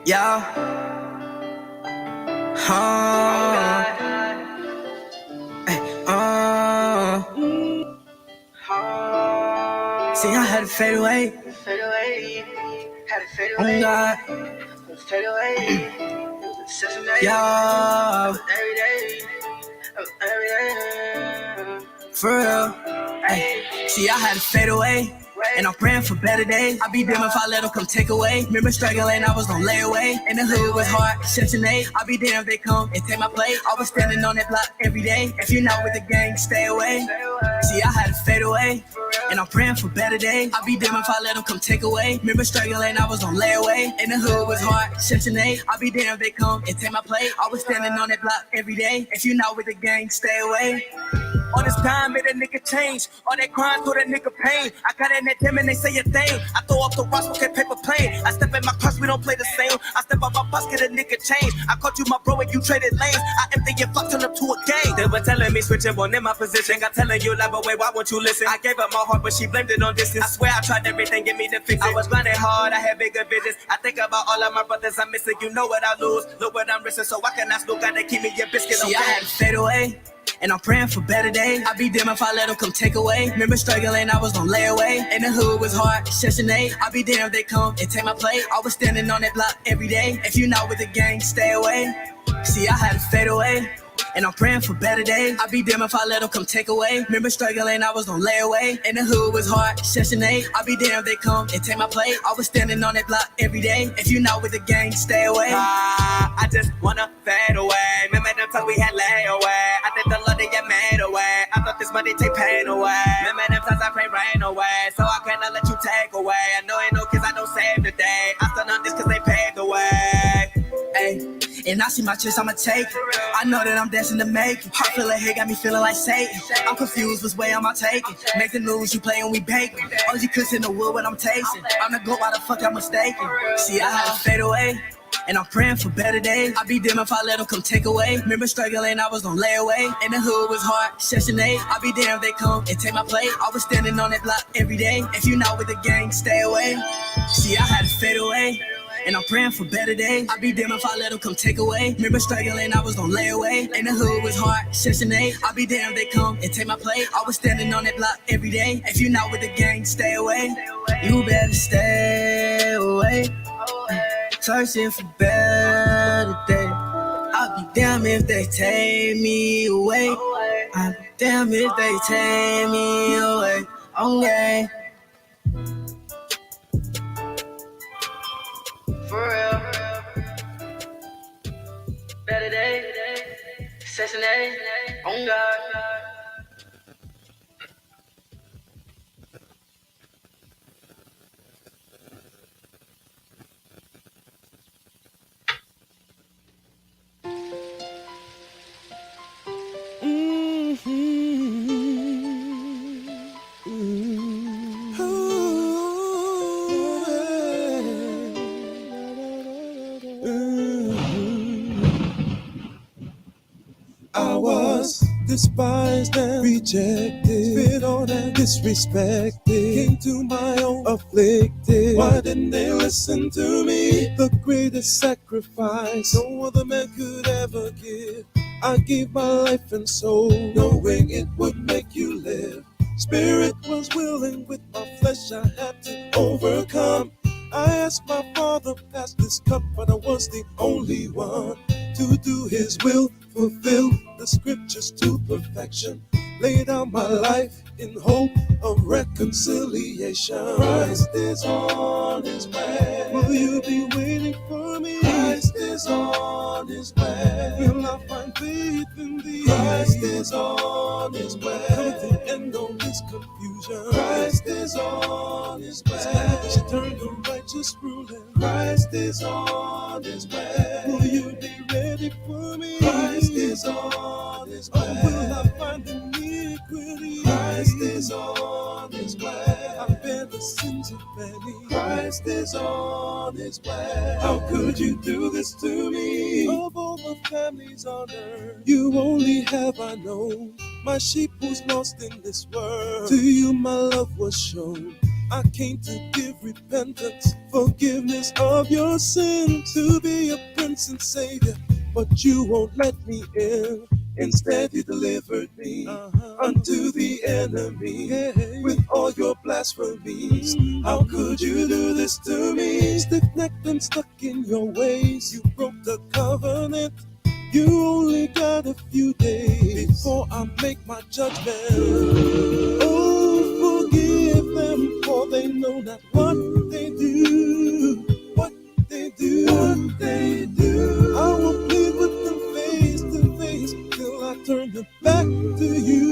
Yeah. See, I had to fade away. Oh God. Yeah. For real. Ay. See, I had to fade away. And I'm praying for better days. I be damned if I let them come take away. Remember struggling, I was gon' lay away. And the hood was hard, Section 8. I be damned if they come and take my plate. I was standing on that block every day. If you're not with the gang, stay away. See, I had to fade away. And I'm praying for better days. I be damned if I let them come take away. Remember struggling, I was gon' lay away. And the hood was hard, Section 8. I be damned if they come and take my plate. I was standing on that block every day. If you're not with the gang, stay away. All this time made a nigga change. All that crime told a nigga pain. I got in that them and they say a thing. I throw up the rocks with that paper plane. I step in my cross, we don't play the same. I step out my bus, get a nigga change. I caught you my bro and you traded lanes. I empty your fuck, turn up to a game. They were telling me switching one in my position. Got telling you live away, why won't you listen? I gave up my heart, but she blamed it on distance. I swear I tried everything, get me to fix it. I was grinding hard, I had bigger visions. I think about all of my brothers I'm missing. You know what I lose, look what I'm risking. So I cannot still gotta keep me your biscuit. See, I had to fade away. And I'm praying for better days. I be damned if I let them come take away. Remember struggling, I was gon' lay away. And the hood was hard, Section 8. I be damned if they come and take my plate. I was standing on that block every day. If you're not with the gang, stay away. See, I had to fade away. And I'm praying for better days. I be damned if I let them come take away. Remember struggling, I was gon' lay away. And the hood was hard, Section 8. I be damned if they come and take my plate. I was standing on that block every day. If you're not with the gang, stay away. I just wanna fade away. Remember them times we had layaway. I think the love that you made away. I thought this money take pain away. Remember them times I pray rain away. So I cannot let you take away. I know ain't no kids I don't save today. I stand on this cause they paved the way. Ay. And I see my chance, I'ma take it. I know that I'm dancing to make it. Heart feeling hate, got me feeling like Satan. I'm confused, which way am I taking? Make the news, you play and we baking. All you cooks in the wood, what I'm tasting. I'm the goat, why the fuck I'm mistaken? See, I had to fade away. And I'm praying for better days. I be damned if I let them come take away. Remember struggling, I was gon' lay away. And the hood was hard, Section 8. I be damned if they come and take my plate. I was standing on that block every day. If you're not with the gang, stay away. See, I had to fade away. And I'm praying for better days. I be damned if I let them come take away. Remember struggling, I was gon' lay away. And the hood was hard, Section 8. I be damned if they come and take my plate. I was standing on that block every day. If you're not with the gang, stay away. You better stay away. Searching for better days. I'll be damned if they take me away. I'll be damned if they take me away. Okay. For real. Better day. Section 8. On God. I was despised and rejected, spit on and disrespected, came to my own afflicted. Why didn't they listen to me? The greatest sacrifice no other man could ever give. I gave my life and soul, knowing it would make you live. Spirit was willing, with my flesh I had to overcome. I asked my Father, pass this cup, but I was the only one to do His will, fulfill the scriptures to perfection. Lay down my life in hope of reconciliation. Christ is on His way. Will you be waiting for me? Christ is on His way. Will I find faith in Thee? Christ is on His way. Come to the end of this confusion. Christ is on His way. She turned the righteous ruling. Christ is on His way. Will you be ready for me? Christ is on His way. Or will I find iniquity? Christ is on His way. I bear the sins of many. Christ is on His way. How could you do this to me? Of all the families on earth, you only have I known. My sheep was lost in this world. To you my love was shown. I came to give repentance, forgiveness of your sin, to be a prince and savior, but you won't let me in. Instead you delivered me unto the enemy with all your blasphemies. How could you do this to me? Stiff-necked and stuck in your ways, you broke the covenant. You only got a few days before I make my judgment. Oh, forgive them, for they know not what they do. What they do, what they do. I will plead with them face to face till I turn them back to you.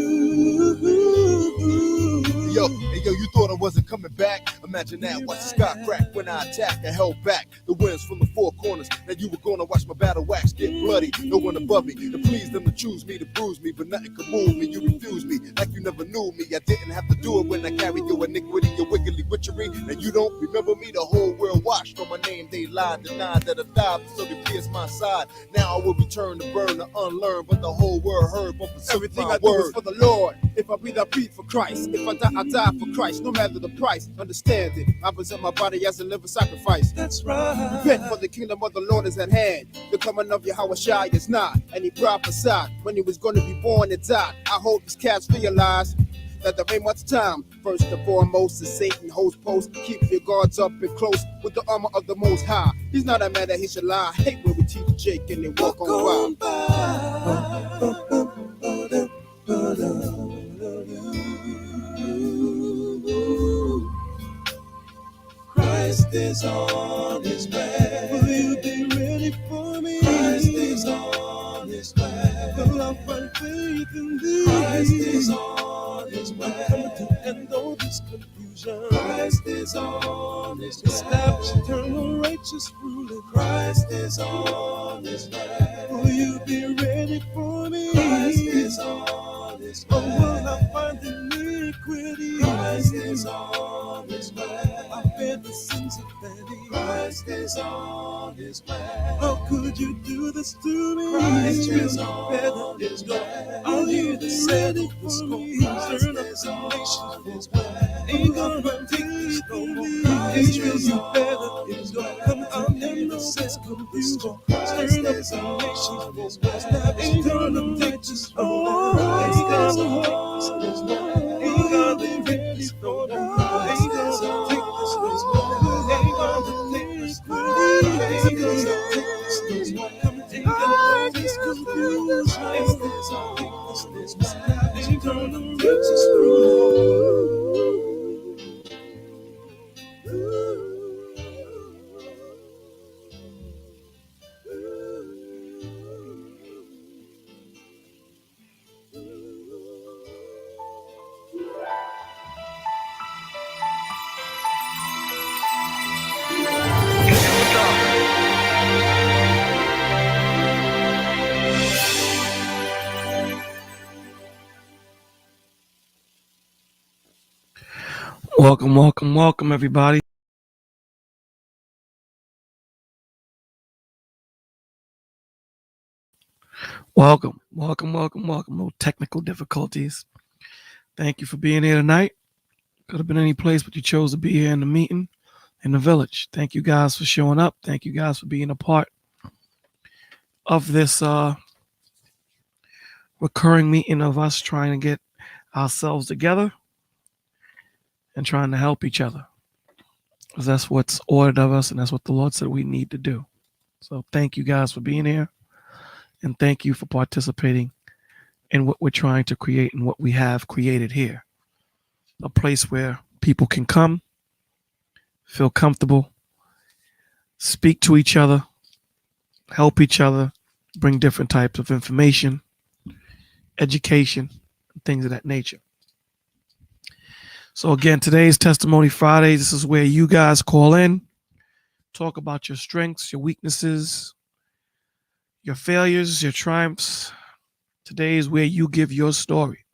Yo, you thought I wasn't coming back? Imagine that, watch the sky crack when I attack. I held back the winds from the four corners. Now you were gonna watch my battle wax get bloody. No one above me to please them, to choose me, to bruise me, but nothing could move me. You refused me like you never knew me. I didn't have to do it when I carried your iniquity, your wiggly witchery. And you don't remember me, the whole world watched on my name. They lied, denied that I died, so they pierced my side. Now I will return to burn, to unlearn, but the whole world heard. But everything I do is for the Lord. If I breathe, I breathe for Christ. If I die, I die for Christ, no matter the price. Understand it, I present my body as a living sacrifice. That's right. Repent, for the kingdom of the Lord is at hand. The coming of Yahushua is not. And he prophesied when he was going to be born and died. I hope these cats realize that there ain't much time. First and foremost, the Satan holds post. Keep your guards up and close with the armor of the Most High. He's not a man that he should lie. I hate when we teach Jake and they walk on by. Christ is on his way. Will you be ready for me? Christ is on his way. Will I find faith in thee? Christ is on his way. Coming to end all this confusion. Christ is on his way. Establish eternal righteous ruling. Christ is on his way. Will you be ready for me? Christ is on his way. Or will I find iniquity? Christ is on his way. I bear the sins of many. Christ is on his way. How could you do this to me? Christ is on his way. I'll hear the sound of the storm. Turn up the nations for way. Ain't gonna take this no more. Israel, you better is gonna come. I'll never know this confusion. Turn up the nations for way. Ain't gonna take this no more. Ain't gonna take this no more. Ain't gonna take this no more. Ain't gonna take this no more. Ain't gonna take this no more. Ain't gonna take this no more. Ain't gonna take this confusion. Ain't gonna take this no more. Welcome, everybody. Welcome. No technical difficulties. Thank you for being here tonight. Could have been any place, but you chose to be here in the meeting in the village. Thank you guys for showing up. Thank you guys for being a part of this recurring meeting of us trying to get ourselves together and trying to help each other. Because that's what's ordered of us, and that's what the Lord said we need to do. So thank you guys for being here, and thank you for participating in what we're trying to create and what we have created here. A place where people can come, feel comfortable, speak to each other, help each other, bring different types of information, education, and things of that nature. So again, today's Testimony Friday. This is where you guys call in, talk about your strengths, your weaknesses, your failures, your triumphs. Today is where you give your story.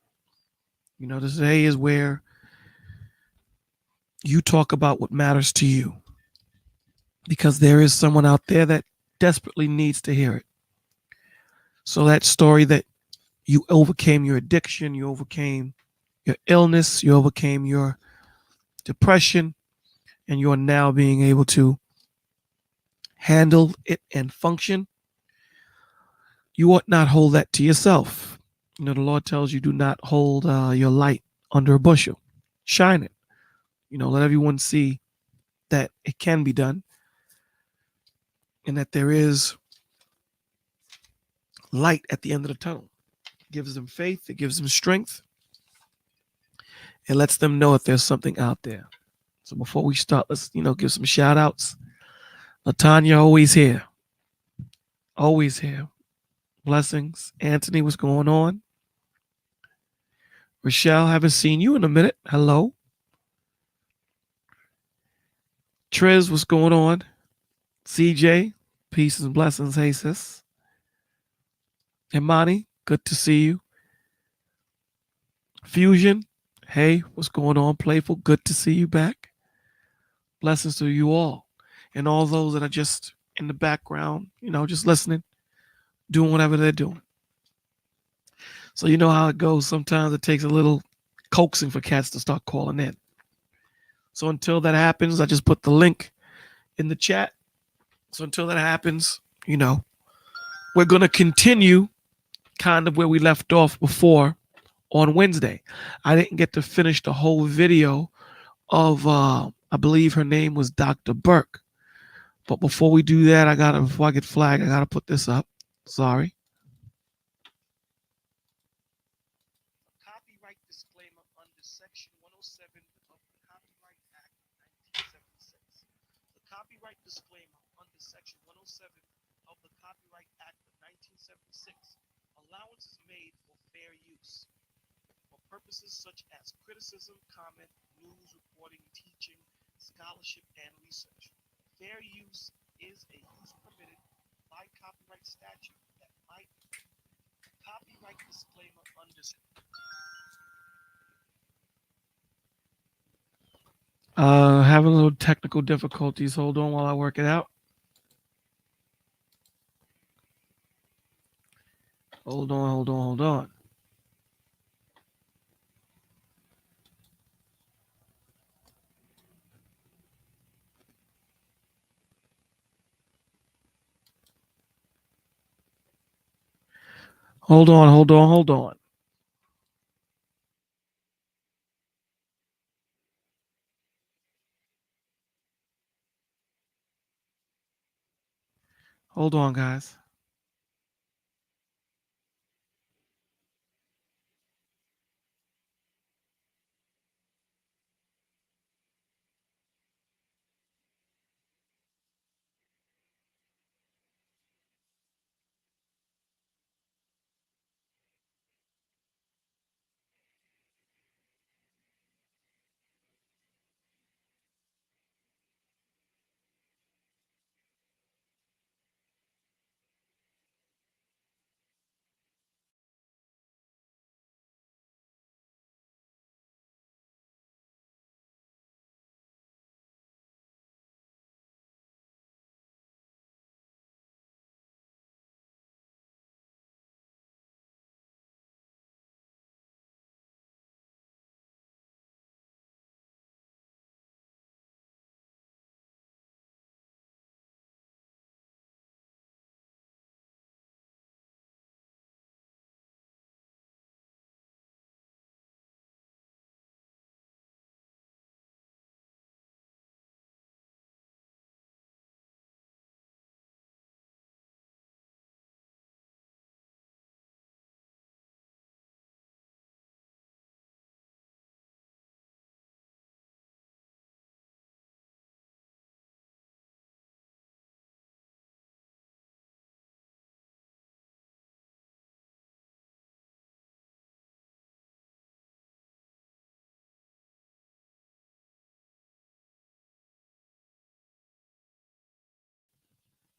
You know, today is where you talk about what matters to you. Because there is someone out there that desperately needs to hear it. So that story that you overcame your addiction, you overcame your illness, you overcame your depression, and you are now being able to handle it and function, you ought not hold that to yourself. You know, the Lord tells you, do not hold your light under a bushel. Shine it. You know, let everyone see that it can be done and that there is light at the end of the tunnel. It gives them faith. It gives them strength. It lets them know that there's something out there. So before we start, let's, give some shout outs. LaTanya, always here. Always here. Blessings. Anthony, what's going on? Rochelle, haven't seen you in a minute. Hello. Triz, what's going on? CJ, peace and blessings. Hey, sis. Imani, good to see you. Fusion, hey, what's going on? Playful, good to see you back. Blessings to you all. And all those that are just in the background, just listening, doing whatever they're doing. So you know how it goes. Sometimes it takes a little coaxing for cats to start calling in. So until that happens, I just put the link in the chat. So until that happens, we're going to continue kind of where we left off before on Wednesday. I didn't get to finish the whole video of, I believe her name was Dr. Burke. But before we do that, before I get flagged, I got to put this up. Sorry. Copyright disclaimer under Section 107 of the Copyright Act of 1976. The copyright disclaimer under Section 107 of the Copyright Act of 1976. Allowance is made for fair use for purposes such as criticism, comment, news reporting, teaching, scholarship, and research. Fair use is a use permitted by copyright statute that might copyright disclaimer under having a little technical difficulties. Hold on while I work it out. Hold on. Hold on. Hold on, guys.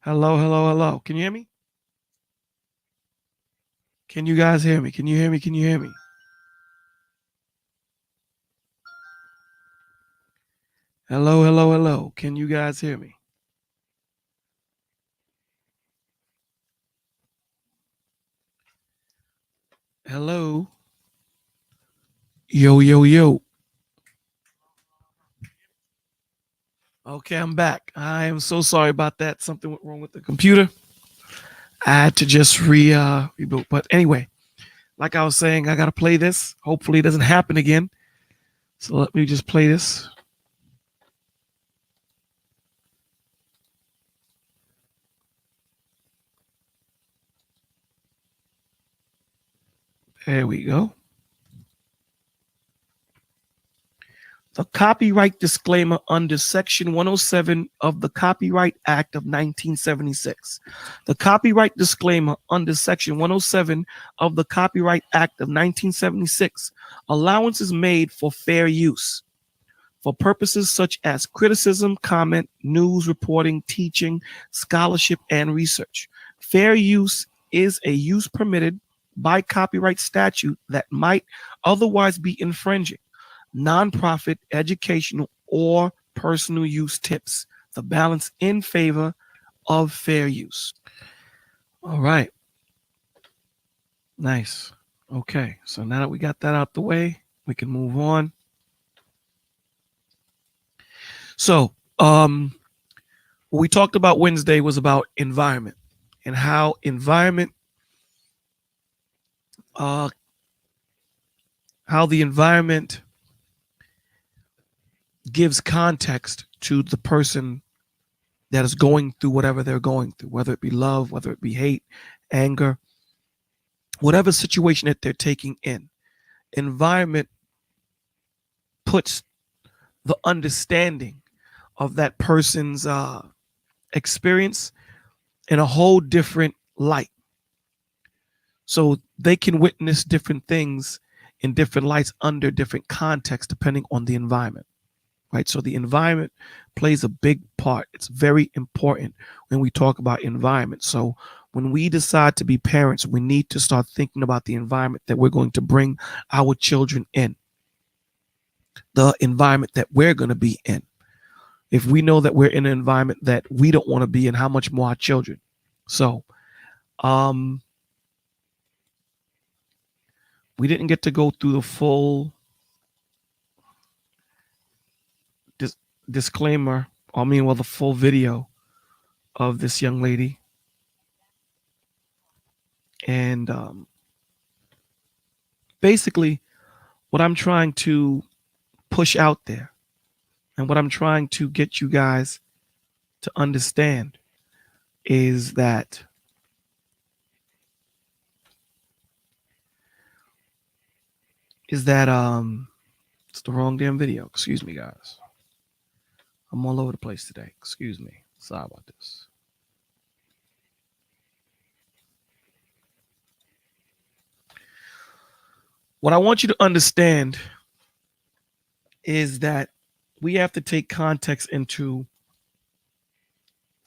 Hello. Can you hear me? Can you guys hear me? Can you hear me? Hello. Can you guys hear me? Hello. Yo. Okay, I'm back. I am so sorry about that. Something went wrong with the computer. I had to just reboot. But anyway, like I was saying, I gotta play this. Hopefully it doesn't happen again. So let me just play this. There we go. The copyright disclaimer under Section 107 of the Copyright Act of 1976. The copyright disclaimer under Section 107 of the Copyright Act of 1976. Allowance is made for fair use for purposes such as criticism, comment, news reporting, teaching, scholarship, and research. Fair use is a use permitted by copyright statute that might otherwise be infringing. Nonprofit, educational, or personal use tips the balance in favor of fair use. All right. Nice. Okay. So now that we got that out the way, we can move on. So, what we talked about Wednesday was about environment and how environment, how the environment gives context to the person that is going through whatever they're going through, whether it be love, whether it be hate, anger, whatever situation that they're taking in. Environment puts the understanding of that person's experience in a whole different light. So they can witness different things in different lights under different contexts, depending on the environment. Right. So the environment plays a big part. It's very important when we talk about environment. So when we decide to be parents, we need to start thinking about the environment that we're going to bring our children in, the environment that we're going to be in. If we know that we're in an environment that we don't want to be in, how much more our children? So we didn't get to go through the full disclaimer, the full video of this young lady. And basically, what I'm trying to push out there and what I'm trying to get you guys to understand is that it's the wrong damn video. Excuse me, guys. I'm all over the place today. Excuse me. Sorry about this. What I want you to understand is that we have to take context into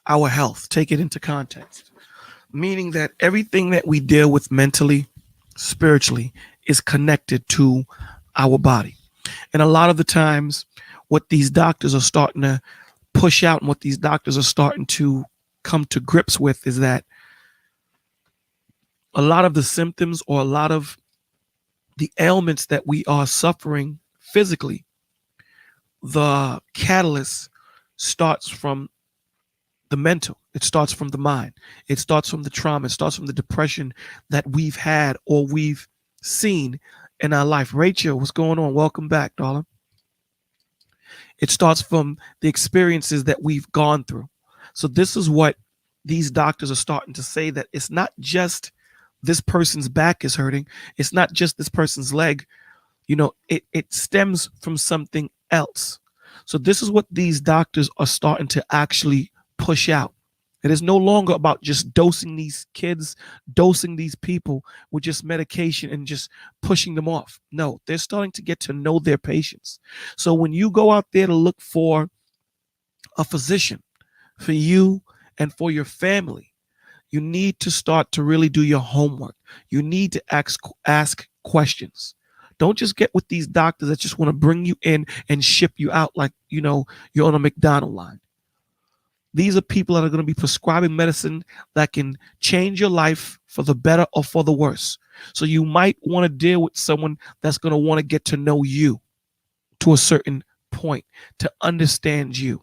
our health, take it into context, meaning that everything that we deal with mentally, spiritually, is connected to our body. And a lot of the times, what these doctors are starting to push out and what these doctors are starting to come to grips with is that a lot of the symptoms or a lot of the ailments that we are suffering physically, the catalyst starts from the mental. It starts from the mind. It starts from the trauma. It starts from the depression that we've had or we've seen in our life. Rachel, what's going on? Welcome back, darling. It starts from the experiences that we've gone through. So this is what these doctors are starting to say, that it's not just this person's back is hurting. It's not just this person's leg. It stems from something else. So this is what these doctors are starting to actually push out. It is no longer about just dosing these kids, dosing these people with just medication and just pushing them off. No, they're starting to get to know their patients. So when you go out there to look for a physician for you and for your family, you need to start to really do your homework. You need to ask questions. Don't just get with these doctors that just want to bring you in and ship you out like, you're on a McDonald's line. These are people that are going to be prescribing medicine that can change your life for the better or for the worse. So you might want to deal with someone that's going to want to get to know you to a certain point, to understand you.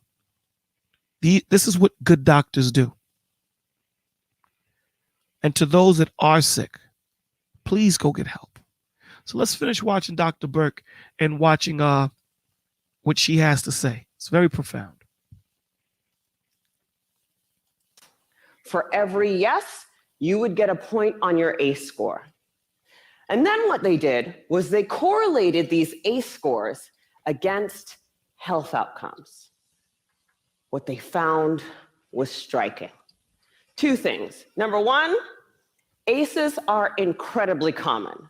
This is what good doctors do. And to those that are sick, please go get help. So let's finish watching Dr. Burke and watching what she has to say. It's very profound. For every yes, you would get a point on your ACE score. And then what they did was they correlated these ACE scores against health outcomes. What they found was striking. Two things. Number one, ACEs are incredibly common.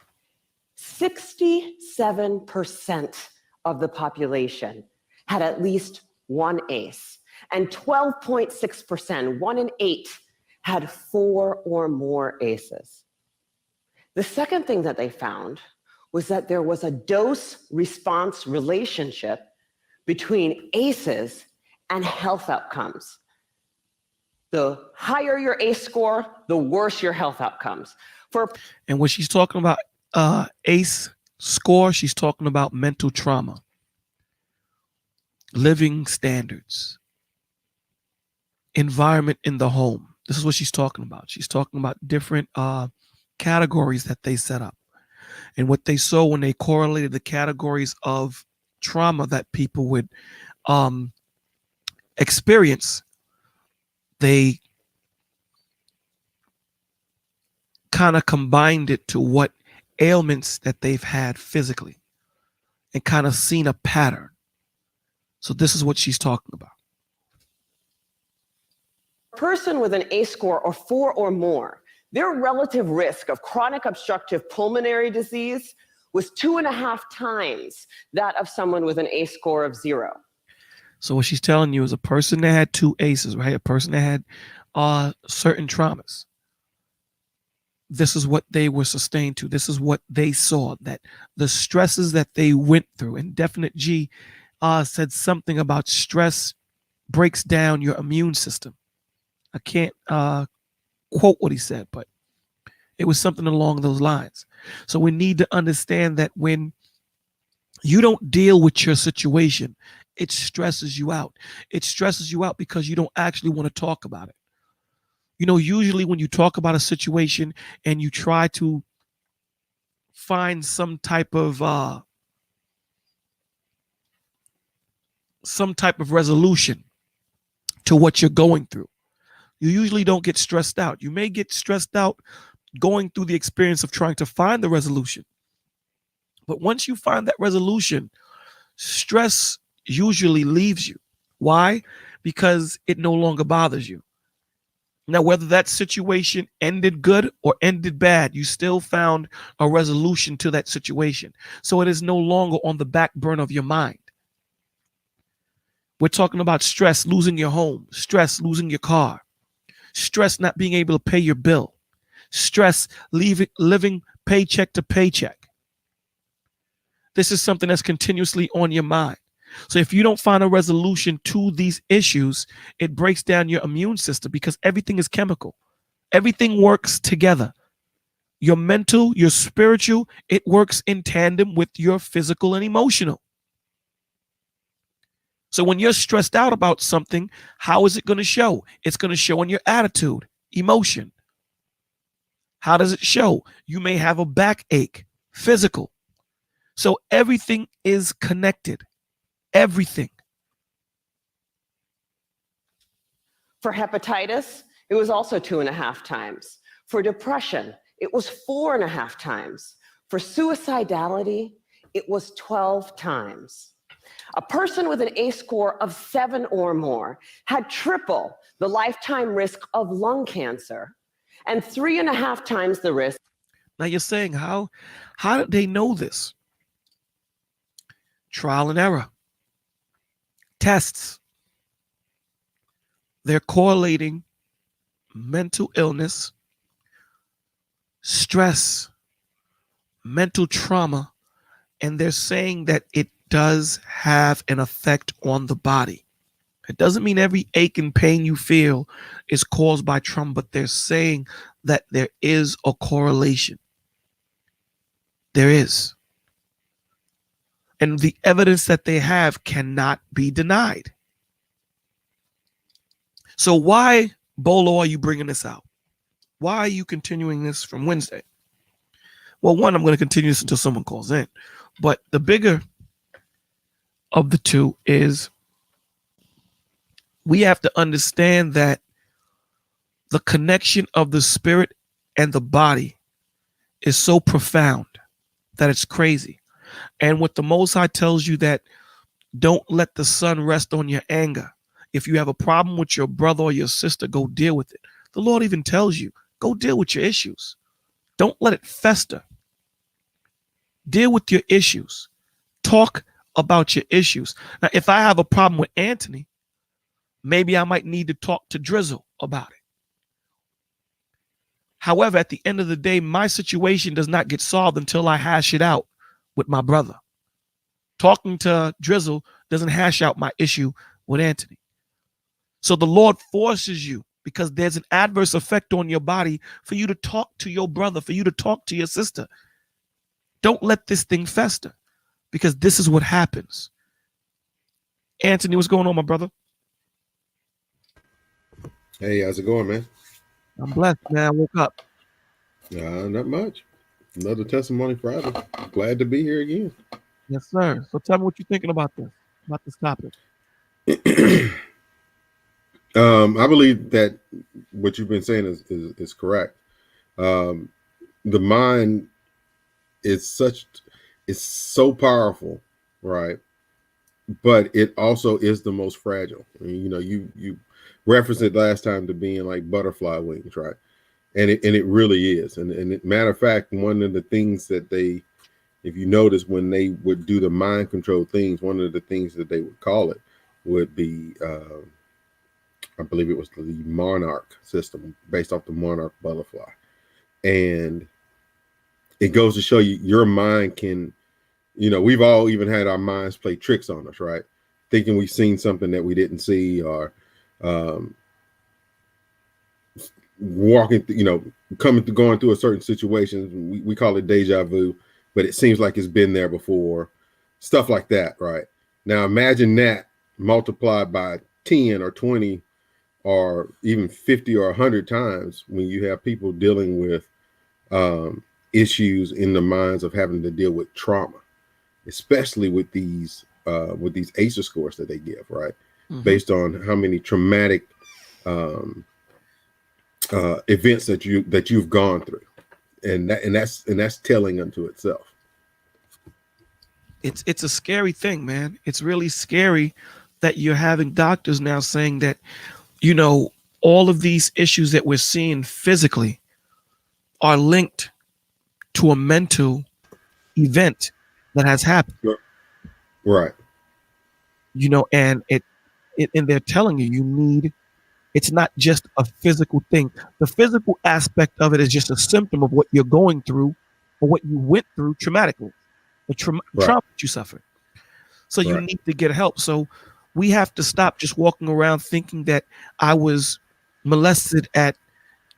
67% of the population had at least one ACE, and 12.6%, 1 in 8, had 4 or more ACEs. The second thing that they found was that there was a dose-response relationship between ACEs and health outcomes. The higher your ACE score, the worse your health outcomes. And when she's talking about ACE score, she's talking about mental trauma, living standards, environment in the home. This is what she's talking about. She's talking about different categories that they set up. And what they saw when they correlated the categories of trauma that people would experience, they kind of combined it to what ailments that they've had physically and kind of seen a pattern. So this is what she's talking about. A person with an ACE score of 4 or more, their relative risk of chronic obstructive pulmonary disease was 2.5 times that of someone with an ACE score of 0. So what she's telling you is a person that had 2 ACEs, right? A person that had certain traumas. This is what they were sustained to. This is what they saw, that the stresses that they went through. And Definite G said something about stress breaks down your immune system. I can't quote what he said, but it was something along those lines. So we need to understand that when you don't deal with your situation, it stresses you out. It stresses you out because you don't actually want to talk about it. You know, usually when you talk about a situation and you try to find some type of resolution to what you're going through, you usually don't get stressed out. You may get stressed out going through the experience of trying to find the resolution. But once you find that resolution, stress usually leaves you. Why? Because it no longer bothers you. Now, whether that situation ended good or ended bad, you still found a resolution to that situation. So it is no longer on the back burner of your mind. We're talking about stress, losing your home, stress, losing your car, stress, not being able to pay your bill, stress, living paycheck to paycheck. This is something that's continuously on your mind. So if you don't find a resolution to these issues, it breaks down your immune system because everything is chemical. Everything works together. Your mental, your spiritual, it works in tandem with your physical and emotional. So when you're stressed out about something, how is it going to show? It's going to show in your attitude, emotion. How does it show? You may have a backache, physical. So everything is connected. Everything. For hepatitis, it was also 2.5 times. For depression, it was 4.5 times. For suicidality, it was 12 times. A person with an ACE score of 7 or more had triple the lifetime risk of lung cancer and 3.5 times the risk. Now you're saying, how did they know this? Trial and error. Tests. They're correlating mental illness, stress, mental trauma, and they're saying that it does have an effect on the body. It doesn't mean every ache and pain you feel is caused by trauma, but they're saying that there is a correlation. There is. And the evidence that they have cannot be denied. So why, Bolo, are you bringing this out? Why are you continuing this from Wednesday? Well, one, I'm going to continue this until someone calls in. But the bigger of the two is we have to understand that the connection of the spirit and the body is so profound that it's crazy. And what the Most High tells you, that don't let the sun rest on your anger. If you have a problem with your brother or your sister, go deal with it. The Lord even tells you, go deal with your issues. Don't let it fester. Deal with your issues. Talk about your issues. Now, if I have a problem with Anthony, maybe I might need to talk to Drizzle about it. However, at the end of the day, my situation does not get solved until I hash it out with my brother. Talking to Drizzle doesn't hash out my issue with Anthony. So the Lord forces you, because there's an adverse effect on your body, for you to talk to your brother, for you to talk to your sister. Don't let this thing fester, because this is what happens. Anthony, what's going on, my brother? Hey, how's it going, man? I'm blessed, man. I woke up. Not much. Another testimony Friday. Glad to be here again. Yes, sir. So tell me what you're thinking about this topic. I believe that what you've been saying is correct. The mind is so powerful, right? But it also is the most fragile. I mean, you referenced it last time to being like butterfly wings, right? And it really is. And matter of fact, one of the things that they, if you notice, when they would do the mind control things, one of the things that they would call it would be, I believe it was the monarch system, based off the monarch butterfly. And it goes to show you, your mind can, we've all even had our minds play tricks on us, right? Thinking we've seen something that we didn't see, or going through a certain situation. We call it deja vu, but it seems like it's been there before, stuff like that, right? Now imagine that multiplied by 10 or 20 or even 50 or 100 times when you have people dealing with issues in the minds of having to deal with trauma, especially with these ACEs scores that they give, right? Mm-hmm. Based on how many traumatic events that you've gone through, and that's telling unto itself. It's a scary thing, man. It's really scary that you're having doctors now saying that, all of these issues that we're seeing physically are linked to a mental event that has happened. Right. And and they're telling you it's not just a physical thing. The physical aspect of it is just a symptom of what you're going through or what you went through traumatically, the trauma that you suffered. So you need to get help. So we have to stop just walking around thinking that I was molested at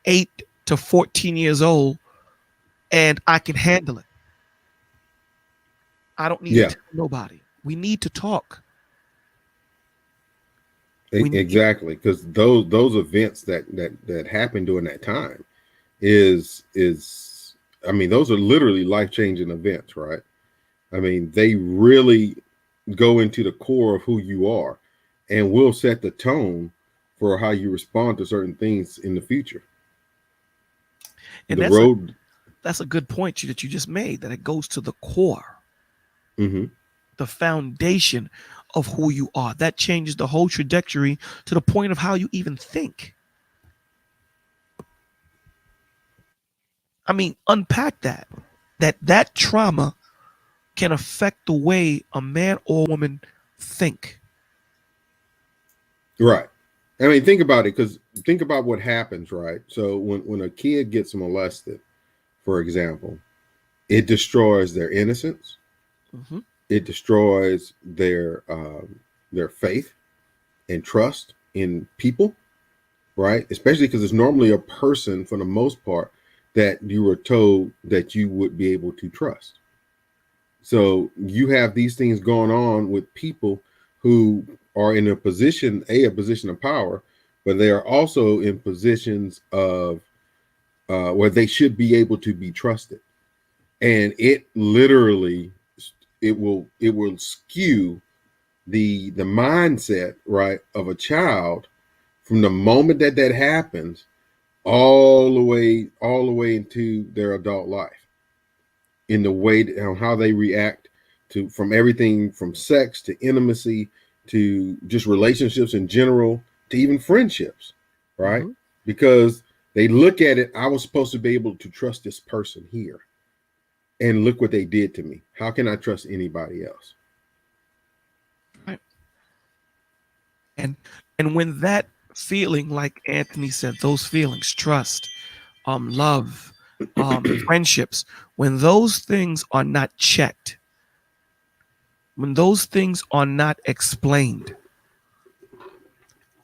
8 to 14 years old and I can handle it. I don't need to tell nobody. We need to talk. Exactly, because those events that happened during that time is I mean, those are literally life-changing events, right? I mean, they really go into the core of who you are and will set the tone for how you respond to certain things in the future. And that's a good point that you just made, that it goes to the core, the foundation of who you are. That changes the whole trajectory to the point of how you even think. I mean, unpack that trauma can affect the way a man or woman think. Right. I mean, think about it, because think about what happens, right? So when a kid gets molested, for example, it destroys their innocence. Mm-hmm. It destroys their faith and trust in people, right? Especially because it's normally a person, for the most part, that you were told that you would be able to trust. So you have these things going on with people who are in a position of power, but they are also in positions of where they should be able to be trusted. And it literally, it will skew the mindset, right, of a child from the moment that happens all the way into their adult life, in the way on how they react to, from everything from sex to intimacy to just relationships in general to even friendships, right? Mm-hmm. Because they look at it, I was supposed to be able to trust this person here, and look what they did to me. How can I trust anybody else? Right. And when that feeling, like Anthony said, those feelings, trust, love, friendships, when those things are not checked, when those things are not explained,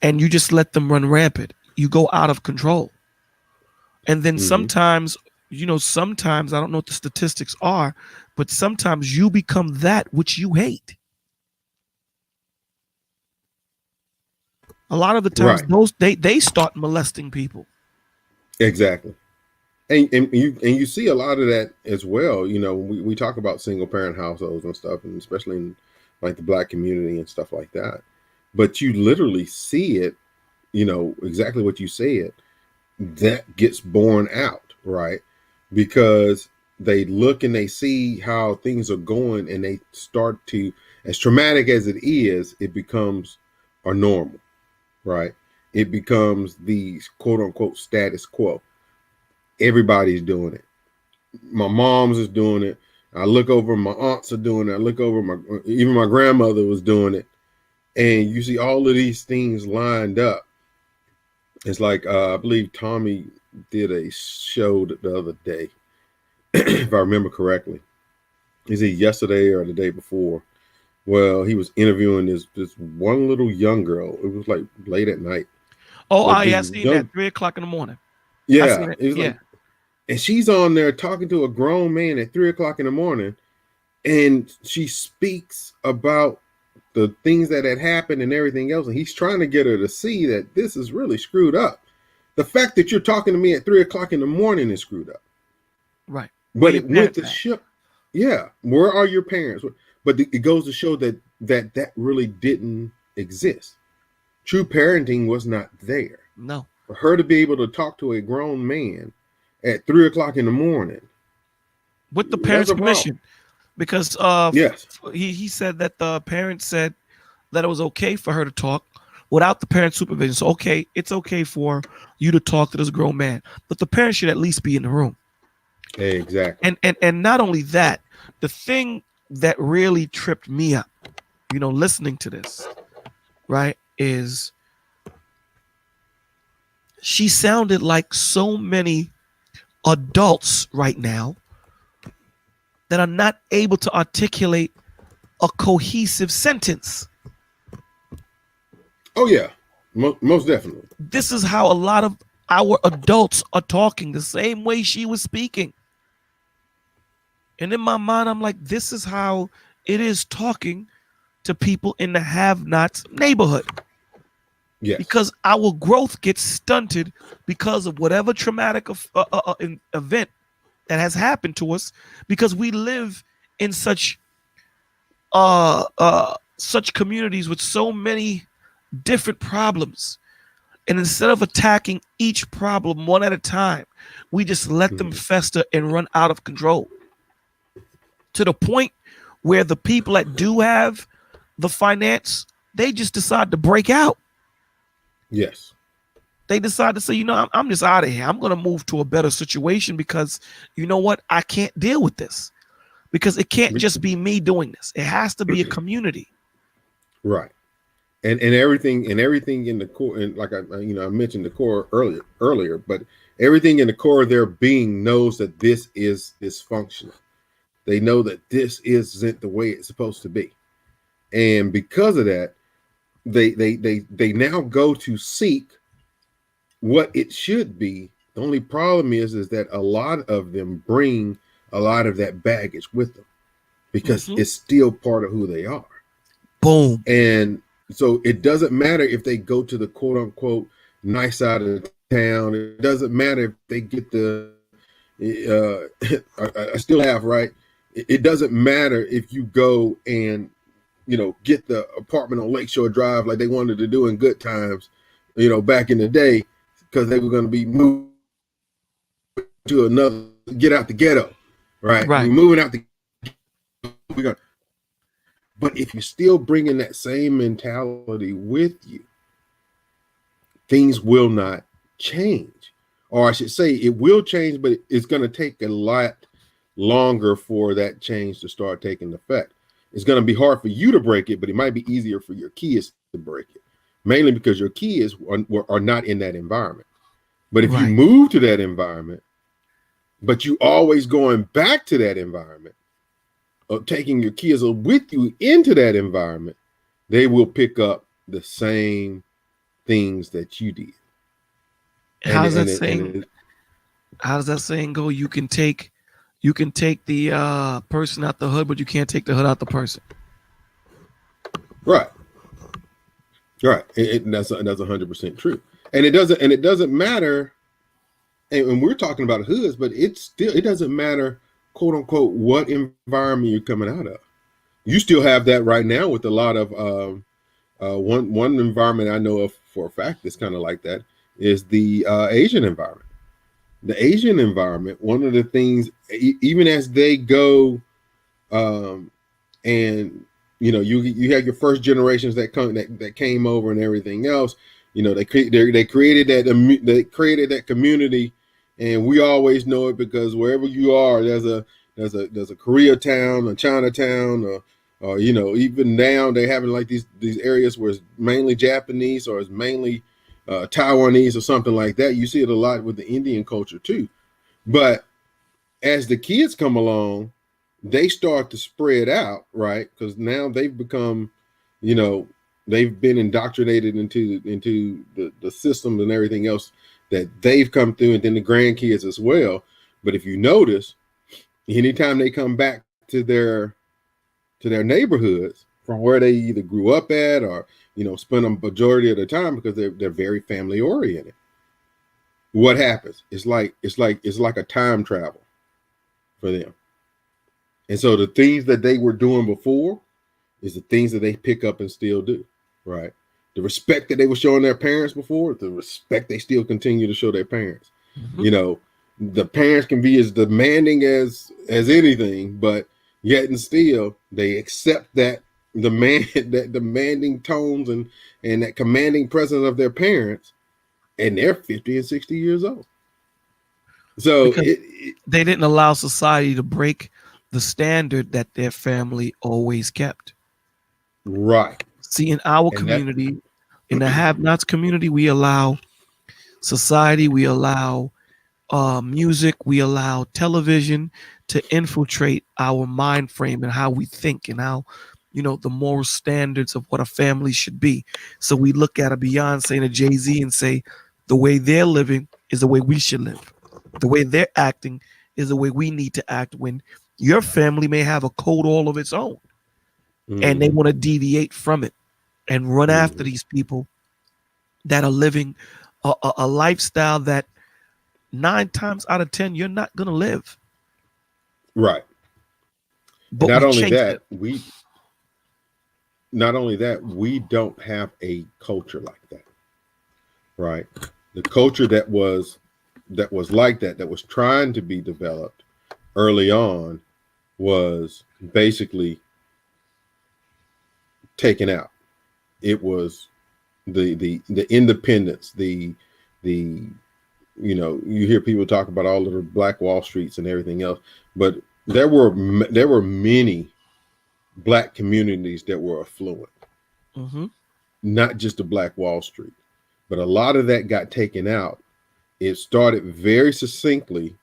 and you just let them run rampant, you go out of control. And then sometimes, sometimes, I don't know what the statistics are, but sometimes you become that which you hate. A lot of the times, Right. those they start molesting people. Exactly. And you see a lot of that as well. We talk about single parent households and stuff, and especially in like the Black community and stuff like that. But you literally see it, exactly what you said, that gets borne out, right? Because they look and they see how things are going, and they start to, as traumatic as it is, it becomes a normal, right? It becomes the quote unquote status quo. Everybody's doing it. My mom's is doing it. I look over, my aunts are doing it. I look over, even my grandmother was doing it. And you see all of these things lined up. It's like, I believe Tommy did a show the other day, if I remember correctly. Is it yesterday or the day before? Well, he was interviewing this one little young girl. It was like late at night. Oh, But I seen that 3:00 in the morning. I yeah, seen it. it was Yeah. like, and she's on there talking to a grown man at 3:00 in the morning, and she speaks about the things that had happened and everything else, and he's trying to get her to see that this is really screwed up. The fact that you're talking to me at 3:00 in the morning is screwed up. Right. But it went to show, yeah, where are your parents? But it goes to show that really didn't exist. True parenting was not there. No. For her to be able to talk to a grown man at 3:00 in the morning with the parents' permission, because yes, he said that the parents said that it was okay for her to talk without the parents' supervision. So okay, it's okay for you to talk to this grown man, but the parents should at least be in the room. Exactly. And not only that, the thing that really tripped me up, listening to this, right, is she sounded like so many adults right now that are not able to articulate a cohesive sentence. Oh yeah, most definitely. This is how a lot of our adults are talking, the same way she was speaking. And in my mind, I'm like, this is how it is talking to people in the have-nots neighborhood. Yes. Because our growth gets stunted because of whatever traumatic event that has happened to us, because we live in such communities with so many different problems. And instead of attacking each problem one at a time, we just let them fester and run out of control, to the point where the people that do have the finance, they just decide to break out. Yes. They decide to say, I'm just out of here. I'm going to move to a better situation, because you know what? I can't deal with this, because it can't just be me doing this. It has to be a community. Right. And everything in the core, and like I mentioned the core earlier, but everything in the core of their being knows that this is dysfunctional. They know that this isn't the way it's supposed to be. And because of that, they now go to seek what it should be. The only problem is that a lot of them bring a lot of that baggage with them, because it's still part of who they are. Boom. And so it doesn't matter if they go to the quote unquote nice side of town. It doesn't matter if they get the I still have, right? It doesn't matter if you go and, you know, get the apartment on Lakeshore Drive like they wanted to do in good times, you know, back in the day, because they were going to be moved to another, get out the ghetto, right? Right. We're moving out the, we're gonna, but if you're still bringing that same mentality with you, things will not change. Or I should say it will change, but it's going to take a lot longer for that change to start taking effect. It's going to be hard for you to break it, but it might be easier for your kids to break it, mainly because your kids are not in that environment. But if you Right. move to that environment, but you always going back to that environment, or taking your kids with you into that environment, they will pick up the same things that you did. How does that saying? How does that saying go? You can take the person out the hood, but you can't take the hood out the person. Right. Right. That's 100% true. And it doesn't matter. And we're talking about hoods, but it doesn't matter, quote unquote, what environment you're coming out of. You still have that right now with a lot of one environment I know of for a fact that's kind of like that is the Asian environment. The Asian environment, one of the things, even as they go, and you know, you have your first generations that came over and everything else. You know, they created that community, and we always know it because wherever you are, there's a Koreatown, a Chinatown, or you know, even now they're having like these areas where it's mainly Japanese or it's mainly Taiwanese or something like that. You see it a lot with the Indian culture too. But as the kids come along, they start to spread out, right? Because now they've become, you know, they've been indoctrinated into the system and everything else that they've come through, and then the grandkids as well. But if you notice, anytime they come back to their neighborhoods from where they either grew up at or, you know, spend a majority of the time, because they're very family oriented, what happens? It's like a time travel for them. And so the things that they were doing before is the things that they pick up and still do, right? The respect that they were showing their parents before, the respect they still continue to show their parents. Mm-hmm. You know, the parents can be as demanding as anything, but yet and still they accept that that demanding tones and that commanding presence of their parents, and they're 50 and 60 years old. So they didn't allow society to break the standard that their family always kept. Right. See, in our community, in the have-nots community, we allow society, we allow music, we allow television to infiltrate our mind frame and how we think and how, you know, the moral standards of what a family should be. So we look at a Beyonce and a Jay-Z and say, the way they're living is the way we should live. The way they're acting is the way we need to act, when your family may have a code all of its own. Mm-hmm. And they want to deviate from it and run mm-hmm. after these people that are living a lifestyle that 9 times out of 10 you're not going to live. Right. But not only that, we don't have a culture like that. Right. The culture that was like that was trying to be developed early on was basically taken out. It was the independence, the you know, you hear people talk about all of the Black Wall Streets and everything else, but there were many Black communities that were affluent. Mm-hmm. Not just the Black Wall Street, but a lot of that got taken out. It started very succinctly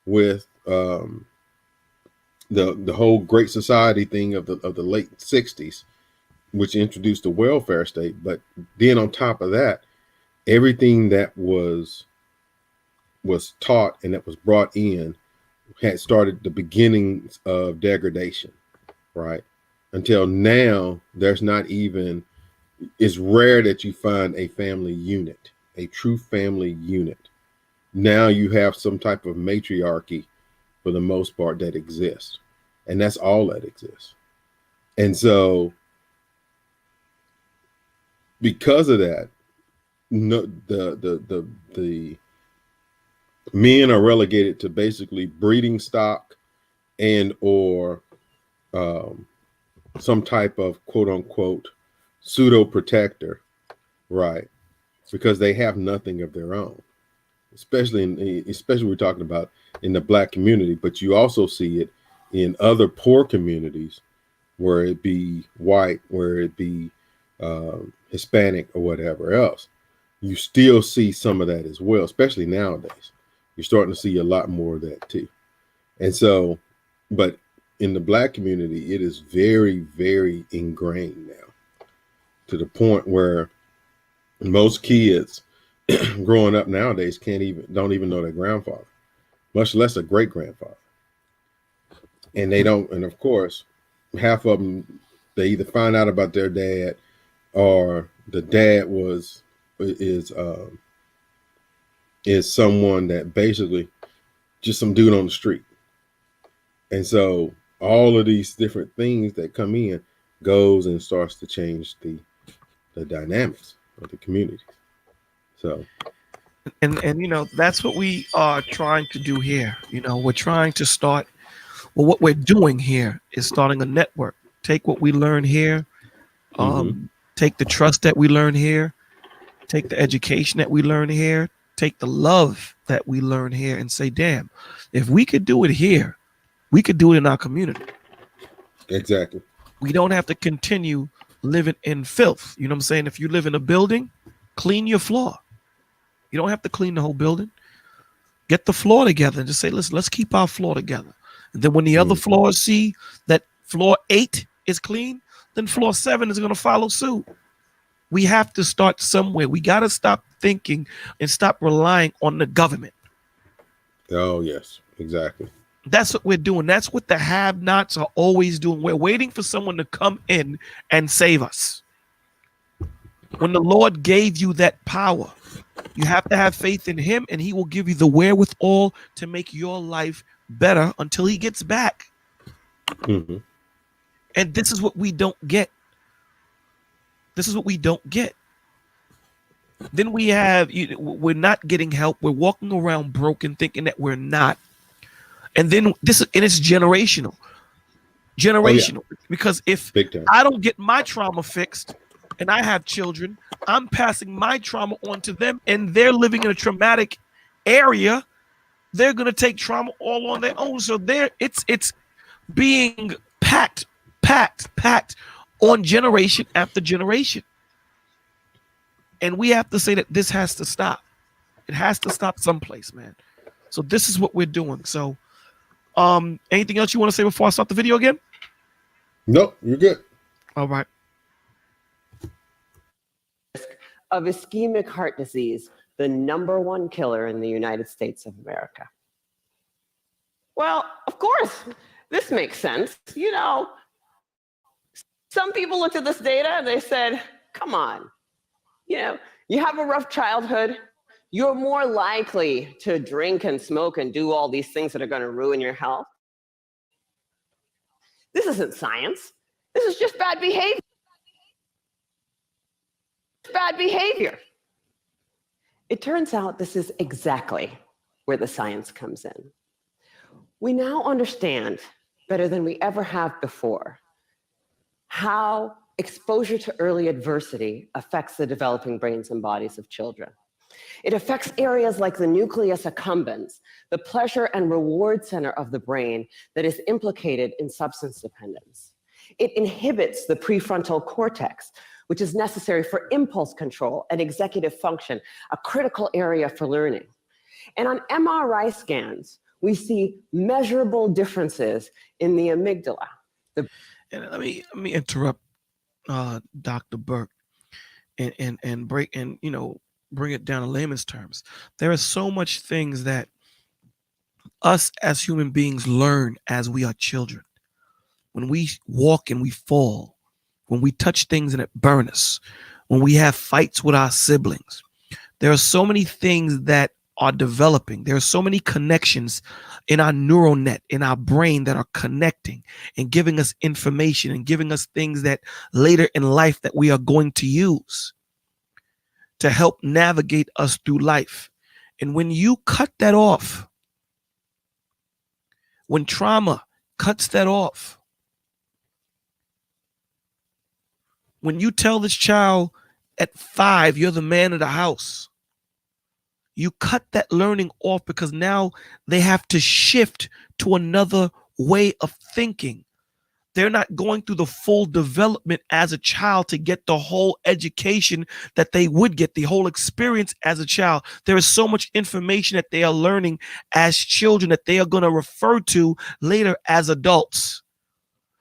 with the whole Great Society thing of the late 60s, which introduced the welfare state. But then on top of that, everything that was taught and that was brought in had started the beginnings of degradation, right? Until now, there's not even, it's rare that you find a family unit, a true family unit. Now you have some type of matriarchy for the most part that exists. And that's all that exists. And so because of that, no, the men are relegated to basically breeding stock and or some type of quote unquote pseudo protector, right? Because they have nothing of their own, especially we're talking about in the Black community, but you also see it in other poor communities, where it be white, where it be Hispanic or whatever else. You still see some of that as well, especially nowadays. You're starting to see a lot more of that too. And so, but in the Black community, it is very, very ingrained now, to the point where most kids growing up nowadays don't even know their grandfather, much less a great grandfather. And they don't, and of course, half of them, they either find out about their dad, or the dad is someone that basically just some dude on the street. And so all of these different things that come in goes and starts to change the dynamics of the community. So And that's what we are trying to do here. We're trying to start, well, what we're doing here is starting a network. Take what we learn here, take the trust that we learn here, take the education that we learn here, take the love that we learn here, and say, damn, if we could do it here, we could do it in our community. Exactly. We don't have to continue living in filth. You know what I'm saying? If you live in a building, clean your floor. You don't have to clean the whole building. Get the floor together and just say, listen, let's keep our floor together. And then when the other floors see that floor 8 is clean, then floor 7 is going to follow suit. We have to start somewhere. We got to stop thinking and stop relying on the government. Oh, yes, exactly. That's what we're doing. That's what the have-nots are always doing. We're waiting for someone to come in and save us. When the Lord gave you that power, you have to have faith in him, and he will give you the wherewithal to make your life better until he gets back. Mm-hmm. And this is what we don't get. This is what we don't get. Then we're not getting help. We're walking around broken, thinking that we're not. And then it's generational. Because if I don't get my trauma fixed and I have children, I'm passing my trauma on to them, and they're living in a traumatic area. They're going to take trauma all on their own. So it's being packed on generation after generation. And we have to say that this has to stop. It has to stop someplace, man. So this is what we're doing. So anything else you want to say before I start the video again? Nope, you're good. All right. Of ischemic heart disease, the #1 killer in the United States of America. Well, of course, this makes sense. Some people looked at this data and they said, come on, you have a rough childhood, you're more likely to drink and smoke and do all these things that are going to ruin your health. This isn't science. This is just bad behavior. Bad behavior. It turns out this is exactly where the science comes in. We now understand better than we ever have before how exposure to early adversity affects the developing brains and bodies of children. It affects areas like the nucleus accumbens, the pleasure and reward center of the brain that is implicated in substance dependence. It inhibits the prefrontal cortex, which is necessary for impulse control and executive function, a critical area for learning. And on MRI scans, we see measurable differences in the amygdala. And let me interrupt Dr. Burke and bring it down to layman's terms. There are so much things that us as human beings learn as we are children. When we walk and we fall, when we touch things and it burns us, when we have fights with our siblings, There are so many things that are developing. There are so many connections in our neural net, in our brain, that are connecting and giving us information and giving us things that later in life that we are going to use to help navigate us through life. And when you cut that off, when trauma cuts that off, when you tell this child at 5, you're the man of the house, you cut that learning off, because now they have to shift to another way of thinking. They're not going through the full development as a child to get the whole education that they would get, the whole experience as a child. There is so much information that they are learning as children that they are going to refer to later as adults,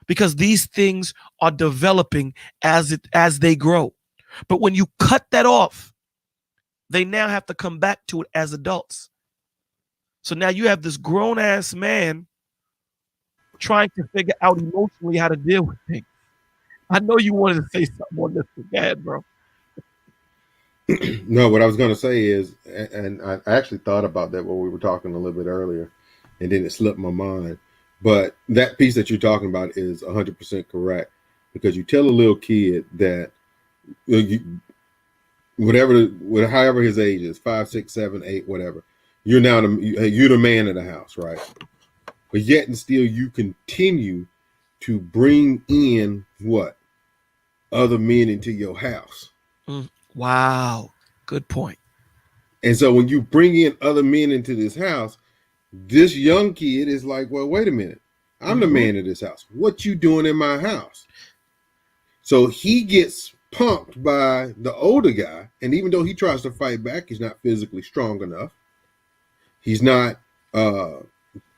because these things are developing as they grow. But when you cut that off, they now have to come back to it as adults. So now you have this grown ass man trying to figure out emotionally how to deal with things. I know you wanted to say something on this. Go ahead, bro. No, what I was going to say is, and I actually thought about that when we were talking a little bit earlier, and then it slipped my mind. But that piece that you're talking about is 100% correct, because you tell a little kid that however his age is, 5, 6, 7, 8, whatever, you're the man of the house, right? But yet and still you continue to bring in what? Other men into your house. Wow. Good point. And so when you bring in other men into this house, this young kid is like, well, wait a minute. I'm the man of this house. What you doing in my house? So he gets punked by the older guy. And even though he tries to fight back, he's not physically strong enough. He's not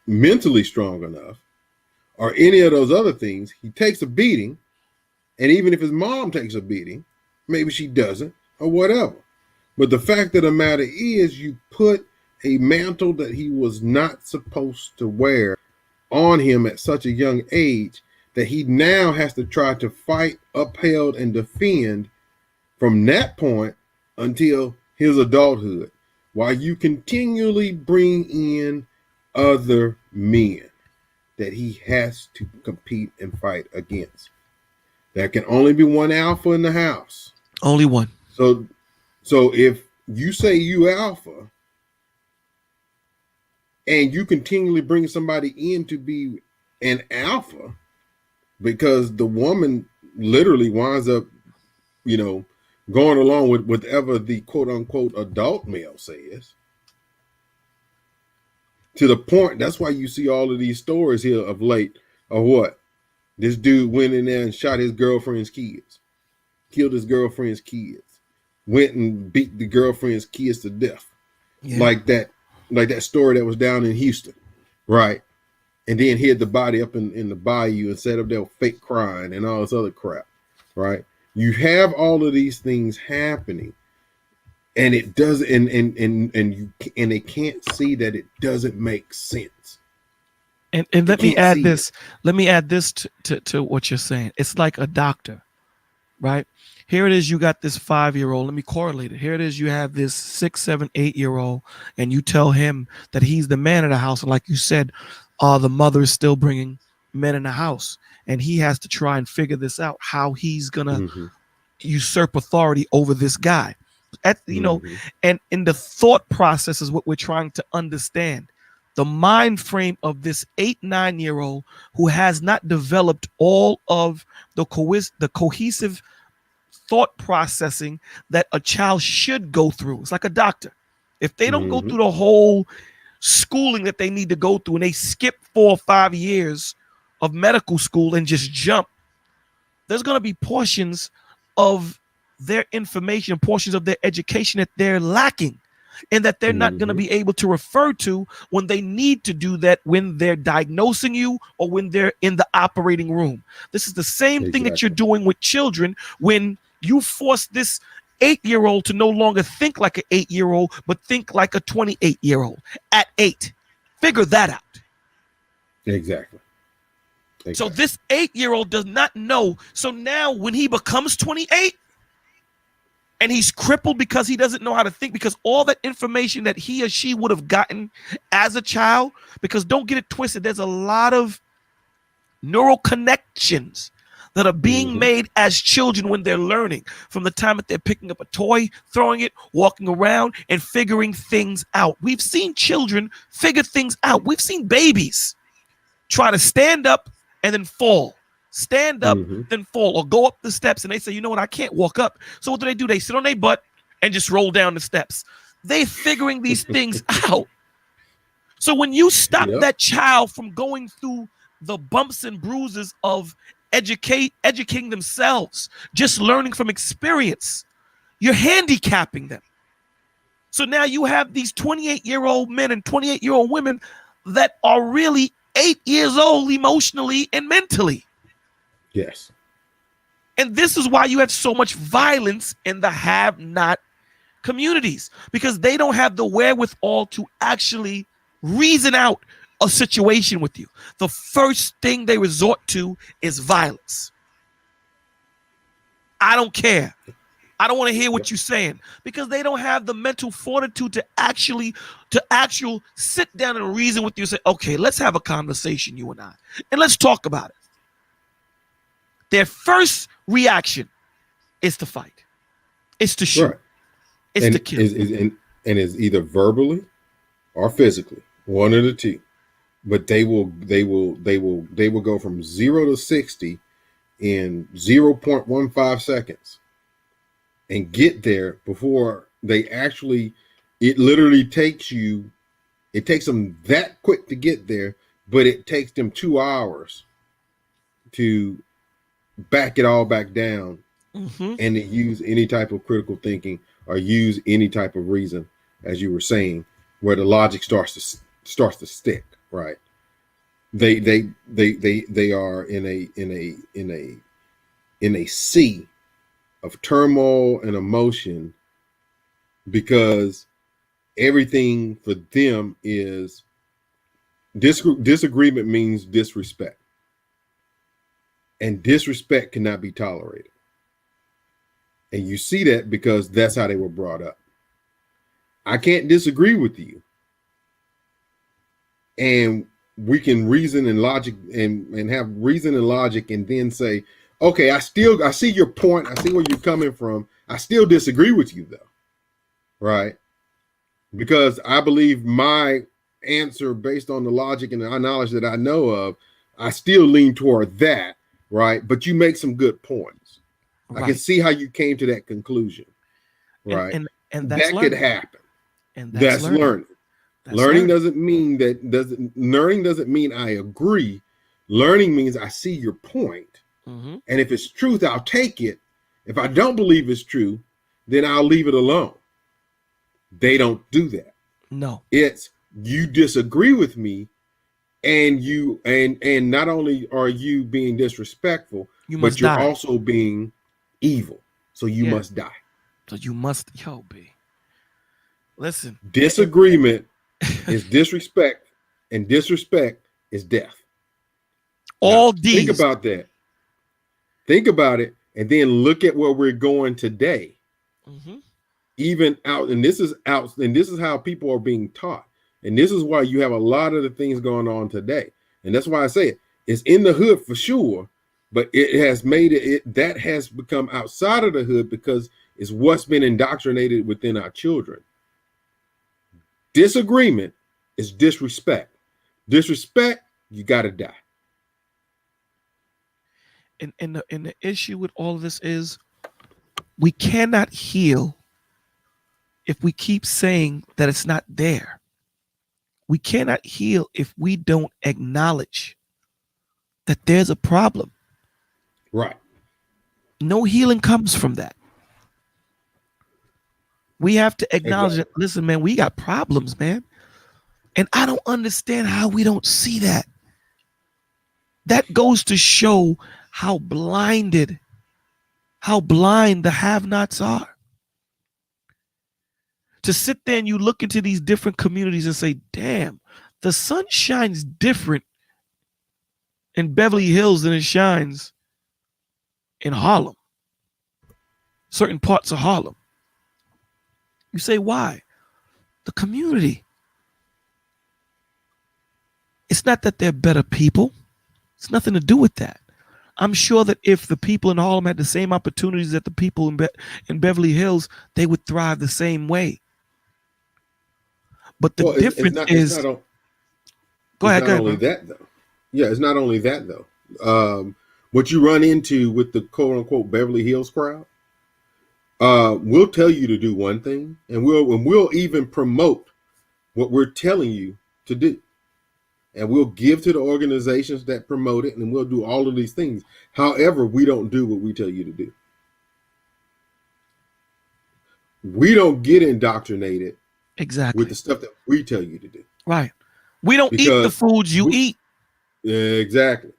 mentally strong enough, or any of those other things. He takes a beating. And even if his mom takes a beating, maybe she doesn't, or whatever. But the fact of the matter is, you put a mantle that he was not supposed to wear on him at such a young age, that he now has to try to fight, upheld, and defend from that point until his adulthood, while you continually bring in other men that he has to compete and fight against. There can only be one alpha in the house. Only one. So if you say you alpha, and you continually bring somebody in to be an alpha, because the woman literally winds up, going along with whatever the quote unquote adult male says, to the point, that's why you see all of these stories here of late of what? This dude went in there and shot his girlfriend's kids, killed his girlfriend's kids, went and beat the girlfriend's kids to death. Yeah. Like that story that was down in Houston, right? And then hid the body up in the bayou and set up there fake crying and all this other crap, right? You have all of these things happening, and it doesn't, and they can't see that it doesn't make sense. And let me add this. Let me add this to what you're saying. It's like a doctor, right? Here it is. You got this 5-year-old. Let me correlate it. Here it is. You have this 6, 7, 8-year-old, and you tell him that he's the man of the house. And like you said, the mother is still bringing men in the house, and he has to try and figure this out, how he's gonna usurp authority over this guy. And in the thought process is what we're trying to understand. The mind frame of this 8, 9-year-old who has not developed all of the cohesive thought processing that a child should go through. It's like a doctor. If they don't go through the whole schooling that they need to go through, and they skip 4 or 5 years of medical school and just jump, there's going to be portions of their information, portions of their education that they're lacking, and that they're not going to be able to refer to when they need to do that, when they're diagnosing you or when they're in the operating room. This is the same thing that you're doing with children when you force this 8-year-old to no longer think like an 8-year-old, but think like a 28-year-old at 8. Figure that out. Exactly. So this 8-year-old does not know. So now when he becomes 28 And he's crippled because he doesn't know how to think, because all that information that he or she would have gotten as a child, because don't get it twisted, there's a lot of neural connections that are being made as children when they're learning, from the time that they're picking up a toy, throwing it, walking around, and figuring things out. We've seen children figure things out. We've seen babies try to stand up and then fall. Stand up, then fall, or go up the steps, and they say, you know what, I can't walk up. So what do? They sit on their butt and just roll down the steps. They're figuring these things out. So when you stop that child from going through the bumps and bruises of educating themselves, just learning from experience, you're handicapping them. So now you have these 28-year-old men and 28-year-old women that are really 8 years old emotionally and mentally. Yes. And this is why you have so much violence in the have-not communities, because they don't have the wherewithal to actually reason out a situation with you. The first thing they resort to is violence. I don't care. I don't want to hear what you're saying, because they don't have the mental fortitude to actually sit down and reason with you and say, okay, let's have a conversation, you and I, and let's talk about it. Their first reaction is to fight. It's to shoot. Right. It's to kill. And it's either verbally or physically, one of the two. But they will go from 0 to 60 in 0.15 seconds and get there before they actually, it literally takes them that quick to get there, but it takes them 2 hours to back it all back down and to use any type of critical thinking or use any type of reason, as you were saying, where the logic starts to stick. Right. They are in a sea of turmoil and emotion, because everything for them is disagreement means disrespect. And disrespect cannot be tolerated. And you see that because that's how they were brought up. I can't disagree with you. And we can reason and logic and have reason and logic and then say, okay, I see your point. I see where you're coming from. I still disagree with you though. Right? Because I believe my answer, based on the logic and the knowledge that I know of, I still lean toward that. Right. But you make some good points. Right. I can see how you came to that conclusion. Right. And that's that learning. Could happen. And that's learning. Learning doesn't mean learning doesn't mean I agree. Learning means I see your point. And if it's truth, I'll take it. If I don't believe it's true, then I'll leave it alone. They don't do that. No. It's you disagree with me. And you and not only are you being disrespectful, but you're also being evil. So you must die. So you must, B. Listen. Disagreement is disrespect, and disrespect is death. All these. Think about that. Think about it, and then look at where we're going today. Even out, and this is how people are being taught. And this is why you have a lot of the things going on today. And that's why I say it's in the hood for sure, but it has made that has become outside of the hood because it's what's been indoctrinated within our children. Disagreement is disrespect. Disrespect, you got to die. And the issue with all of this is we cannot heal if we keep saying that it's not there. We cannot heal if we don't acknowledge that there's a problem. Right. No healing comes from that. We have to acknowledge that, listen, man, we got problems, man. And I don't understand how we don't see that. That goes to show how blind the have-nots are. To sit there and you look into these different communities and say, damn, the sun shines different in Beverly Hills than it shines in Harlem. Certain parts of Harlem. You say, why? The community. It's not that they're better people. It's nothing to do with that. I'm sure that if the people in Harlem had the same opportunities that the people in Beverly Hills, they would thrive the same way. But the difference is, go ahead, only that though. Yeah, it's not only that though. What you run into with the quote unquote Beverly Hills crowd, we'll tell you to do one thing, and we'll even promote what we're telling you to do. And we'll give to the organizations that promote it, and we'll do all of these things. However, we don't do what we tell you to do. We don't get indoctrinated exactly with the stuff that we tell you to do. Right. We don't eat the foods you eat. Exactly.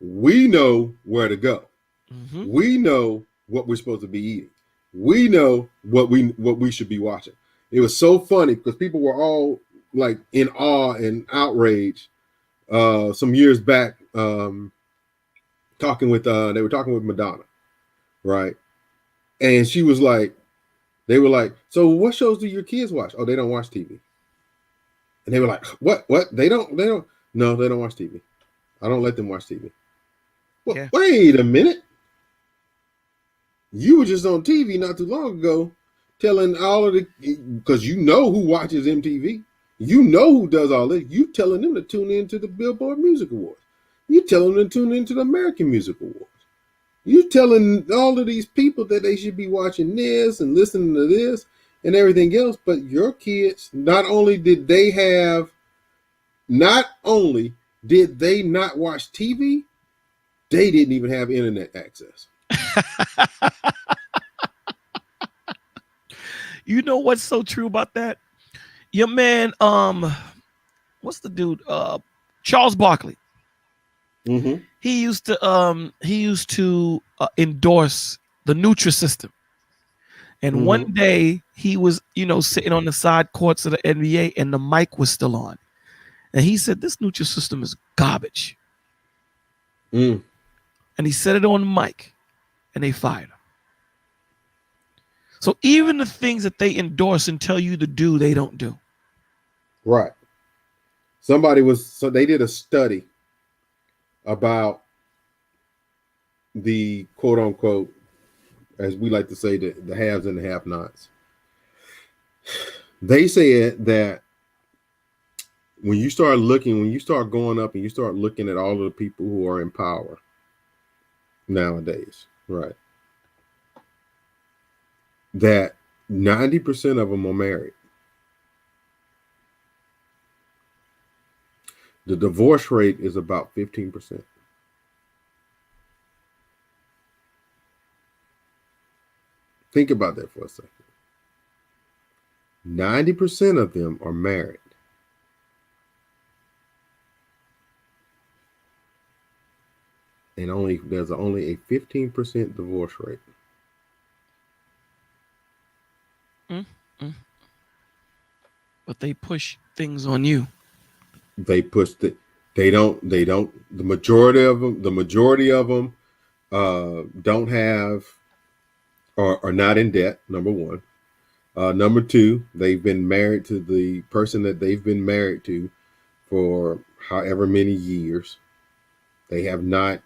We know where to go. Mm-hmm. We know what we're supposed to be eating. We know what we should be watching. It was so funny because people were all like in awe and outrage some years back, talking with they were talking with Madonna, right? And she was like, they were like, so what shows do your kids watch? Oh, they don't watch TV. And they were like, what? They don't, no, they don't watch TV. I don't let them watch TV. Well, yeah. Wait a minute. You were just on TV not too long ago telling all of the, because you know who watches MTV. You know who does all this. You telling them to tune into the Billboard Music Awards. You telling them to tune into the American Music Awards. You telling all of these people that they should be watching this and listening to this and everything else. But your kids, not only did they not watch TV, they didn't even have internet access. You know what's so true about that? Your man, what's the dude? Charles Barkley. Mm-hmm. He used to endorse the Nutrisystem. And mm-hmm. one day he was, sitting on the side courts of the NBA and the mic was still on. And he said, this Nutrisystem is garbage. Mm. And he said it on the mic and they fired him. So even the things that they endorse and tell you to do, they don't do. Right. So they did a study about the quote unquote, as we like to say, the haves and the have-nots. They said that when you start going up and you start looking at all of the people who are in power nowadays, right, that 90% of them are married. The divorce rate is about 15%. Think about that for a second. 90% of them are married. And there's only a 15% divorce rate. But they push things on you. They push the majority of them don't have or are not in debt, number one. Number two, they've been married to the person that they've been married to for however many years. They have not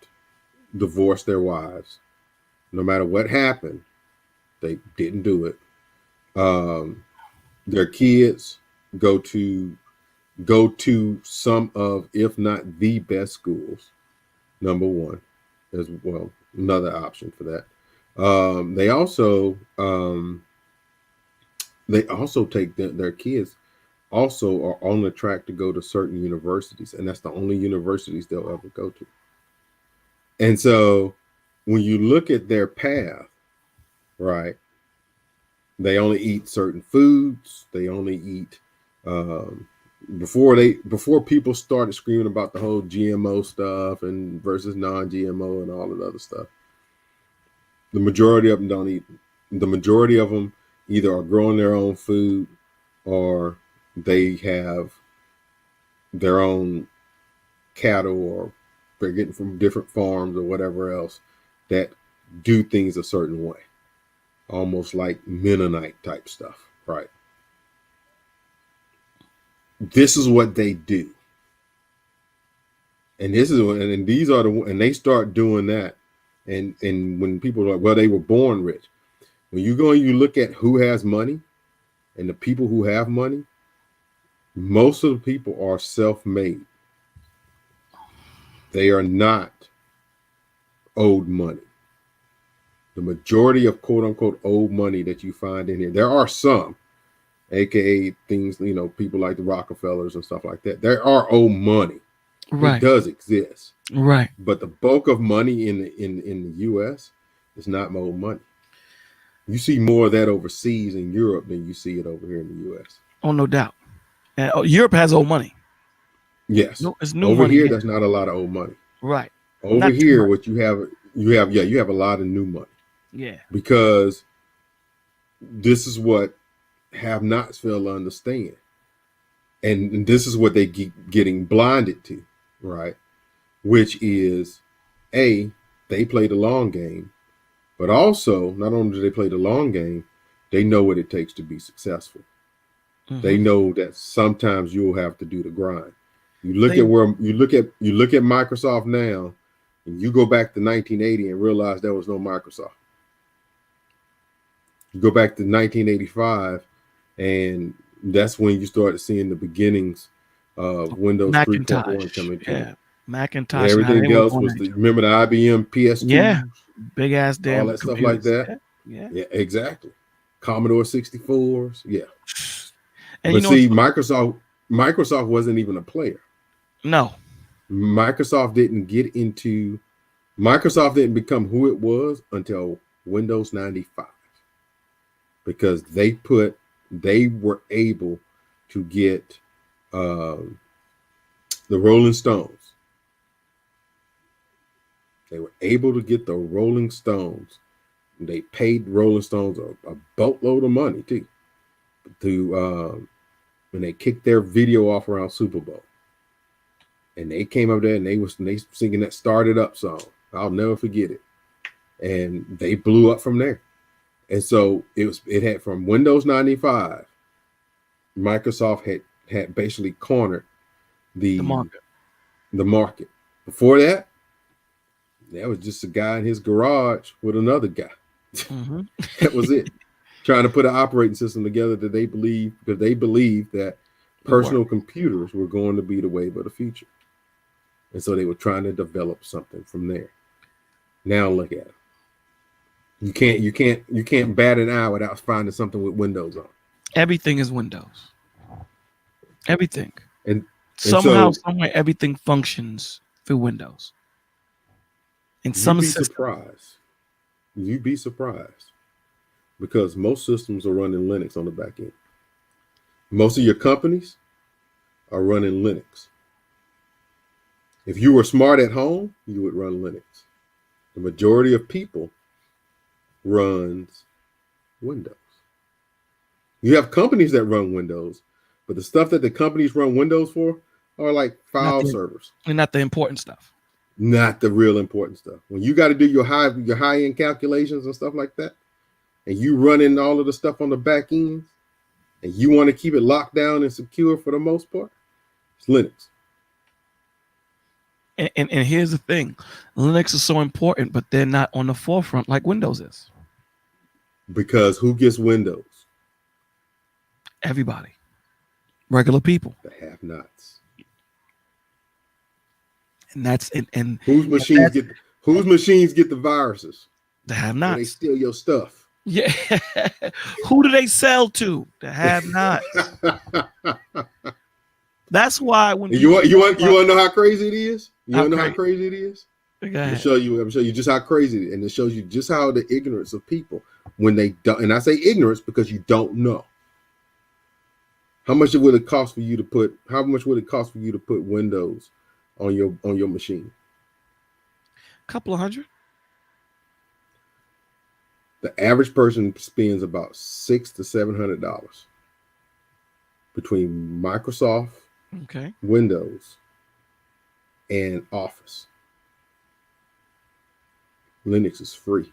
divorced their wives. No matter what happened, they didn't do it. Their kids go to some of, if not the best schools, number one, as well, another option for that. They also take their kids also are on the track to go to certain universities, and that's the only universities they'll ever go to. And so when you look at their path, right, they only eat certain foods. They only eat before people started screaming about the whole GMO stuff and versus non-GMO and all of the other stuff. The majority of them don't eat. The majority of them either are growing their own food or they have their own cattle or they're getting from different farms or whatever else that do things a certain way. Almost like Mennonite type stuff, right? This is what they do. And this is and these are the and they start doing that. And when people are like, well, they were born rich. When you go and you look at who has money and the people who have money, most of the people are self-made. They are not owed money. The majority of quote unquote owed money that you find in here, there are some, aka things, you know, people like the Rockefellers and stuff like that. There are owed money. Right. It does exist. Right. But the bulk of money in the US is not owed money. You see more of that overseas in Europe than you see it over here in the US. Oh, no doubt. And Europe has old money. Yes. No, it's new over money. Here, there's not a lot of old money. Right. Over Not here, what you have a lot of new money. Yeah. Because this is what have-nots fail to understand. And this is what they keep getting blinded to, right? Which is, A, they play the long game, but also, not only do they play the long game, they know what it takes to be successful. Mm-hmm. They know that sometimes you'll have to do the grind. You look at Microsoft now, and you go back to 1980 and realize there was no Microsoft. You go back to 1985, and that's when you started seeing the beginnings of Windows 3.1 coming through. Yeah, Macintosh. Everything else was remember the IBM PS2? Yeah, big ass damn all that stuff like that. Yeah, exactly. Commodore 64s. Yeah. And but see, Microsoft wasn't even a player. No. Microsoft didn't become who it was until Windows 95. Because they were able to get the Rolling Stones. They were able to get the Rolling Stones. They paid Rolling Stones a boatload of money too, when they kicked their video off around Super Bowl. And they came up there and they singing that "Started Up" song. I'll never forget it. And they blew up from there. And so it had from Windows 95, Microsoft had basically cornered the market. Before that was just a guy in his garage with another guy. Mm-hmm. That was it. Trying to put an operating system together that they believed that personal computers were going to be the wave of the future. And so they were trying to develop something from there. Now look at it. You can't bat an eye without finding something with Windows on. Everything is Windows. Everything. And somehow, somewhere, everything functions through Windows. In some systems. You'd be surprised. Because most systems are running Linux on the back end. Most of your companies are running Linux. If you were smart at home, you would run Linux. The majority of people runs Windows. You have companies that run Windows, but the stuff that the companies run Windows for are like file servers. And not the important stuff. Not the real important stuff. When you got to do your high-end calculations and stuff like that, and you running all of the stuff on the back end, and you want to keep it locked down and secure for the most part, it's Linux. And here's the thing. Linux is so important, but they're not on the forefront like Windows is. Because who gets Windows? Everybody. Regular people. The have-nots. And that's it. And whose machines get the viruses? The have-nots. They steal your stuff. Yeah. Who do they sell to? The have-nots. That's why when you want to know how crazy it is? You want to know how crazy it is? I'm show you just how crazy it is. And it shows you just how the ignorance of people when they don't. And I say ignorance because you don't know. How much would it cost for you to put Windows on your machine? A couple of $100. The average person spends about $600 to $700 between Microsoft, Windows, and Office. Linux is free.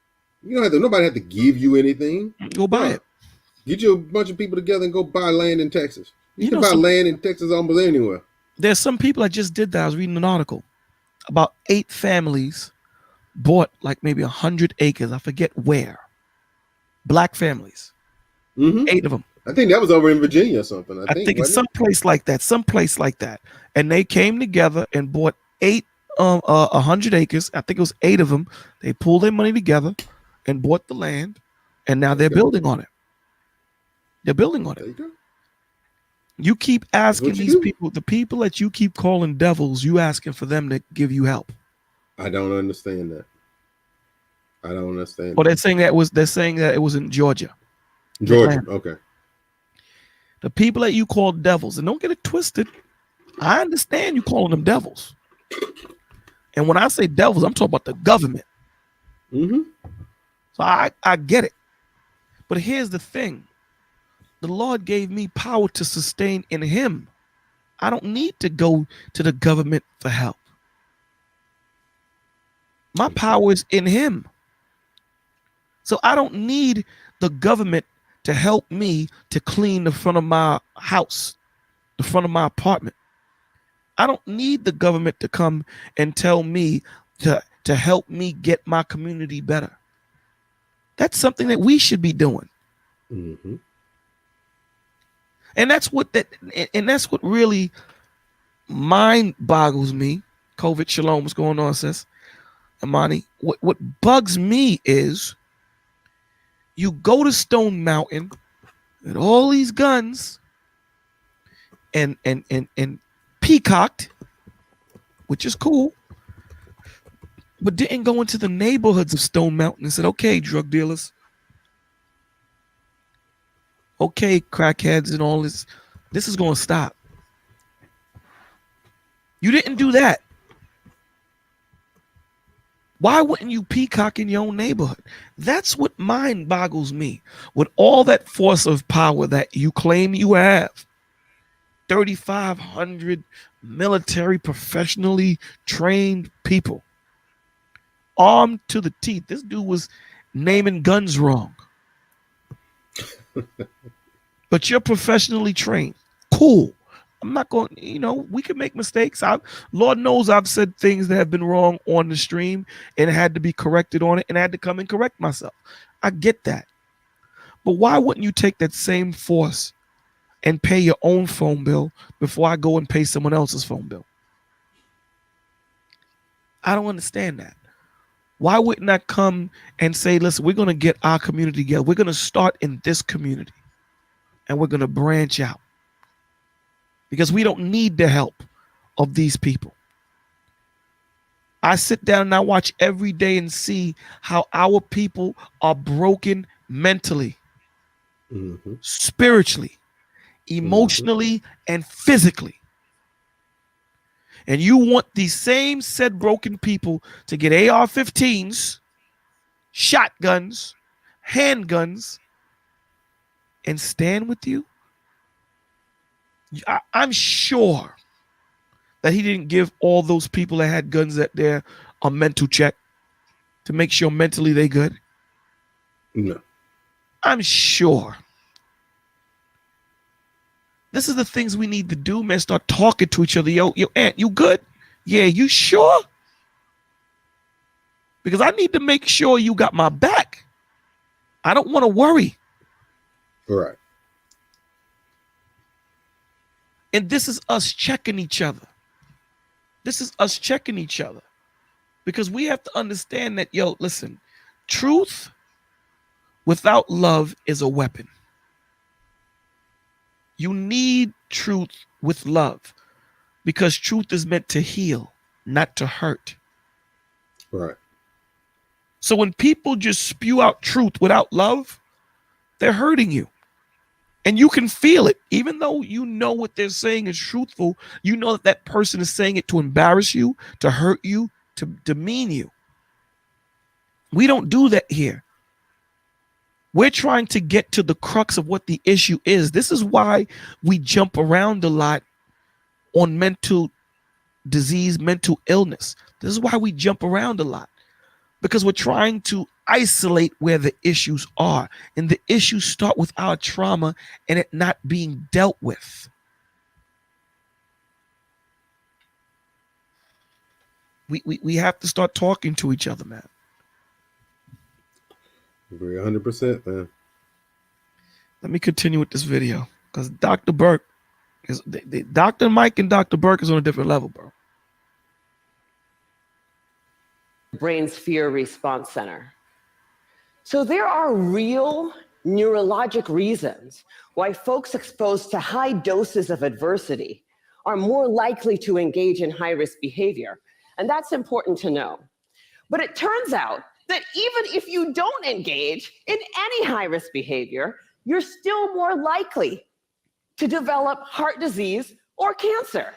You don't have to. Nobody have to give you anything. Go buy No. it. Get you a bunch of people together and go buy land in Texas. You can know, buy land in Texas almost anywhere. There's some people that just did that. I was reading an article about 8 families bought like maybe 100 acres. I forget where. Black families. 8 of them. I think that was over in Virginia or something. I think it's someplace like that. And they came together and bought 100 acres. I think it was 8 of them. They pulled their money together and bought the land, and now they're building on it. They're building on it. There you go. You keep asking these people, the people that you keep calling devils, you asking for them to give you help. I don't understand that. I don't understand. Well, they're saying that it was in Georgia. Georgia, okay. The people that you call devils, and don't get it twisted. I understand you calling them devils. And when I say devils, I'm talking about the government. So I get it. But here's the thing. The Lord gave me power to sustain in him. I don't need to go to the government for help. My power is in him. So I don't need the government to help me to clean the front of my house, the front of my apartment. I don't need the government to come and tell me to help me get my community better. That's something that we should be doing. And that's what really mind boggles me. COVID shalom, what's going on, sis? Amani, what bugs me is you go to Stone Mountain with all these guns and peacocked, which is cool, but didn't go into the neighborhoods of Stone Mountain and said, okay, drug dealers, okay, crackheads and all this is going to stop. You didn't do that. Why wouldn't you peacock in your own neighborhood? That's what mind boggles me. With all that force of power that you claim you have, 3,500 military professionally trained people, armed to the teeth. This dude was naming guns wrong. But you're professionally trained. Cool. I'm not going, we can make mistakes. Lord knows I've said things that have been wrong on the stream and had to be corrected on it and I had to come and correct myself. I get that. But why wouldn't you take that same force and pay your own phone bill before I go and pay someone else's phone bill? I don't understand that. Why wouldn't I come and say, listen, we're going to get our community together. We're going to start in this community and we're going to branch out. Because we don't need the help of these people. I sit down and I watch every day and see how our people are broken mentally, spiritually, emotionally, and physically. And you want these same said broken people to get AR-15s, shotguns, handguns, and stand with you? I'm sure that he didn't give all those people that had guns at there a mental check to make sure mentally they good. No. I'm sure. This is the things we need to do, man. Start talking to each other. Yo, aunt, you good? Yeah, you sure? Because I need to make sure you got my back. I don't want to worry. All right. And this is us checking each other. This is us checking each other. Because we have to understand that, listen, truth without love is a weapon. You need truth with love because truth is meant to heal, not to hurt. Right. So when people just spew out truth without love, they're hurting you. And you can feel it. Even though you know what they're saying is truthful, you know that that person is saying it to embarrass you, to hurt you, to demean you. We don't do that here. We're trying to get to the crux of what the issue is. This is why we jump around a lot on mental disease, mental illness. This is why we jump around a lot. Because we're trying to isolate where the issues are. And the issues start with our trauma and it not being dealt with. We have to start talking to each other, man. Agree 100%, man. Let me continue with this video because Dr. Burke is Dr. Mike and Dr. Burke is on a different level, bro. Brain's fear response center. So there are real neurologic reasons why folks exposed to high doses of adversity are more likely to engage in high-risk behavior. And that's important to know. But it turns out that even if you don't engage in any high-risk behavior, you're still more likely to develop heart disease or cancer.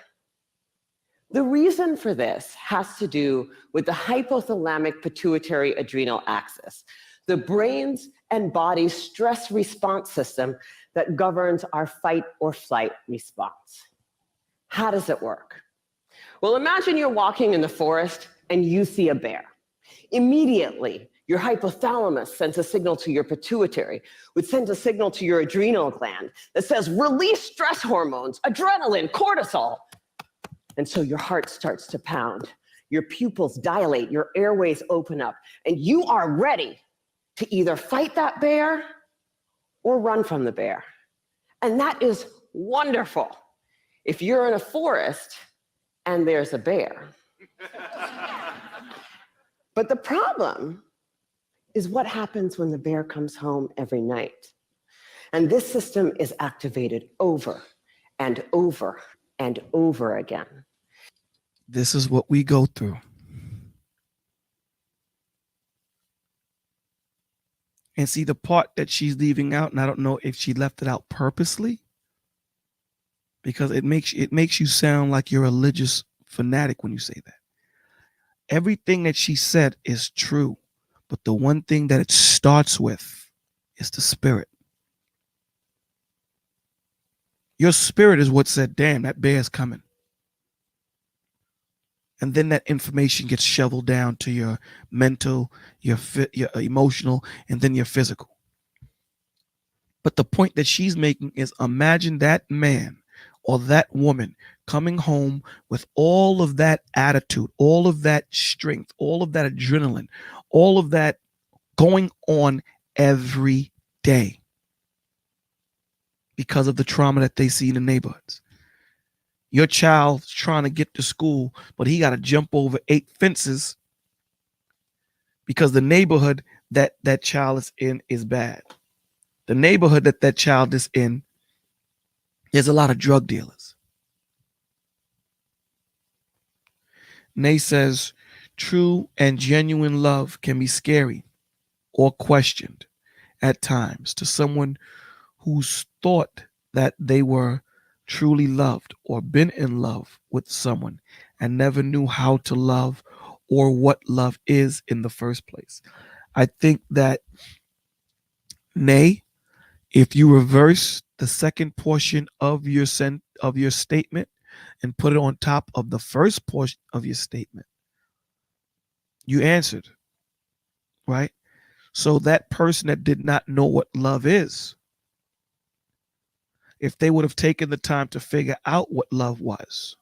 The reason for this has to do with the hypothalamic pituitary adrenal axis, the brain's and body's stress response system that governs our fight or flight response. How does it work? Well, imagine you're walking in the forest and you see a bear. Immediately, your hypothalamus sends a signal to your pituitary, which sends a signal to your adrenal gland that says, release stress hormones, adrenaline, cortisol. And so your heart starts to pound, your pupils dilate, your airways open up, and you are ready to either fight that bear or run from the bear. And that is wonderful if you're in a forest and there's a bear. But the problem is what happens when the bear comes home every night. And this system is activated over and over and over again. This is what we go through. And see the part that she's leaving out, and I don't know if she left it out purposely, because it makes you sound like you're a religious fanatic when you say that. Everything that she said is true, but the one thing that it starts with is the spirit. Your spirit is what said, damn, that bear's coming. And then that information gets shoveled down to your mental, your emotional, and then your physical. But the point that she's making is, imagine that man or that woman coming home with all of that attitude, all of that strength, all of that adrenaline, all of that going on every day because of the trauma that they see in the neighborhoods. Your child's trying to get to school, but he got to jump over 8 fences because the neighborhood that that child is in is bad. The neighborhood that that child is in, there's a lot of drug dealers. Nay says, true and genuine love can be scary or questioned at times to someone who's thought that they were truly loved or been in love with someone and never knew how to love or what love is in the first place. I think that, Nay, if you reverse the second portion of your statement and put it on top of the first portion of your statement, you answered, right? So that person that did not know what love is, if they would have taken the time to figure out what love was,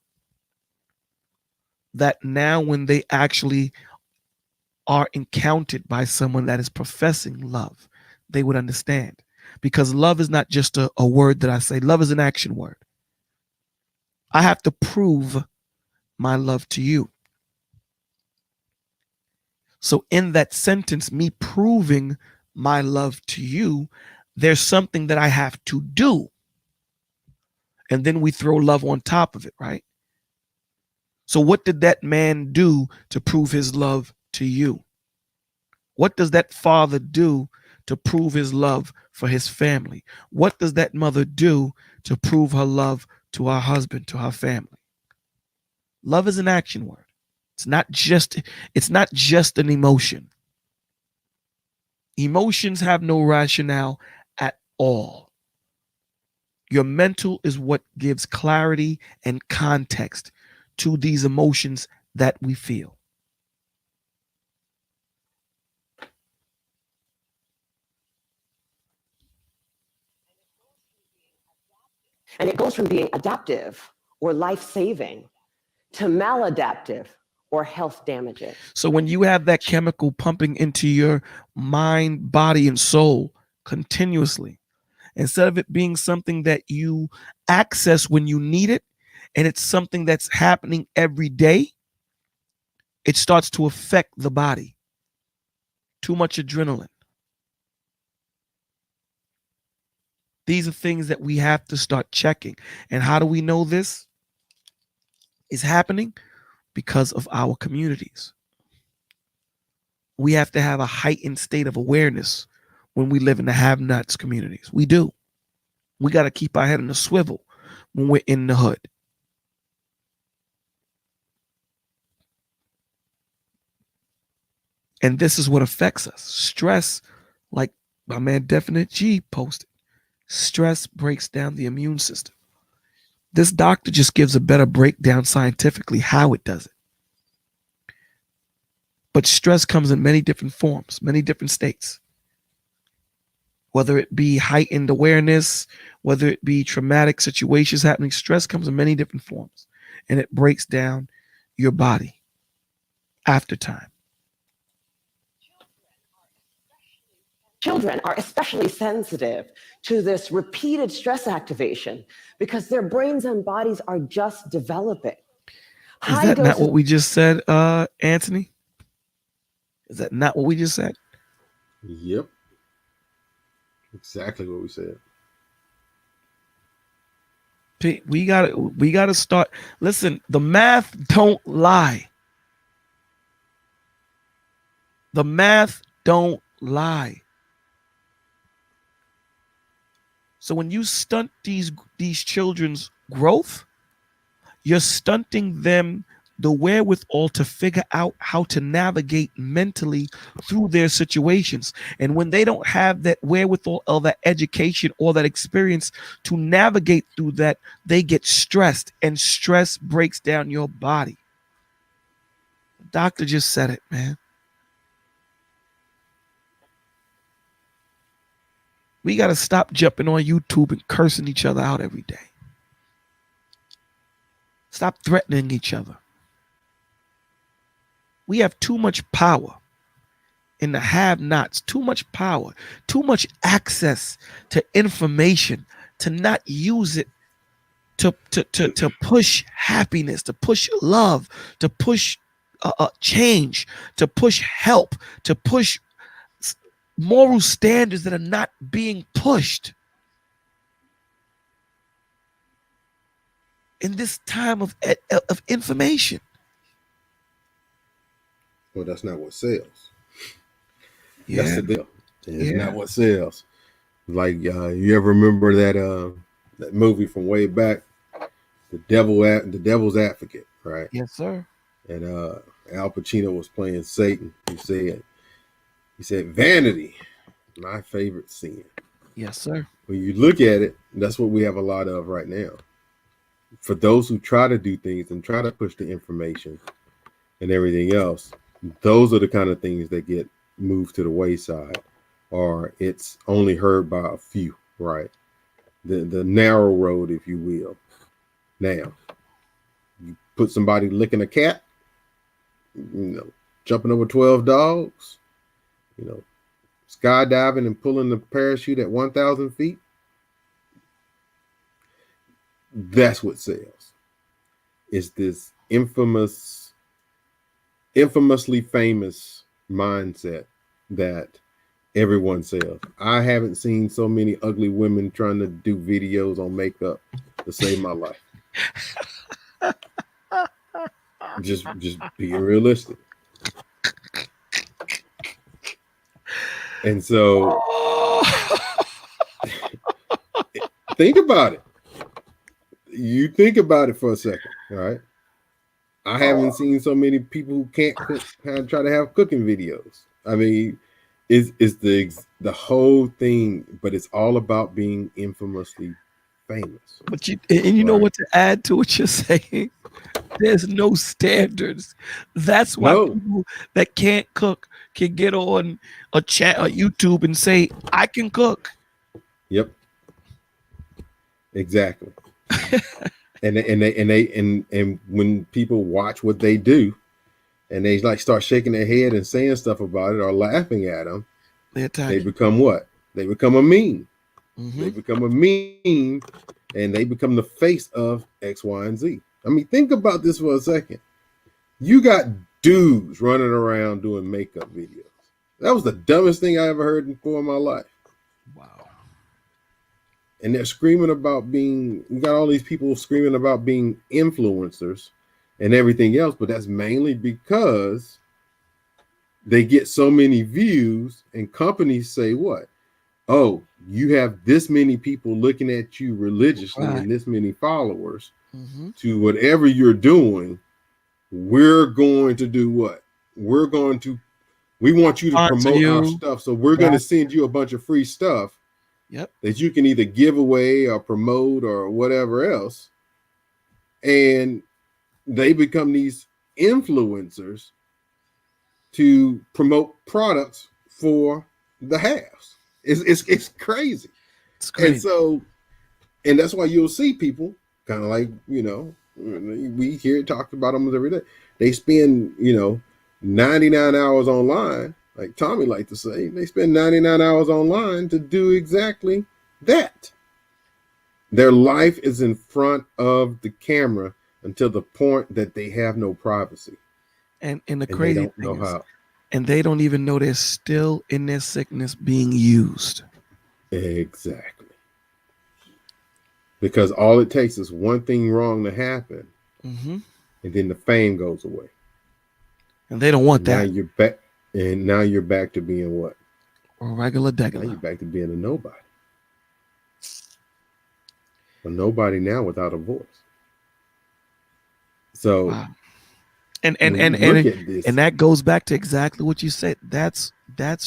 that now when they actually are encountered by someone that is professing love, they would understand. Because love is not just a word that I say. Love is an action word. I have to prove my love to you. So in that sentence, me proving my love to you, there's something that I have to do. And then we throw love on top of it, right? So what did that man do to prove his love to you? What does that father do to prove his love for his family? What does that mother do to prove her love to her husband, to her family? Love is an action word. It's not just an emotion. Emotions have no rationale at all. Your mental is what gives clarity and context to these emotions that we feel. And it goes from being adaptive or life-saving to maladaptive or health damaging. So when you have that chemical pumping into your mind, body, and soul continuously, instead of it being something that you access when you need it, and it's something that's happening every day, it starts to affect the body. Too much adrenaline. These are things that we have to start checking. And how do we know this is happening? Because of our communities. We have to have a heightened state of awareness when we live in the have-nots communities. We do. We got to keep our head in the swivel when we're in the hood. And this is what affects us. Stress, like my man Definite G posted, stress breaks down the immune system. This doctor just gives a better breakdown scientifically how it does it. But stress comes in many different forms, many different states. Whether it be heightened awareness, whether it be traumatic situations happening, stress comes in many different forms. And it breaks down your body after time. Children are especially sensitive to this repeated stress activation because their brains and bodies are just developing. Is that not what we just said, Anthony? Is that not what we just said? Yep. Exactly what we said. We gotta start. Listen, the math don't lie. The math don't lie. So when you stunt these children's growth, you're stunting them the wherewithal to figure out how to navigate mentally through their situations. And when they don't have that wherewithal or that education or that experience to navigate through that, they get stressed, and stress breaks down your body. The doctor just said it, man. We got to stop jumping on YouTube and cursing each other out every day. Stop threatening each other. We have too much power in the have-nots, too much power, too much access to information to not use it to push happiness, to push love, to push change, to push help, to push moral standards that are not being pushed. In this time of information. Well, that's not what sells. Yeah. That's the deal. It's not what sells. Like you ever remember that movie from way back, the Devil's Advocate, right? Yes, sir. And Al Pacino was playing Satan. He said, vanity, my favorite sin. Yes, sir. When you look at it, that's what we have a lot of right now. For those who try to do things and try to push the information and everything else, those are the kind of things that get moved to the wayside, or it's only heard by a few, right? The narrow road, if you will. Now, you put somebody licking a cat, jumping over 12 dogs, skydiving and pulling the parachute at 1,000 feet. That's what sells. It's this infamously famous mindset that everyone sells. I haven't seen so many ugly women trying to do videos on makeup to save my life. Just being realistic. And so think about it. You think about it for a second, all right? I haven't seen so many people who can't cook try to have cooking videos. I mean, it's the whole thing, but it's all about being infamously famous. But you know what to add to what you're saying? There's no standards. That's why people that can't cook can get on a chat or YouTube and say, I can cook. Yep. Exactly. And when people watch what they do, and they like start shaking their head and saying stuff about it or laughing at them, They attack. they become what? They become a meme. Mm-hmm. They become a meme, and they become the face of X, Y, and Z. I mean, think about this for a second. You got dudes running around doing makeup videos. That was the dumbest thing I ever heard in my life. Wow. And they're screaming about being, you got all these people screaming about being influencers and everything else, but that's mainly because they get so many views and companies say what? Oh, you have this many people looking at you religiously and this many followers to whatever you're doing. We're going to do what? We want you to promote our stuff. So we're going to send you a bunch of free stuff that you can either give away or promote or whatever else. And they become these influencers to promote products for the haves. It's crazy. It's crazy. And so, and that's why you'll see people kind of like, you know, we hear it talked about almost every day. They spend, you know, 99 hours online, like Tommy liked to say. They spend 99 hours online to do exactly that. Their life is in front of the camera until the point that they have no privacy. And the crazy thing is, how. And they don't even know they're still in their sickness being used. Exactly. Because all it takes is one thing wrong to happen, and then the fame goes away. And they don't want that. Now you're back, and now you're back to being what? A regular degular. Now you're back to being a nobody. A nobody now without a voice. So, wow. And that goes back to exactly what you said. That's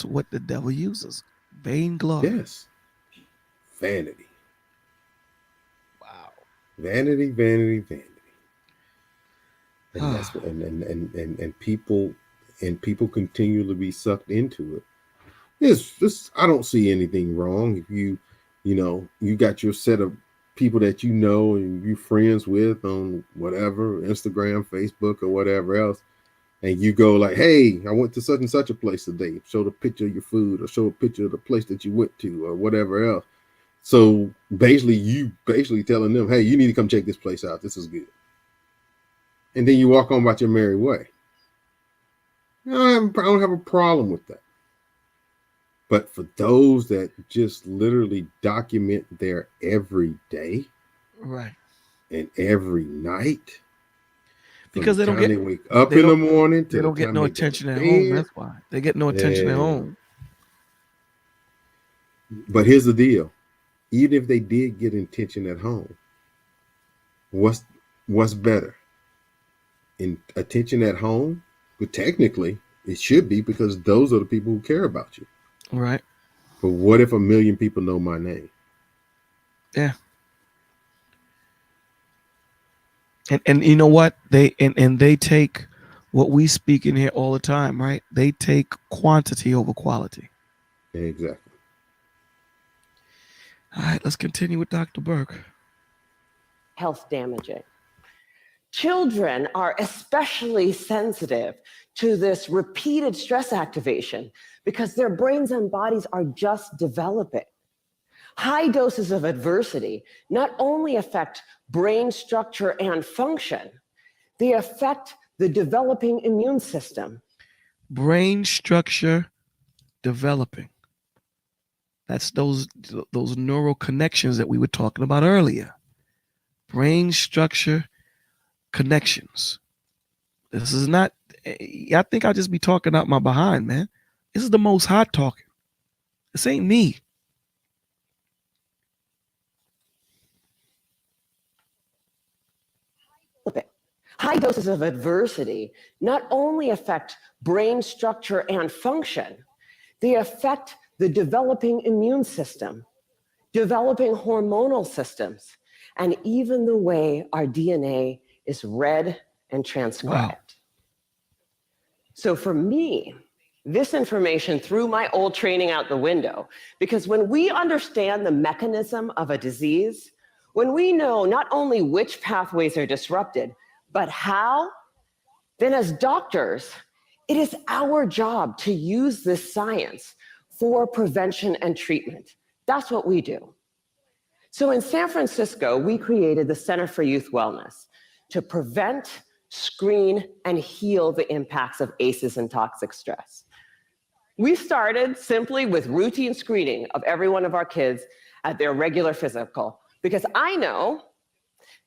what the devil uses. Vain glory. Yes. Vanity. Wow. Vanity, vanity, vanity. And that's what, and people continue to be sucked into it. It's I don't see anything wrong if you got your set of people that you know and you friends with on whatever, Instagram, Facebook, or whatever else, and you go like, hey, I went to such and such a place today. Show the picture of your food or show a picture of the place that you went to or whatever else. So you telling them, hey, you need to come check this place out. This is good. And then you walk on about your merry way. I don't have a problem with that. But for those that just literally document their every day, right, and every night, because they don't wake up in the morning, they don't get no attention at home. That's why they get no attention at home. But here's the deal: even if they did get attention at home, what's better? In attention at home? But technically, it should be, because those are the people who care about you. Right. But what if 1 million people know my name? Yeah. And you know what? They take what we speak in here all the time, right? They take quantity over quality. Exactly. All right, let's continue with Dr. Burke. Health damaging. Children are especially sensitive to this repeated stress activation because their brains and bodies are just developing. High doses of adversity not only affect brain structure and function, they affect the developing immune system. Brain structure developing. That's those neural connections that we were talking about earlier. Brain structure connections. This is not, I think I'll just be talking out my behind, man. This is the Most High talking. This ain't me. High doses of adversity not only affect brain structure and function, they affect the developing immune system, developing hormonal systems, and even the way our DNA is read and transcribed. Wow. So for me, this information threw my old training out the window, because when we understand the mechanism of a disease, when we know not only which pathways are disrupted, but how, then as doctors, it is our job to use this science for prevention and treatment. That's what we do. So in San Francisco, we created the Center for Youth Wellness to prevent, screen, and heal the impacts of ACEs and toxic stress. We started simply with routine screening of every one of our kids at their regular physical, because I know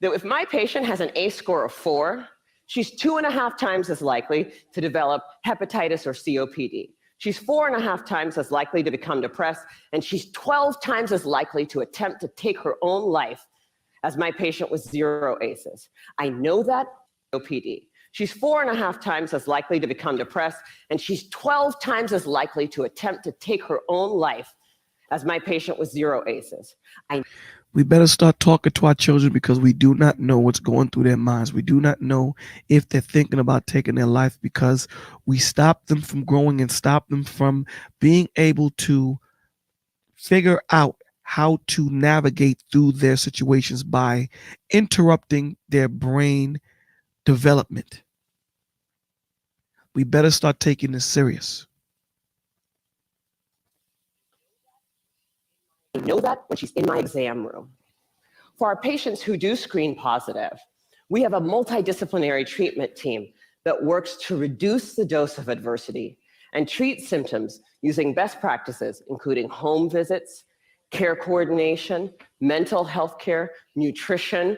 that if my patient has an ACE score of 4, she's 2.5 times as likely to develop hepatitis or COPD. She's 4.5 times as likely to become depressed, and she's 12 times as likely to attempt to take her own life as my patient with 0 ACEs. I know that COPD. She's 4.5 times as likely to become depressed, and she's 12 times as likely to attempt to take her own life as my patient with 0 ACEs. We better start talking to our children, because we do not know what's going through their minds. We do not know if they're thinking about taking their life, because we stop them from growing and stop them from being able to figure out how to navigate through their situations by interrupting their brain development. We better start taking this serious. I know that when she's in my exam room. For our patients who do screen positive, we have a multidisciplinary treatment team that works to reduce the dose of adversity and treat symptoms using best practices, including home visits, care coordination, mental health care, nutrition,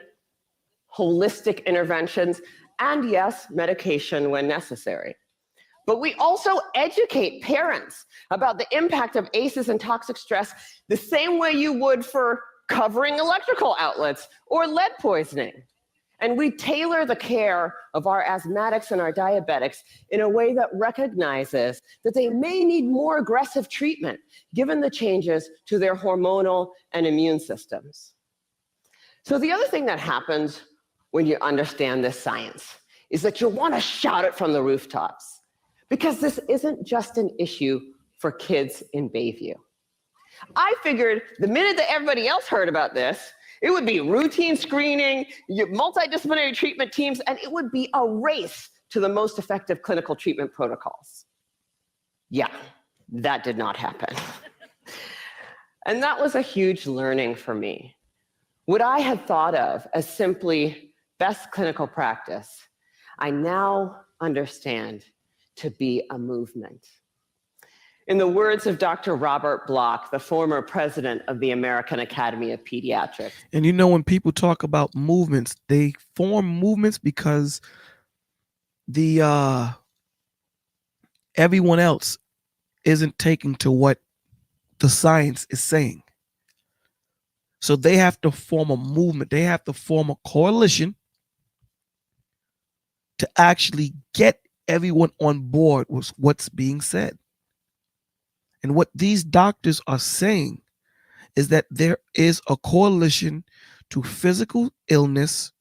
holistic interventions, and yes, medication when necessary. But we also educate parents about the impact of ACEs and toxic stress the same way you would for covering electrical outlets or lead poisoning. And we tailor the care of our asthmatics and our diabetics in a way that recognizes that they may need more aggressive treatment given the changes to their hormonal and immune systems. So the other thing that happens when you understand this science is that you'll want to shout it from the rooftops, because this isn't just an issue for kids in Bayview. I figured the minute that everybody else heard about this, it would be routine screening, multidisciplinary treatment teams, and it would be a race to the most effective clinical treatment protocols. Yeah, that did not happen. And that was a huge learning for me. What I had thought of as simply best clinical practice, I now understand to be a movement. In the words of Dr. Robert Block, the former president of the American Academy of Pediatrics. And you know, when people talk about movements, they form movements because the everyone else isn't taking to what the science is saying. So they have to form a movement. They have to form a coalition to actually get everyone on board with what's being said. And what these doctors are saying is that there is a correlation to physical illness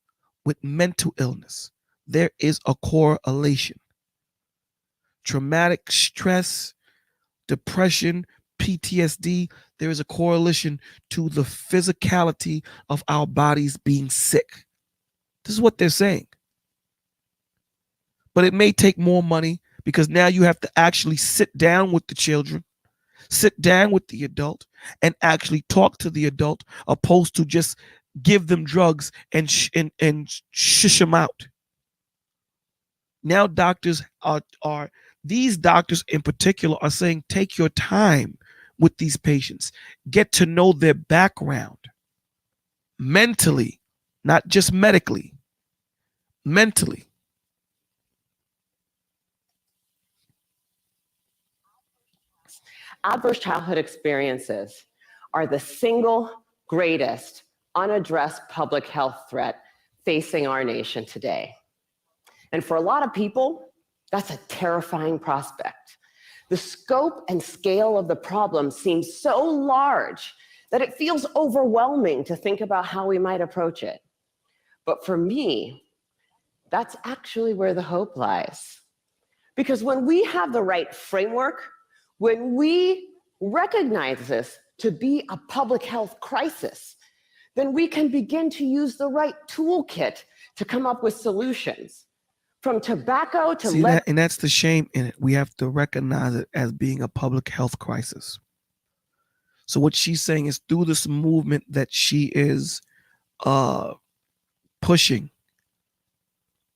with mental illness. There is a correlation. Traumatic stress, depression, PTSD, there is a correlation to the physicality of our bodies being sick. This is what they're saying. But it may take more money, because now you have to actually sit down with the children, sit down with the adult, and actually talk to the adult, opposed to just give them drugs and shush them out. Now doctors these doctors in particular are saying, take your time with these patients, get to know their background mentally, not just medically, mentally. Adverse childhood experiences are the single greatest unaddressed public health threat facing our nation today. And for a lot of people, that's a terrifying prospect. The scope and scale of the problem seems so large that it feels overwhelming to think about how we might approach it. But for me, that's actually where the hope lies. Because when we have the right framework, when we recognize this to be a public health crisis, then we can begin to use the right toolkit to come up with solutions. From tobacco to See that, and that's the shame in it. We have to recognize it as being a public health crisis. So what she's saying is through this movement that she is pushing,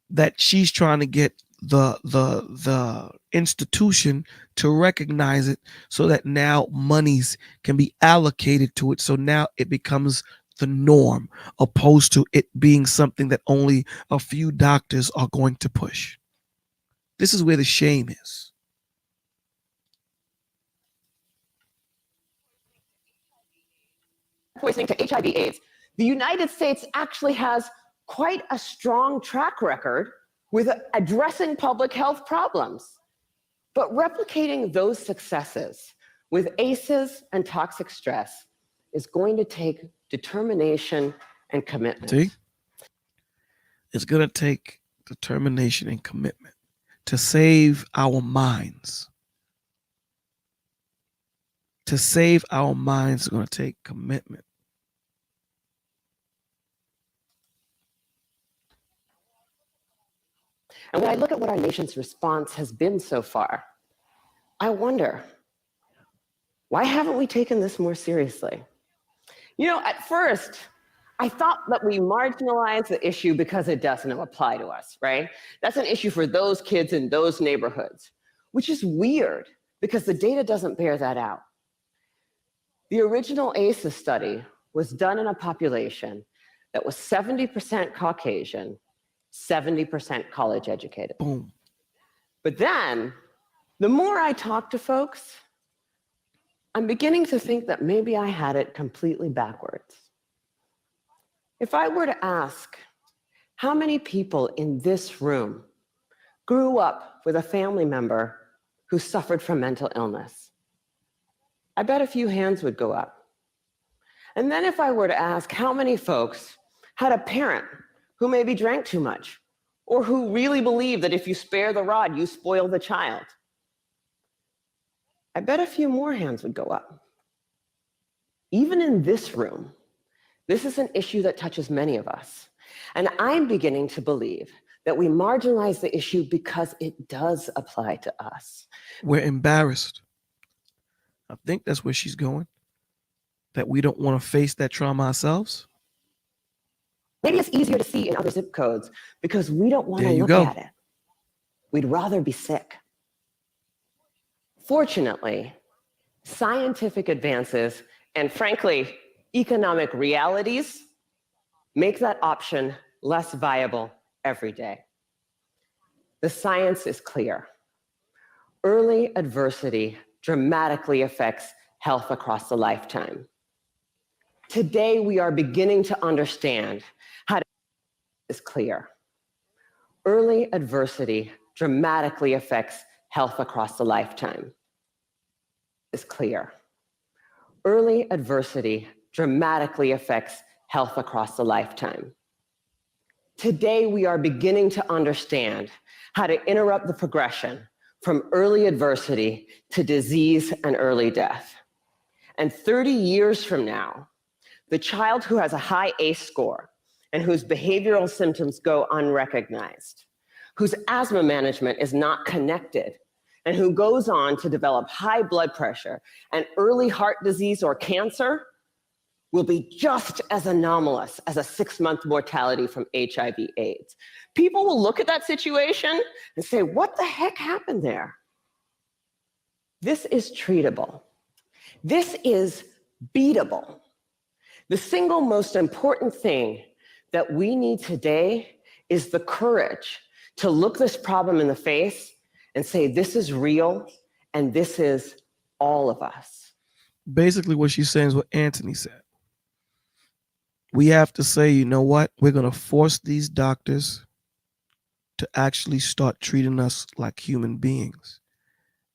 that she's trying to get the institution to recognize it so that now monies can be allocated to it. So now it becomes the norm, opposed to it being something that only a few doctors are going to push. This is where the shame is. poisoning to HIV/AIDS, the United States actually has quite a strong track record with addressing public health problems. But replicating those successes with ACEs and toxic stress is going to take determination and commitment. See? It's going to take determination and commitment to save our minds. To save our minds is going to take commitment. And when I look at what our nation's response has been so far, I wonder, why haven't we taken this more seriously? You know, at first, I thought that we marginalized the issue because it doesn't apply to us, right? That's an issue for those kids in those neighborhoods, which is weird because the data doesn't bear that out. The original ACEs study was done in a population that was 70% Caucasian, 70% college educated. Boom. But then, the more I talk to folks, I'm beginning to think that maybe I had it completely backwards. If I were to ask how many people in this room grew up with a family member who suffered from mental illness, I bet a few hands would go up. And then if I were to ask how many folks had a parent who maybe drank too much, or who really believed that if you spare the rod, you spoil the child, I bet a few more hands would go up. Even in this room, this is an issue that touches many of us. And I'm beginning to believe that we marginalize the issue because it does apply to us. We're embarrassed. I think that's where she's going. That we don't want to face that trauma ourselves. Maybe it's easier to see in other zip codes because we don't want to look at it. We'd rather be sick. Fortunately, scientific advances and, frankly, economic realities make that option less viable every day. The science is clear. Early adversity dramatically affects health across a lifetime. Today, we are beginning to understand how to is clear. Early adversity dramatically affects health across a lifetime. Is clear. Early adversity dramatically affects health across a lifetime. Today, we are beginning to understand how to interrupt the progression from early adversity to disease and early death. And 30 years from now, the child who has a high ACE score and whose behavioral symptoms go unrecognized, whose asthma management is not connected, and who goes on to develop high blood pressure and early heart disease or cancer will be just as anomalous as a 6-month mortality from HIV/AIDS. People will look at that situation and say, what the heck happened there? This is treatable. This is beatable. The single most important thing that we need today is the courage to look this problem in the face and say, this is real, and this is all of us. Basically, what she's saying is what Anthony said. We have to say, you know what? We're going to force these doctors to actually start treating us like human beings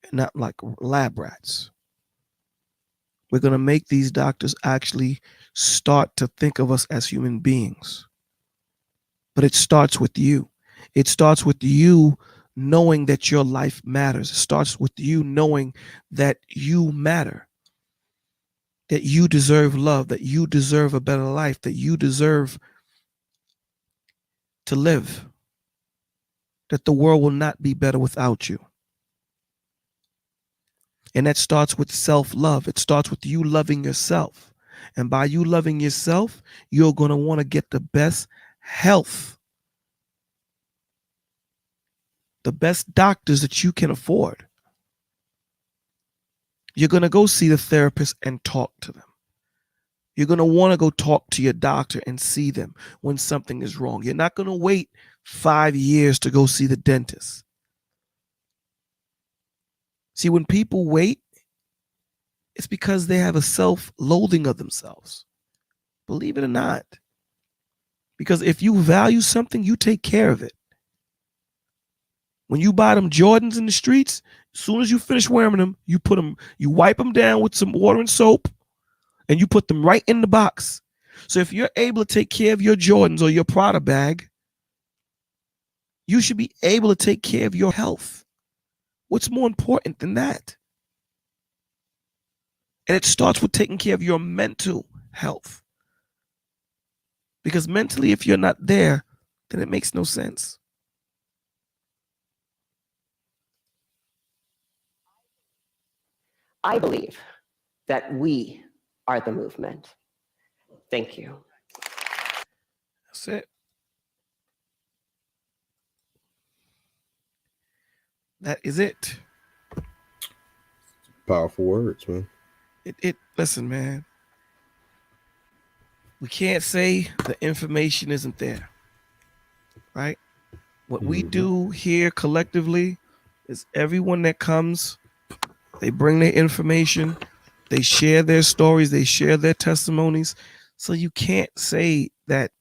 and not like lab rats. We're going to make these doctors actually start to think of us as human beings. But it starts with you. It starts with you knowing that your life matters. It starts with you knowing that you matter. that you deserve love, that you deserve a better life, that you deserve to live, that the world will not be better without you. And that starts with self-love. It starts with you loving yourself. And by you loving yourself, you're going to want to get the best health, the best doctors that you can afford. You're going to go see the therapist and talk to them. You're going to want to go talk to your doctor and see them when something is wrong. You're not going to wait 5 years to go see the dentist. See, when people wait, it's because they have a self-loathing of themselves. Believe it or not. Because if you value something, you take care of it. When you buy them Jordans in the streets, as soon as you finish wearing them, you wipe them down with some water and soap, and you put them right in the box. So if you're able to take care of your Jordans or your Prada bag, you should be able to take care of your health. What's more important than that? And it starts with taking care of your mental health. Because mentally, if you're not there, then it makes no sense. I believe that we are the movement. Thank you. That's it. That is it. Powerful words, man. Listen, man. We can't say the information isn't there. Right? What we do here collectively is everyone that comes, they bring their information, they share their stories, they share their testimonies. So you can't say that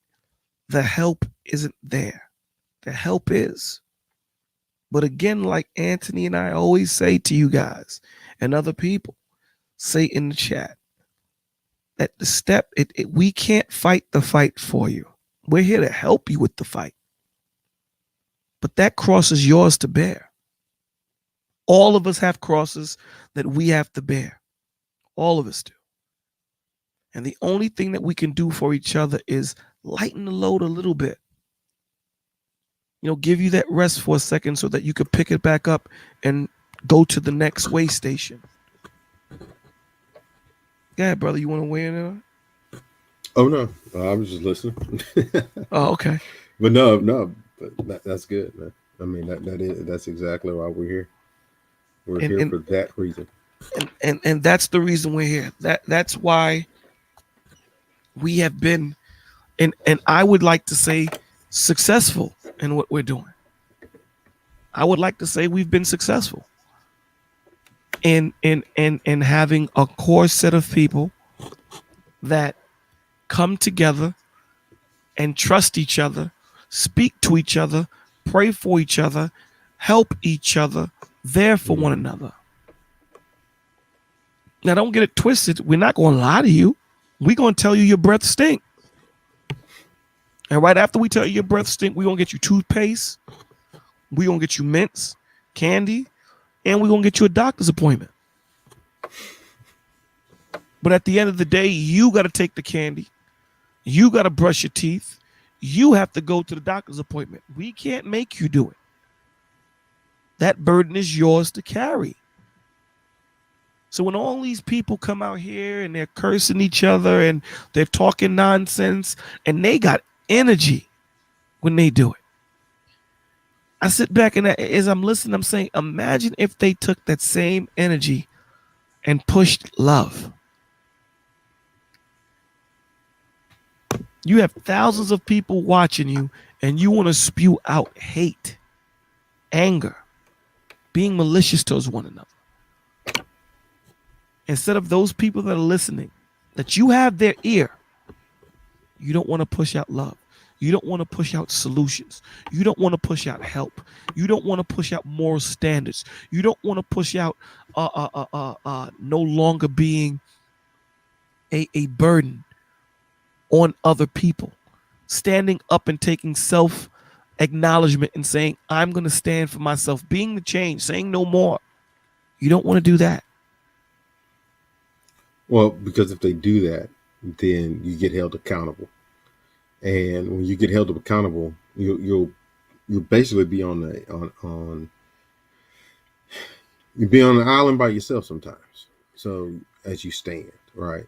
the help isn't there. The help is. But again, like Anthony and I always say to you guys and other people, say in the chat, that the step, we can't fight the fight for you. We're here to help you with the fight. But that cross is yours to bear. All of us have crosses that we have to bear. All of us do. And the only thing that we can do for each other is lighten the load a little bit. You know, give you that rest for a second so that you could pick it back up and go to the next way station. Yeah, brother, you want to weigh in on it? Oh no, I was just listening. Oh, okay. But no, but that's good, man. I mean, that's exactly why we're here. We're here for that reason. And that's the reason we're here. That's why we have been, and I would like to say, successful in what we're doing. I would like to say we've been successful in having a core set of people that come together and trust each other, speak to each other, pray for each other, help each other, there for one another. Now, don't get it twisted. We're not going to lie to you. We're going to tell you your breath stink. And right after we tell you your breath stink, we're going to get you toothpaste. We're going to get you mints, candy, and we're going to get you a doctor's appointment. But at the end of the day, you got to take the candy. You got to brush your teeth. You have to go to the doctor's appointment. We can't make you do it. That burden is yours to carry. So when all these people come out here and they're cursing each other and they're talking nonsense and they got energy when they do it, I sit back and as I'm listening, I'm saying, imagine if they took that same energy and pushed love. You have thousands of people watching you and you want to spew out hate, anger, being malicious towards one another. Instead of those people that are listening, that you have their ear, you don't want to push out love. You don't want to push out solutions. You don't want to push out help. You don't want to push out moral standards. You don't want to push out no longer being a burden on other people. Standing up and taking self-acknowledgement and saying, I'm going to stand for myself, being the change, saying no more. You don't want to do that. Well, because if they do that, then you get held accountable. And when you get held accountable, you'll basically be on the on you'll be on the island by yourself sometimes. So as you stand, right?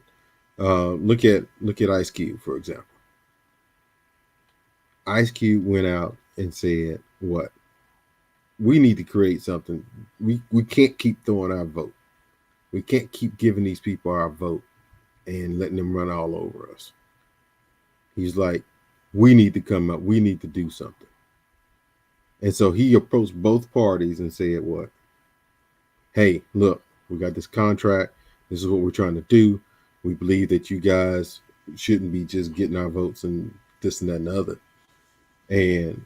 Look at Ice Cube, for example. Ice Cube went out and said, "What? We need to create something. We can't keep throwing our vote. We can't keep giving these people our vote and letting them run all over us." He's like, "We need to come up. We need to do something." And so he approached both parties and said, "What? Hey, look, we got this contract. This is what we're trying to do. We believe that you guys shouldn't be just getting our votes and this and that and the other. And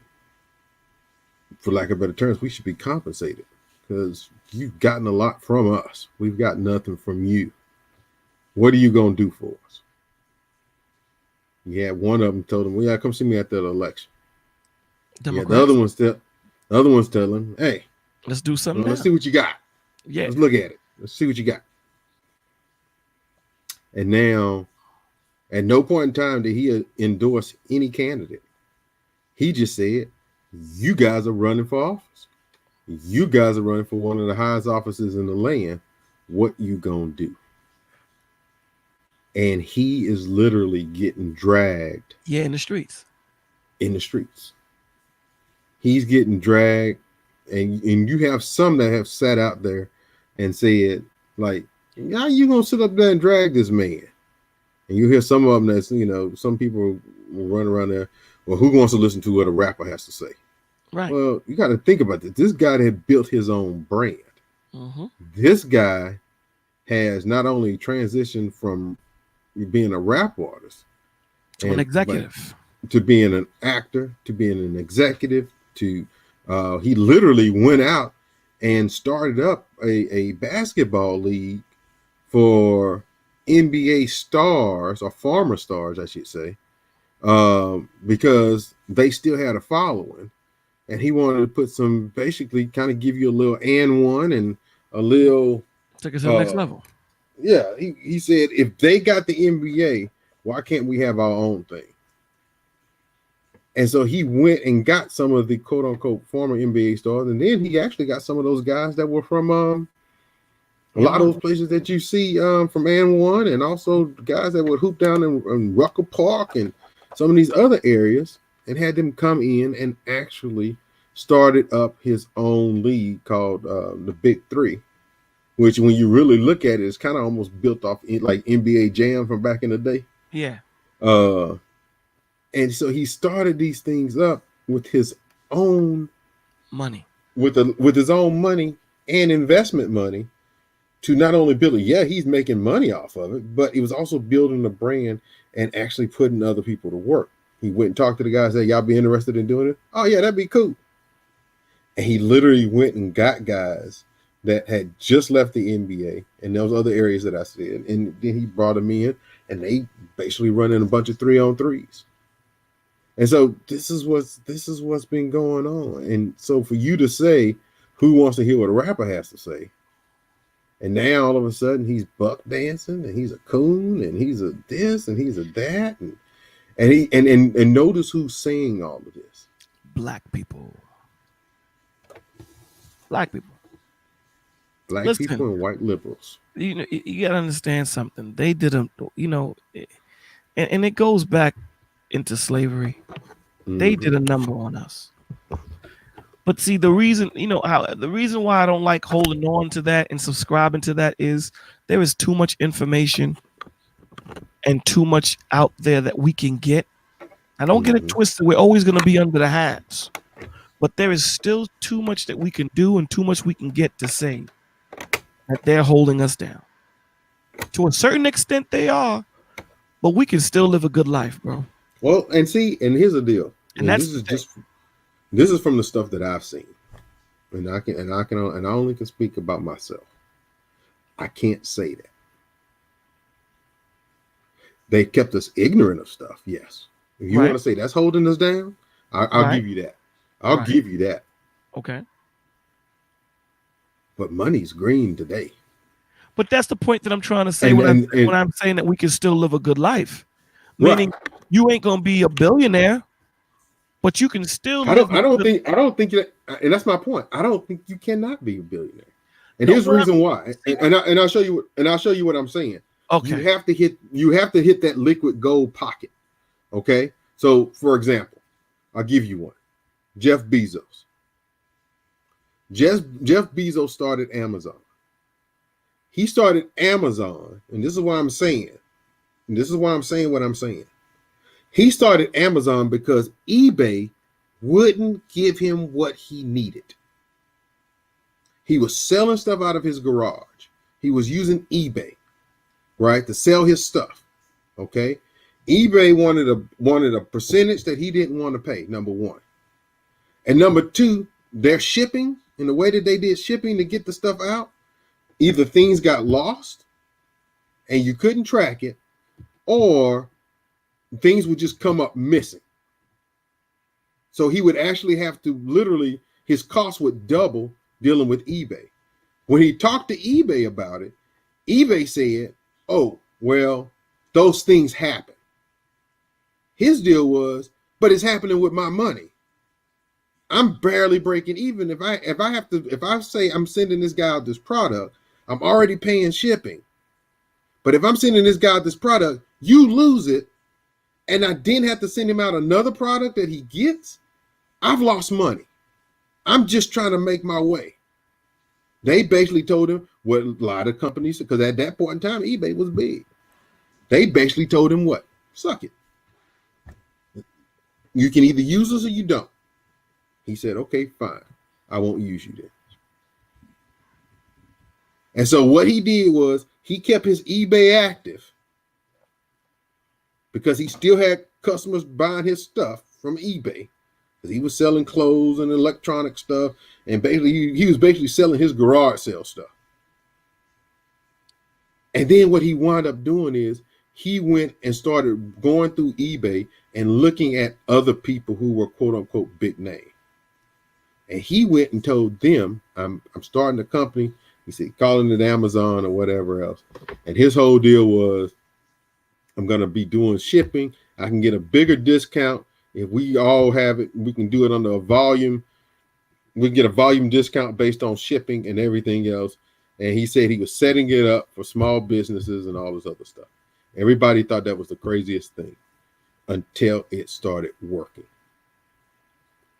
for lack of better terms, we should be compensated because you've gotten a lot from us. We've got nothing from you. What are you going to do for us?" Yeah, one of them told him, "Well, yeah, come see me at that election." Yeah, the other one's telling him, "Hey, let's do something. let's see what you got. Yeah, let's look at it. Let's see what you got." And now, at no point in time did he endorse any candidate. He just said, "You guys are running for office. You guys are running for one of the highest offices in the land. What you gonna do?" And he is literally getting dragged. Yeah, in the streets. In the streets. He's getting dragged. And you have some that have sat out there and said, like, "How you gonna sit up there and drag this man?" And you hear some of them that's, some people will run around there, "Well, who wants to listen to what a rapper has to say?" Right. Well, you got to think about this. This guy had built his own brand. Mm-hmm. This guy has not only transitioned from being a rap artist to an executive, to being an actor, to being an executive, to he literally went out and started up a basketball league for NBA stars, or former stars, I should say, because they still had a following. And he wanted to put some, basically kind of give you a little and one and a little. Took it to the next level. Yeah, he said, if they got the NBA, why can't we have our own thing? And so he went and got some of the quote unquote former NBA stars. And then he actually got some of those guys that were from a lot of those places that you see from and one, and also guys that would hoop down in Rucker Park and some of these other areas, and had them come in and actually started up his own league called the Big Three, which when you really look at it, it's kind of almost built off like NBA Jam from back in the day. Yeah. And so he started these things up with his own money, with his own money and investment money, to not only build it. Yeah, he's making money off of it, but he was also building a brand and actually putting other people to work. He went and talked to the guys, said, "Y'all be interested in doing it?" "Oh yeah, that'd be cool." And he literally went and got guys that had just left the NBA and those other areas that I said, and then he brought them in, and they basically running a bunch of 3-on-3s. And so this is what's been going on. And so for you to say, who wants to hear what a rapper has to say? And now all of a sudden he's buck dancing, and he's a coon, and he's a this, and he's a that, and notice who's saying all of this. Black people. Black people. Black Listen, people and white liberals. You gotta understand something. They did and it goes back into slavery. Mm-hmm. They did a number on us. But see, the reason why I don't like holding on to that and subscribing to that is there is too much information and too much out there that we can get. I don't get it twisted. We're always going to be under the hats, but there is still too much that we can do and too much we can get to say that they're holding us down. To a certain extent, they are, but we can still live a good life, bro. Well, and here's the deal. And this is from the stuff that I've seen, and I only can speak about myself. I can't say that. They kept us ignorant of stuff. Yes. If you want to say that's holding us down, I'll give you that. I'll give you that. Okay. But money's green today. But that's the point that I'm trying to say And- when, and- when I'm saying that we can still live a good life. Right. Meaning you ain't gonna be a billionaire, but you can still live. I don't think that, and that's my point. I don't think you cannot be a billionaire. And No, here's the but reason why. And I'll show you what I'm saying. Okay. You have to hit that liquid gold pocket. Okay. So for example, I'll give you one. Jeff Bezos. Jeff Bezos started Amazon. He started Amazon, and this is why I'm saying, what I'm saying. He started Amazon because eBay wouldn't give him what he needed. He was selling stuff out of his garage. He was using eBay, right, to sell his stuff. Okay. eBay wanted a percentage that he didn't want to pay, number one. And number two, their shipping and the way that they did shipping to get the stuff out, either things got lost and you couldn't track it, or things would just come up missing. So he would actually have to literally, his costs would double dealing with eBay. When he talked to eBay about it, eBay said, oh, well, those things happen. His deal was, but it's happening with my money. I'm barely breaking even. If I say I'm sending this guy out this product, I'm already paying shipping. But if I'm sending this guy out this product, you lose it, and I then have to send him out another product that he gets, I've lost money. I'm just trying to make my way. They basically told him what a lot of companies, because at that point in time, eBay was big. They basically told him what? Suck it. You can either use us or you don't. He said, okay, fine. I won't use you then. And so what he did was he kept his eBay active because he still had customers buying his stuff from eBay, because he was selling clothes and electronic stuff. And basically, he was basically selling his garage sale stuff. And then what he wound up doing is he went and started going through eBay and looking at other people who were quote unquote big name. And he went and told them, I'm starting a company. He said, calling it Amazon or whatever else. And his whole deal was, I'm going to be doing shipping. I can get a bigger discount. If we all have it, we can do it under a volume. We get a volume discount based on shipping and everything else. And he said he was setting it up for small businesses and all this other stuff. Everybody thought that was the craziest thing until it started working.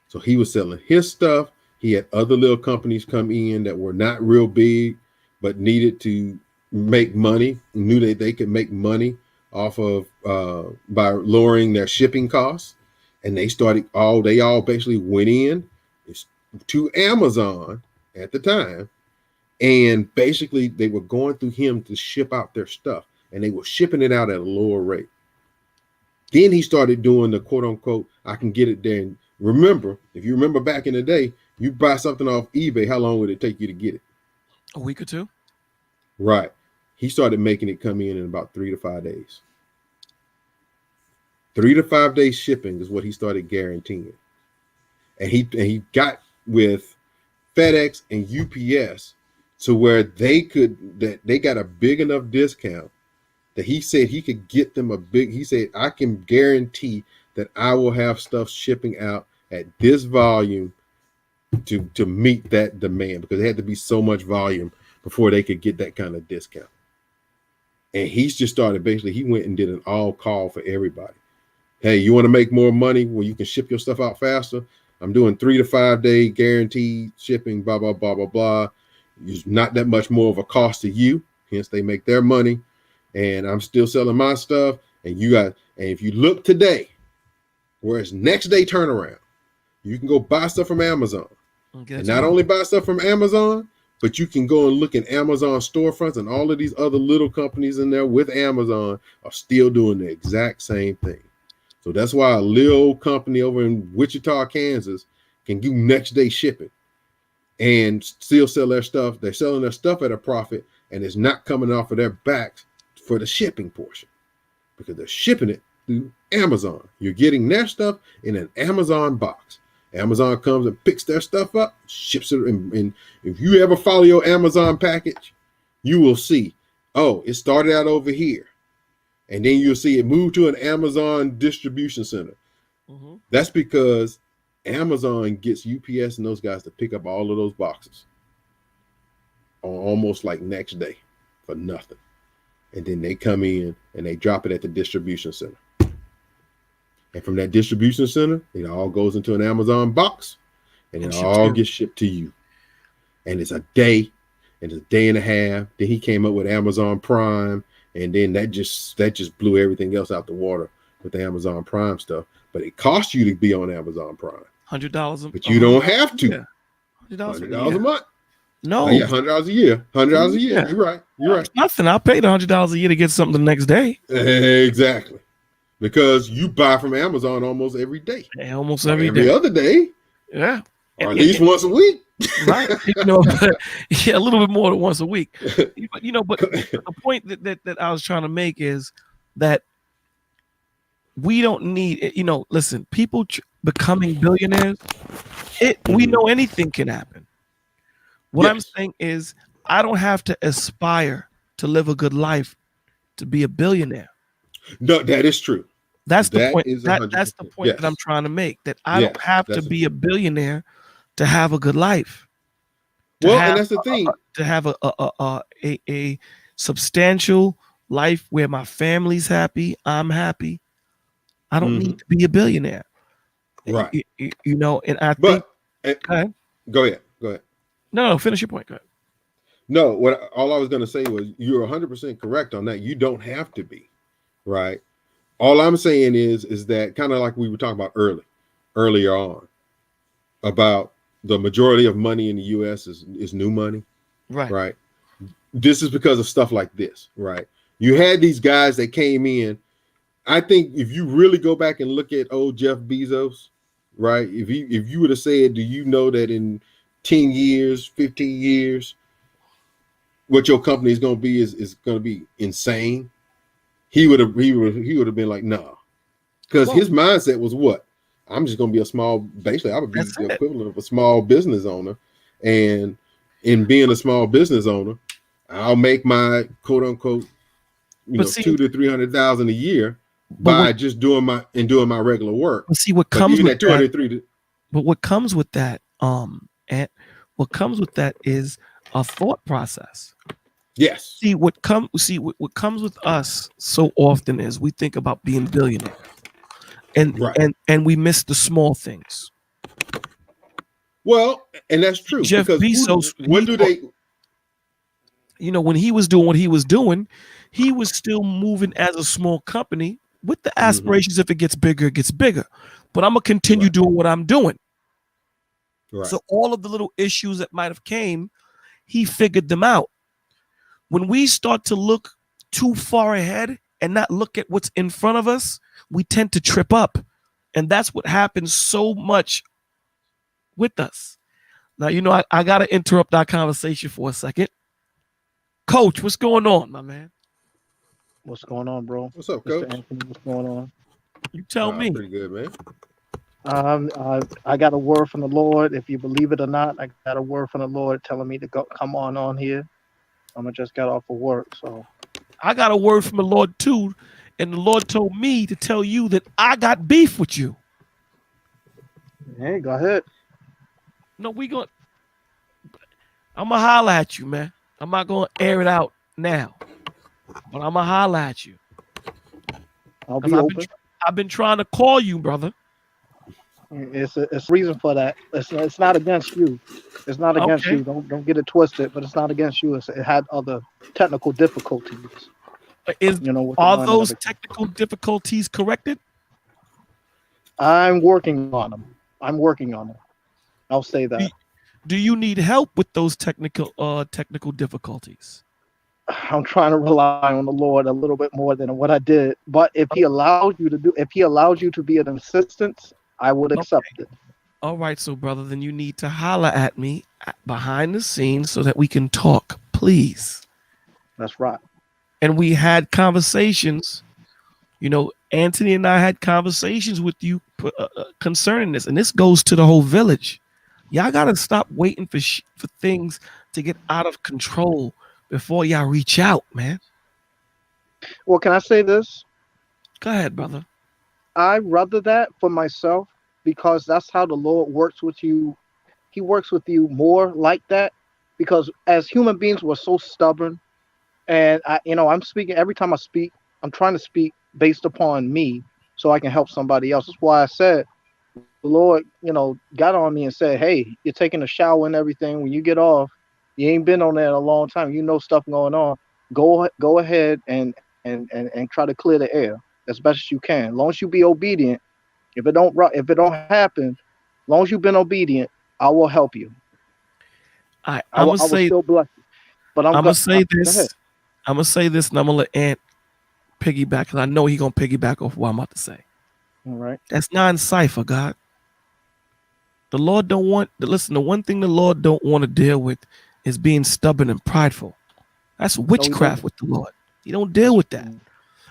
So he was selling his stuff. He had other little companies come in that were not real big, but needed to make money, knew that they could make money off of by lowering their shipping costs. And they all basically went in to Amazon at the time. And basically they were going through him to ship out their stuff, and they were shipping it out at a lower rate. Then he started doing the quote unquote, I can get it there. And remember, if you remember back in the day, you buy something off eBay, how long would it take you to get it? A week or two. Right. He started making it come in about 3 to 5 days. 3 to 5 days shipping is what he started guaranteeing. And he got with FedEx and UPS to where they got a big enough discount that he said he could get them he said, I can guarantee that I will have stuff shipping out at this volume to meet that demand, because it had to be so much volume before they could get that kind of discount. And he's just started, basically, he went and did an all call for everybody. Hey, you want to make more money where you can ship your stuff out faster? I'm doing 3 to 5 day guaranteed shipping, blah, blah, blah, blah, blah. It's not that much more of a cost to you. Hence, they make their money. And I'm still selling my stuff. And if you look today, where it's next day turnaround, you can go buy stuff from Amazon. And not only buy stuff from Amazon, but you can go and look at Amazon storefronts, and all of these other little companies in there with Amazon are still doing the exact same thing. So that's why a little company over in Wichita, Kansas can do next day shipping and still sell their stuff. They're selling their stuff at a profit, and it's not coming off of their backs for the shipping portion, because they're shipping it through Amazon. You're getting their stuff in an Amazon box. Amazon comes and picks their stuff up, ships it. And if you ever follow your Amazon package, you will see, oh, it started out over here. And then you'll see it move to an Amazon distribution center. Mm-hmm. That's because Amazon gets UPS and those guys to pick up all of those boxes on almost like next day for nothing. And then they come in and they drop it at the distribution center. And from that distribution center, it all goes into an Amazon box and it all gets shipped to you. And it's a day and it's a day and a half. Then he came up with Amazon Prime. And then that just blew everything else out the water with the Amazon Prime stuff. But it costs you to be on Amazon Prime. $100. But you don't have to. Yeah. $100 a month. No. Oh, yeah, $100 a year. $100 a year. Yeah. You're right. You're right. It's nothing. I'll pay the $100 a year to get something the next day. Exactly. Because you buy from Amazon almost every day. Yeah, almost every day. Every other day. Yeah. Or at least once a week. Right. Yeah, a little bit more than once a week. But the point that I was trying to make is that we don't need, listen, people becoming billionaires, we know anything can happen. What I'm saying is I don't have to aspire to live a good life to be a billionaire. No, that is true. That's the point. That's the point that I'm trying to make, that I don't have to be a billionaire to have a good life. Well, and that's the thing. To have a substantial life where my family's happy, I'm happy. I don't need to be a billionaire. Right. And I think. Go ahead. No, finish your point. Go ahead. No, all I was going to say was you're 100% correct on that. You don't have to be, right? All I'm saying is that kind of like we were talking about earlier on about the majority of money in the U.S. is new money, right? This is because of stuff like this, right? You had these guys that came in. I think if you really go back and look at old Jeff Bezos, right? If you would have said, do you know that in 10 years, 15 years, what your company is going to be is going to be insane, he would have been like, no, because his mindset was what? I'm just going to be I would be the equivalent of a small business owner. And in being a small business owner, I'll make my quote unquote, $200,000 to $300,000 a year by just doing my regular work. But see what comes with that. But what comes with that, and what comes with that is a thought process. Yes. What comes with us so often is we think about being billionaires. And we miss the small things. Well, and that's true. Jeff Bezos, when he was doing what he was doing, he was still moving as a small company with the aspirations. If it gets bigger, it gets bigger. But I'm gonna continue doing what I'm doing. Right. So all of the little issues that might have came, he figured them out. When we start to look too far ahead and not look at what's in front of us, we tend to trip up. And that's what happens so much with us. Now, I got to interrupt our conversation for a second. Coach, what's going on, my man? What's going on, bro? What's up, Coach? Mr. Anthony, what's going on? You tell me. Pretty good, man. I got a word from the Lord. If you believe it or not, I got a word from the Lord telling me to come on here. Just got off of work, so I got a word from the Lord too, and the Lord told me to tell you that I got beef with you. Hey, go ahead. No, I'm gonna holler at you, man. I'm not gonna air it out now, but I'm gonna holler at you. I'll be open. I've been trying to call you, brother. It's a reason for that. It's not against you. It's not against you. Don't get it twisted. But it's not against you. It had other technical difficulties. Are those technical difficulties corrected? I'm working on them. I'll say that. Do you need help with those technical difficulties? I'm trying to rely on the Lord a little bit more than what I did. But if He allows you to be an assistant, I would accept it. All right, so brother, then you need to holler at me behind the scenes so that we can talk, please. That's right. And we had conversations. Anthony and I had conversations with you concerning this, and this goes to the whole village. Y'all gotta stop waiting for things to get out of control before y'all reach out, man. Well, can I say this? Go ahead, brother. I rather that for myself because that's how the Lord works with you. He works with you more like that because as human beings, we're so stubborn. And I'm speaking every time I speak, I'm trying to speak based upon me so I can help somebody else. That's why I said the Lord, got on me and said, "Hey, you're taking a shower and everything. When you get off, you ain't been on there in a long time. You know stuff going on. Go ahead and try to clear the air as best as you can. As long as you be obedient. If it don't happen, as long as you've been obedient, I will help you. I'm I gonna will say. still bless you. But I'm gonna say go ahead. this. I'm gonna say this, and I'm gonna let Ant piggyback because I know he's gonna piggyback off what I'm about to say. All right. That's non-cipher, God. The Lord don't want. Listen, the one thing the Lord don't want to deal with is being stubborn and prideful. That's witchcraft with the Lord. He don't deal with that.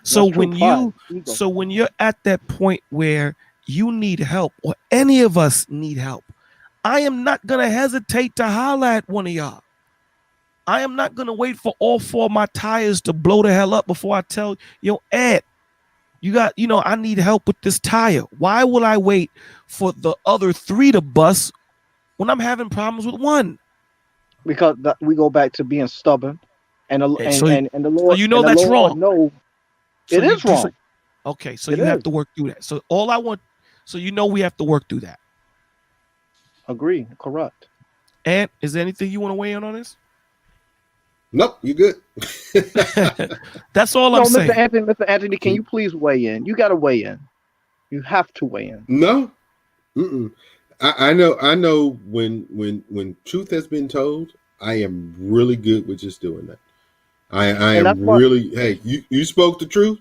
So when you're at that point where you need help, or any of us need help, I am not gonna hesitate to holler at one of y'all. I am not gonna wait for all 4 of my tires to blow the hell up before I tell Ed, I need help with this tire. Why will I wait for the other 3 to bust when I'm having problems with one? Because we go back to being stubborn, and the Lord. So that's wrong. No, it is wrong. Okay, so you have to work through that. So we have to work through that. Agree. Correct. And is there anything you want to weigh in on this? Nope, you good. That's all I'm saying. Mr. Anthony, can you please weigh in? You got to weigh in. You have to weigh in. No. I know when truth has been told, I am really good with just doing that. I am really, hey, you spoke the truth?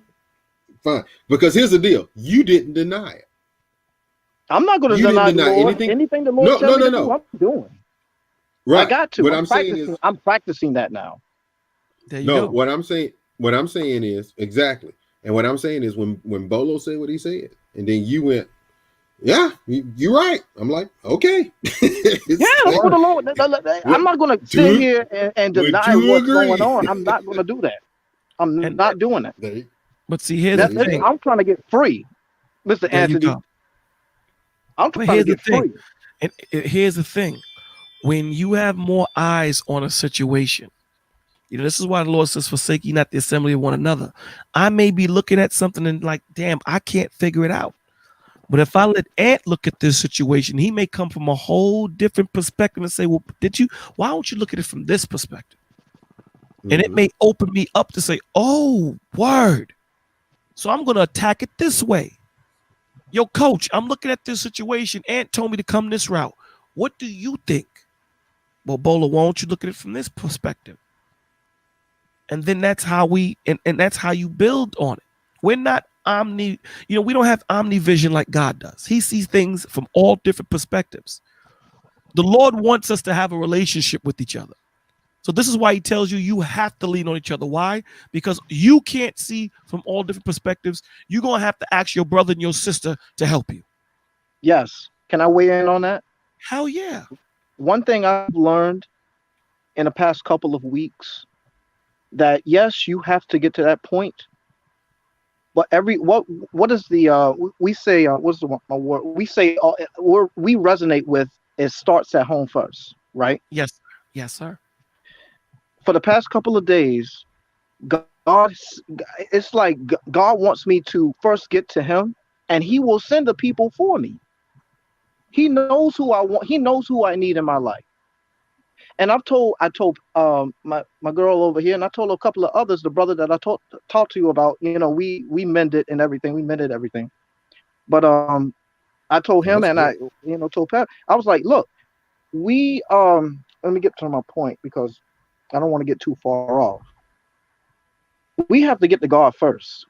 Fine. Because here's the deal. You didn't deny it. I'm not going to deny the Lord. Anything the Lord tells me to do, I'm doing. Right. I got to. What I'm saying is, I'm practicing that now. There you go. What I'm saying is exactly. And what I'm saying is when Bolo said what he said, and then you went, yeah, you're right. I'm like, okay. Yeah, that's what the Lord. I'm not going to sit here and deny what's going on. I'm not going to do that. I'm not doing that. But see, here's the thing. I'm trying to get free, Mr. Anthony. I'm trying to get free. And here's the thing. When you have more eyes on a situation, this is why the Lord says, forsake ye not the assembly of one another. I may be looking at something and like, damn, I can't figure it out. But if I let Ant look at this situation, he may come from a whole different perspective and say, well, why don't you look at it from this perspective? Mm-hmm. And it may open me up to say, oh, word. So I'm going to attack it this way. Yo, coach, I'm looking at this situation. Ant told me to come this route. What do you think? Well, Bola, why don't you look at it from this perspective? And then that's how and that's how you build on it. We're not we don't have omnivision like God does. He sees things from all different perspectives. The Lord wants us to have a relationship with each other. So this is why he tells you have to lean on each other. Why? Because you can't see from all different perspectives. You're going to have to ask your brother and your sister to help you. Yes. Can I weigh in on that? Hell yeah. One thing I've learned in the past couple of weeks that yes, you have to get to that point. But what is the we say what's the word we say we resonate with? It starts at home first, right? Yes, sir. For the past couple of days, God, it's like God wants me to first get to Him, and He will send the people for me. He knows who I want. He knows who I need in my life. And I told my girl over here, and I told a couple of others, the brother that I talked to you about, we mended and everything. We mended everything. But I told him, and I told Pat, I was like, look, let me get to my point because I don't want to get too far off. We have to get to God first.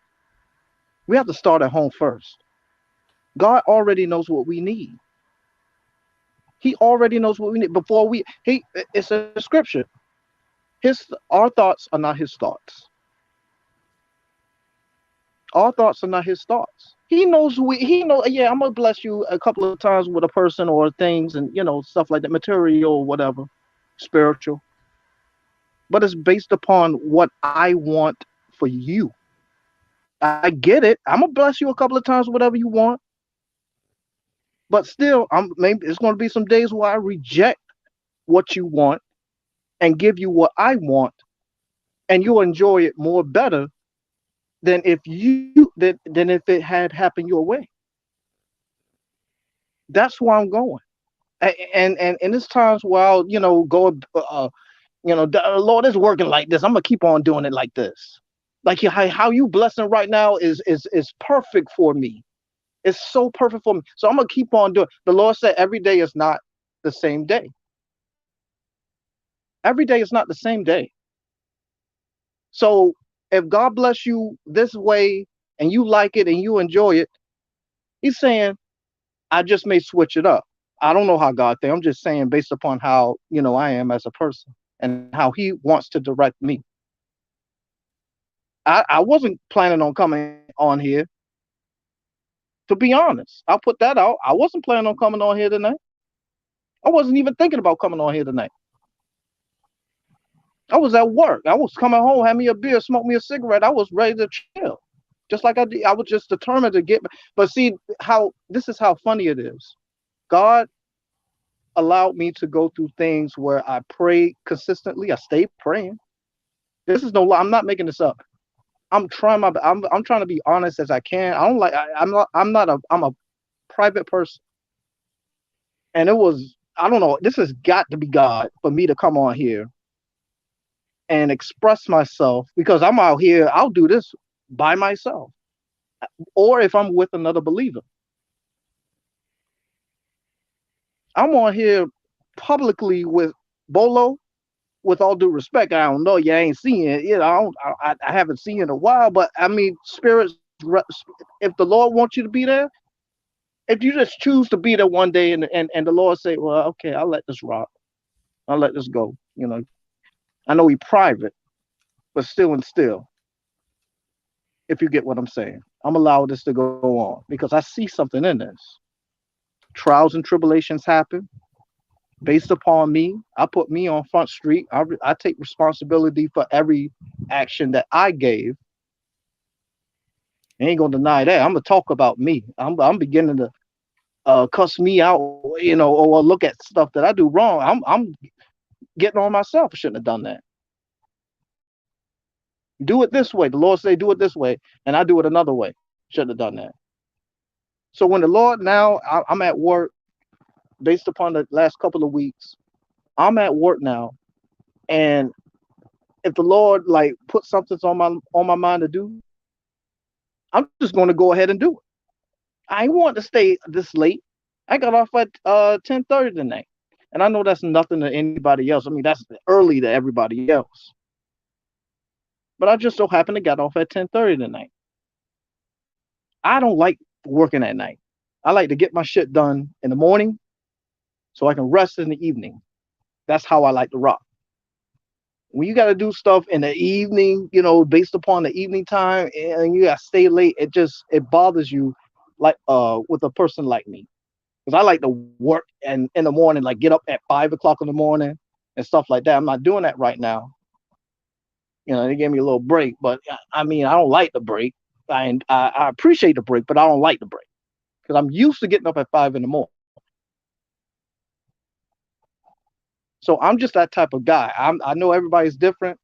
We have to start at home first. God already knows what we need. He already knows what we need before it's a scripture. Our thoughts are not His thoughts. Our thoughts are not His thoughts. He knows yeah, I'm gonna bless you a couple of times with a person or things and stuff like that, material or whatever, spiritual. but it's based upon what I want for you. I get it. I'm gonna bless you a couple of times, whatever you want, but still, I'm maybe it's gonna be some days where I reject what you want and give you what I want, and you'll enjoy it more better than if it had happened your way. That's where I'm going. And it's times where I'll go Lord is working like this. I'm gonna keep on doing it like this. Like how you blessing right now is perfect for me. It's so perfect for me. So I'm gonna keep on doing. The Lord said every day is not the same day. Every day is not the same day. So if God bless you this way and you like it and you enjoy it, He's saying, I just may switch it up. I don't know how God thinks. I'm just saying based upon how I am as a person and how He wants to direct me. I wasn't planning on coming on here. To be honest, I'll put that out. I wasn't planning on coming on here tonight. I wasn't even thinking about coming on here tonight. I was at work. I was coming home, had me a beer, smoke me a cigarette. I was ready to chill. Just like I did. I was just determined to get. But see this is how funny it is. God allowed me to go through things where I prayed consistently. I stayed praying. This is no lie. I'm not making this up. I'm trying I'm trying to be honest as I can. I don't like I'm a private person. And it was, I don't know, this has got to be God for me to come on here and express myself, because I'm out here, I'll do this by myself. Or if I'm with another believer. I'm on here publicly with Bolo. With all due respect, I don't know, you ain't seen it. I haven't seen it in a while, but I mean, spirits, if the Lord wants you to be there, if you just choose to be there one day and the Lord say, well, okay, I'll let this rock. I'll let this go. I know He private, but still, if you get what I'm saying, I'm allowing this to go on because I see something in this. Trials and tribulations happen based upon me. I put me on Front Street. I take responsibility for every action that I gave. I ain't gonna deny that. I'm gonna talk about me. I'm beginning to cuss me out, or look at stuff that I do wrong. I'm getting on myself. I shouldn't have done that. Do it this way. The Lord say do it this way, and I do it another way. Shouldn't have done that. So when the Lord I'm at work, based upon the last couple of weeks, I'm at work now, and if the Lord like put something on my mind to do, I'm just going to go ahead and do it. I ain't want to stay this late. I got off at 10:30 tonight, and I know that's nothing to anybody else. I mean, that's early to everybody else. But I just so happened to get off at 10:30 tonight. I don't like working at night. I like to get my shit done in the morning so I can rest in the evening. That's how I like to rock. When you got to do stuff in the evening, based upon the evening time, and you got to stay late, it bothers you, like with a person like me, because I like to work and in the morning, like get up at 5 o'clock in the morning and stuff like that. I'm not doing that right now. They gave me a little break, but I mean, I don't like the break. I appreciate the break, but I don't like the break because I'm used to getting up at 5 in the morning. So I'm just that type of guy. I know everybody's different.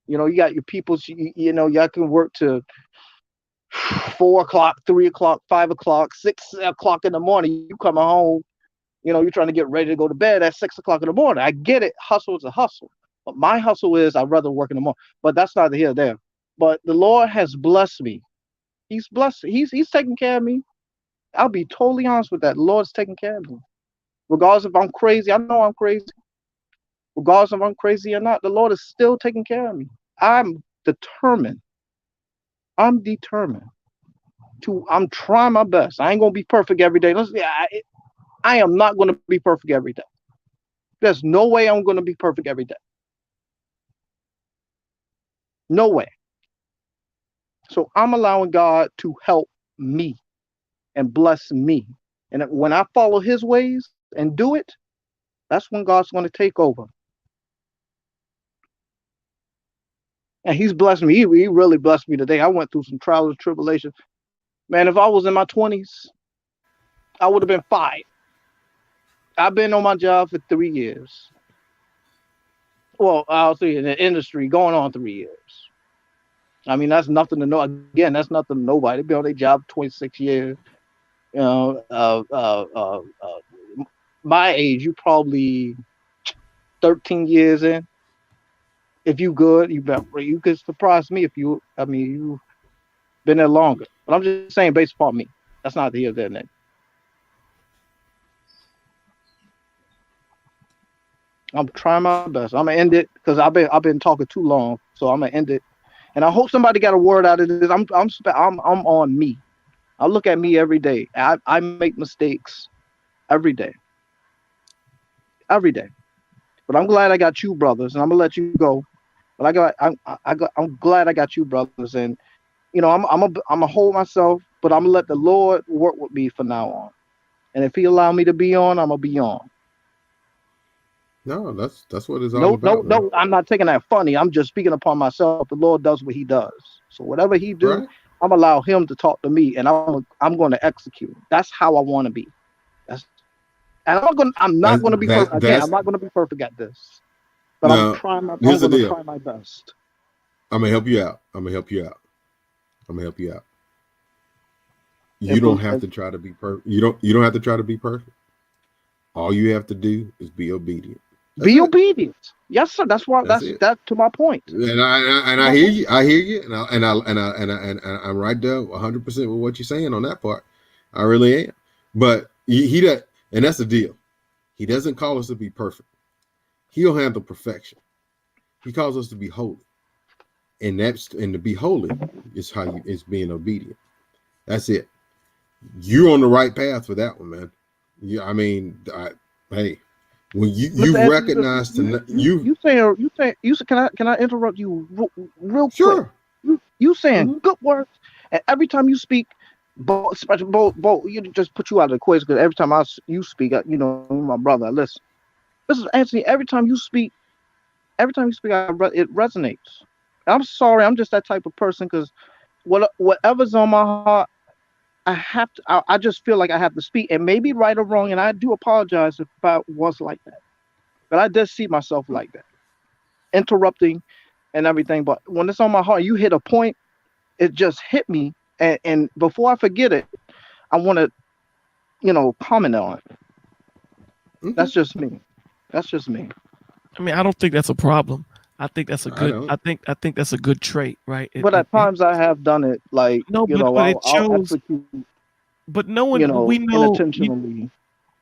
You got your people, y'all can work to 4 o'clock, 3 o'clock, 5 o'clock, 6 o'clock in the morning. You coming home, you're trying to get ready to go to bed at 6 o'clock in the morning. I get it. Hustle is a hustle. But my hustle is I'd rather work in the morning. But that's neither here nor there. But the Lord has blessed me. He's blessed. He's taking care of me. I'll be totally honest with that. The Lord's taking care of me. Regardless if I'm crazy, I know I'm crazy. Regardless if I'm crazy or not, the Lord is still taking care of me. I'm determined. I'm trying my best. I ain't gonna be perfect every day. I am not gonna be perfect every day. There's no way I'm gonna be perfect every day. No way. So I'm allowing God to help me and bless me. And when I follow His ways and do it, that's when God's going to take over. And he's blessed me. He really blessed me today. I went through some trials and tribulations. Man, if I was in my 20s, I would have been fired. I've been on my job for 3 years. Well, I'll say in the industry, going on 3 years. I mean, that's nothing to know. Again, that's nothing to nobody. They been on their job 26 years. You know, my age, you probably 13 years in. If you good, you could surprise me if you. I mean, you been there longer. But I'm just saying, based upon me, that's not the here there. I'm trying my best. I'm gonna end it because I've been talking too long. So I'm gonna end it, and I hope somebody got a word out of this. I'm on me. I look at me every day. I make mistakes every day, every day. But I'm glad I got you, brothers, and I'm gonna let you go. But I'm glad I got you, brothers, and I'm gonna hold myself, but I'm gonna let the Lord work with me from now on. And if He allow me to be on, I'm gonna be on. No, that's what it's all No, no, about, man. no. I'm not taking that funny. I'm just speaking upon myself. The Lord does what He does. So whatever He do, Right? I'm allow Him to talk to me, and I'm going to execute. That's how I want to be. That's and I'm not gonna be perfect. Again, I'm That's not gonna be perfect at this, but I'm now. trying. I'm Here's the gonna deal. try my best. I'm gonna help you out. I'm gonna help you out. I'm gonna help you out. You And, don't have to try to be perfect. You don't have to try to be perfect. All you have to do is be obedient. That's be it. obedient. Yes, sir. That's why. That's That's it. that to my point. And I hear you. I hear you. And I'm right there 100% with what you're saying on that part. I really am. But he does, and that's the deal. He doesn't call us to be perfect. He'll handle perfection. He calls us to be holy, and to be holy is is being obedient. That's it. You're on the right path for that one, man. I mean, hey, when Mr. you Anthony, recognize you can I interrupt you real quick? sure. You saying Mhm. good words, and every time you speak, especially you just put you out of the equation because every time you speak, my brother, I listen. This is Anthony. Every time you speak, it resonates. I'm sorry, I'm just that type of person because whatever's on my heart, I have to. I just feel like I have to speak, and maybe right or wrong, and I do apologize if I was like that, but I did see myself like that, interrupting and everything. But when it's on my heart, you hit a point, it just hit me, and before I forget it, I want to, comment on it. Okay. That's just me. That's just me. I mean, I don't think that's a problem. I think that's a I good. don't. I think that's a good trait, right? But at times I have done it, like No, but it I'll shows. execute, But no one. But we know. unintentionally,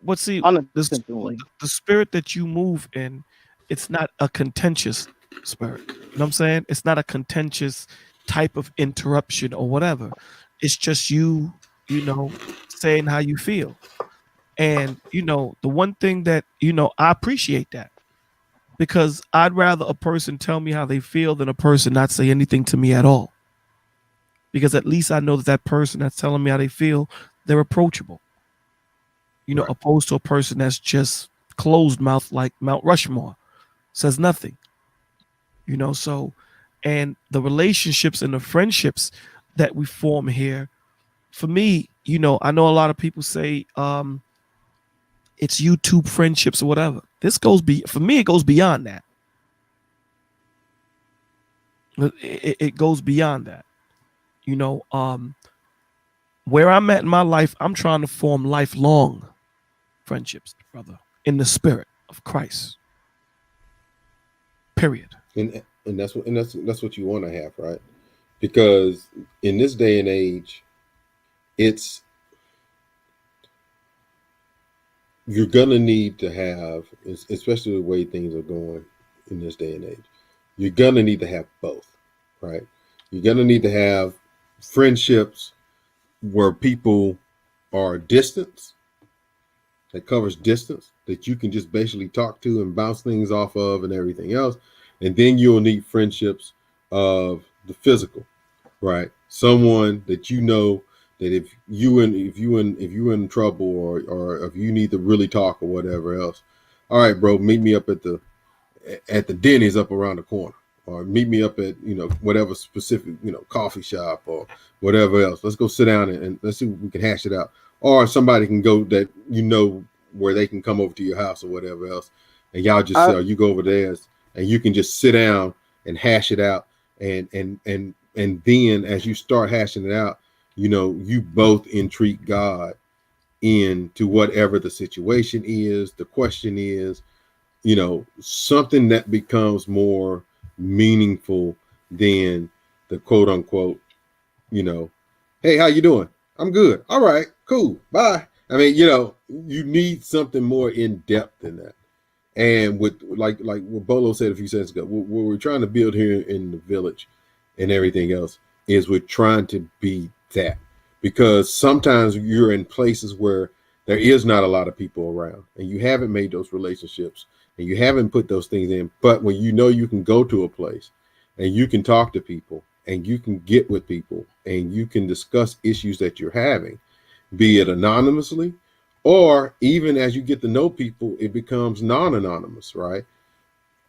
What see unintentionally. the spirit that you move in. It's not a contentious spirit. You know what I'm saying? It's not a contentious type of interruption or whatever. It's just you. Saying how you feel. And the one thing that I appreciate that because I'd rather a person tell me how they feel than a person not say anything to me at all. Because at least I know that person that's telling me how they feel, they're approachable. Right. Opposed to a person that's just closed mouth like Mount Rushmore, says nothing. So and the relationships and the friendships that we form here, for me, I know a lot of people say it's YouTube friendships or whatever. For me, it goes beyond that. It goes beyond that. Where I'm at in my life, I'm trying to form lifelong friendships, brother, in the spirit of Christ. Period. And that's what you want to have, right? Because in this day and age, it's you're gonna need to have, especially the way things are going in this day and age, you're gonna need to have both, right? You're gonna need to have friendships where people are distance, that covers distance, that you can just basically talk to and bounce things off of and everything else. And then you'll need friendships of the physical, right? Someone that that if you in trouble or if you need to really talk or whatever else, all right, bro, meet me up at the Denny's up around the corner. or meet me up at, whatever specific, coffee shop or whatever else. Let's go sit down and let's see if we can hash it out. Or somebody can go that, where they can come over to your house or whatever else. And y'all just or you go over there and you can just sit down and hash it out. And then as you start hashing it out, you both entreat God into whatever the situation is, the question is, something that becomes more meaningful than the quote unquote, hey, how you doing? I'm good. All right, cool. Bye. I mean, you need something more in depth than that. And with like what Bolo said a few seconds ago, what we're trying to build here in the village and everything else is we're trying to be that, because sometimes you're in places where there is not a lot of people around and you haven't made those relationships and you haven't put those things in. But when you can go to a place and you can talk to people and you can get with people and you can discuss issues that you're having, be it anonymously or even as you get to know people, it becomes non-anonymous, right?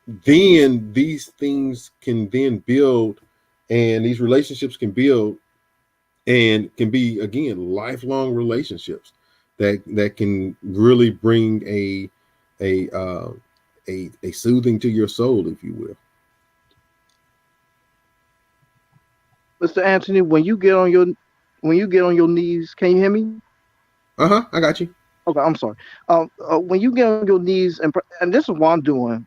Then these things can then build and these relationships can build and can be, again, lifelong relationships that can really bring a soothing to your soul, if you will. Mr. Anthony, when you get on your knees, can you hear me? I got you. Okay, I'm sorry. When you get on your knees and this is what I'm doing.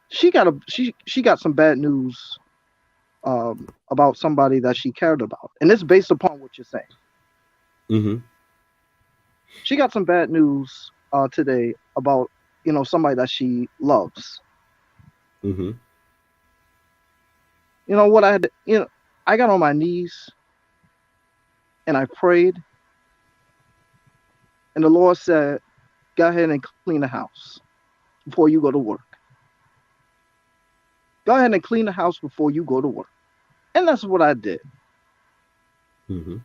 She got some bad news about somebody that she cared about, and it's based upon what you're saying. Mm-hmm. She got some bad news today about somebody that she loves. Mm-hmm. You know what I got on my knees and I prayed, and the Lord said, "Go ahead and clean the house before you go to work. Go ahead and clean the house before you go to work." And that's what I did. Mm-hmm.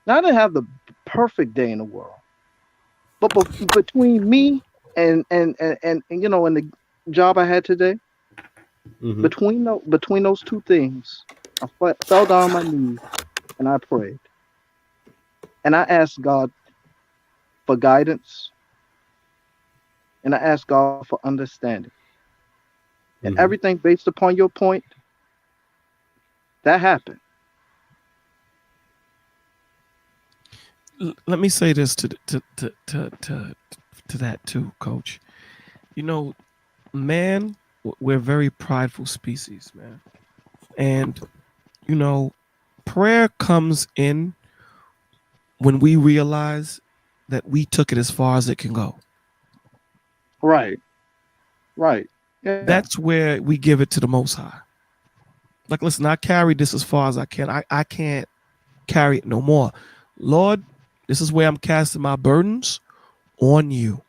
Now, I didn't have the perfect day in the world, but between me and the job I had today, Mm-hmm. between those two things, I fell down on my knees and I prayed, and I asked God for guidance, and I asked God for understanding, and Mm-hmm. everything based upon your point that happened. Let me say this to that too, Coach. Man, we're a very prideful species, man, and prayer comes in when we realize that we took it as far as it can go. Right. Yeah. That's where we give it to the Most High. Like, listen, I carried this as far as I can. I can't carry it no more. Lord, this is where I'm casting my burdens on you.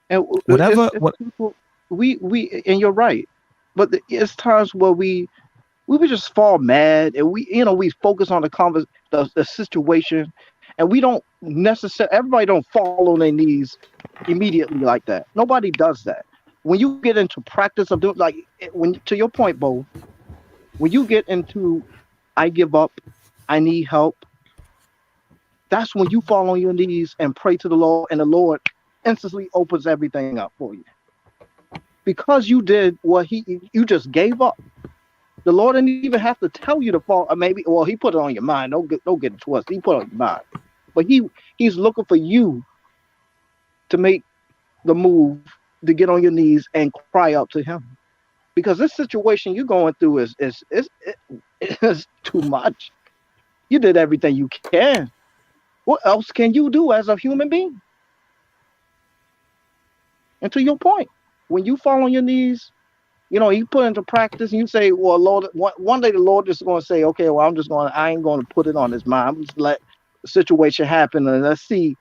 And Whatever. we and you're right, but it's times where we would just fall mad, and we focus on the situation, and we don't necessarily, everybody don't fall on their knees immediately like that. Nobody does that. When you get into practice of doing, like, to your point, Bo, when you get into I give up, I need help, that's when you fall on your knees and pray to the Lord, and the Lord instantly opens everything up for you. Because you did what you just gave up. The Lord didn't even have to tell you to fall. Or he put it on your mind. Don't get it twisted. He put it on your mind. But he's looking for you to make the move, to get on your knees and cry out to him. Because this situation you're going through is too much. You did everything you can. What else can you do as a human being? And to your point, when you fall on your knees, you put into practice and you say, well, Lord, one day the Lord is going to say, okay, well, I ain't going to put it on his mind. I'm just let the situation happen, and let's see.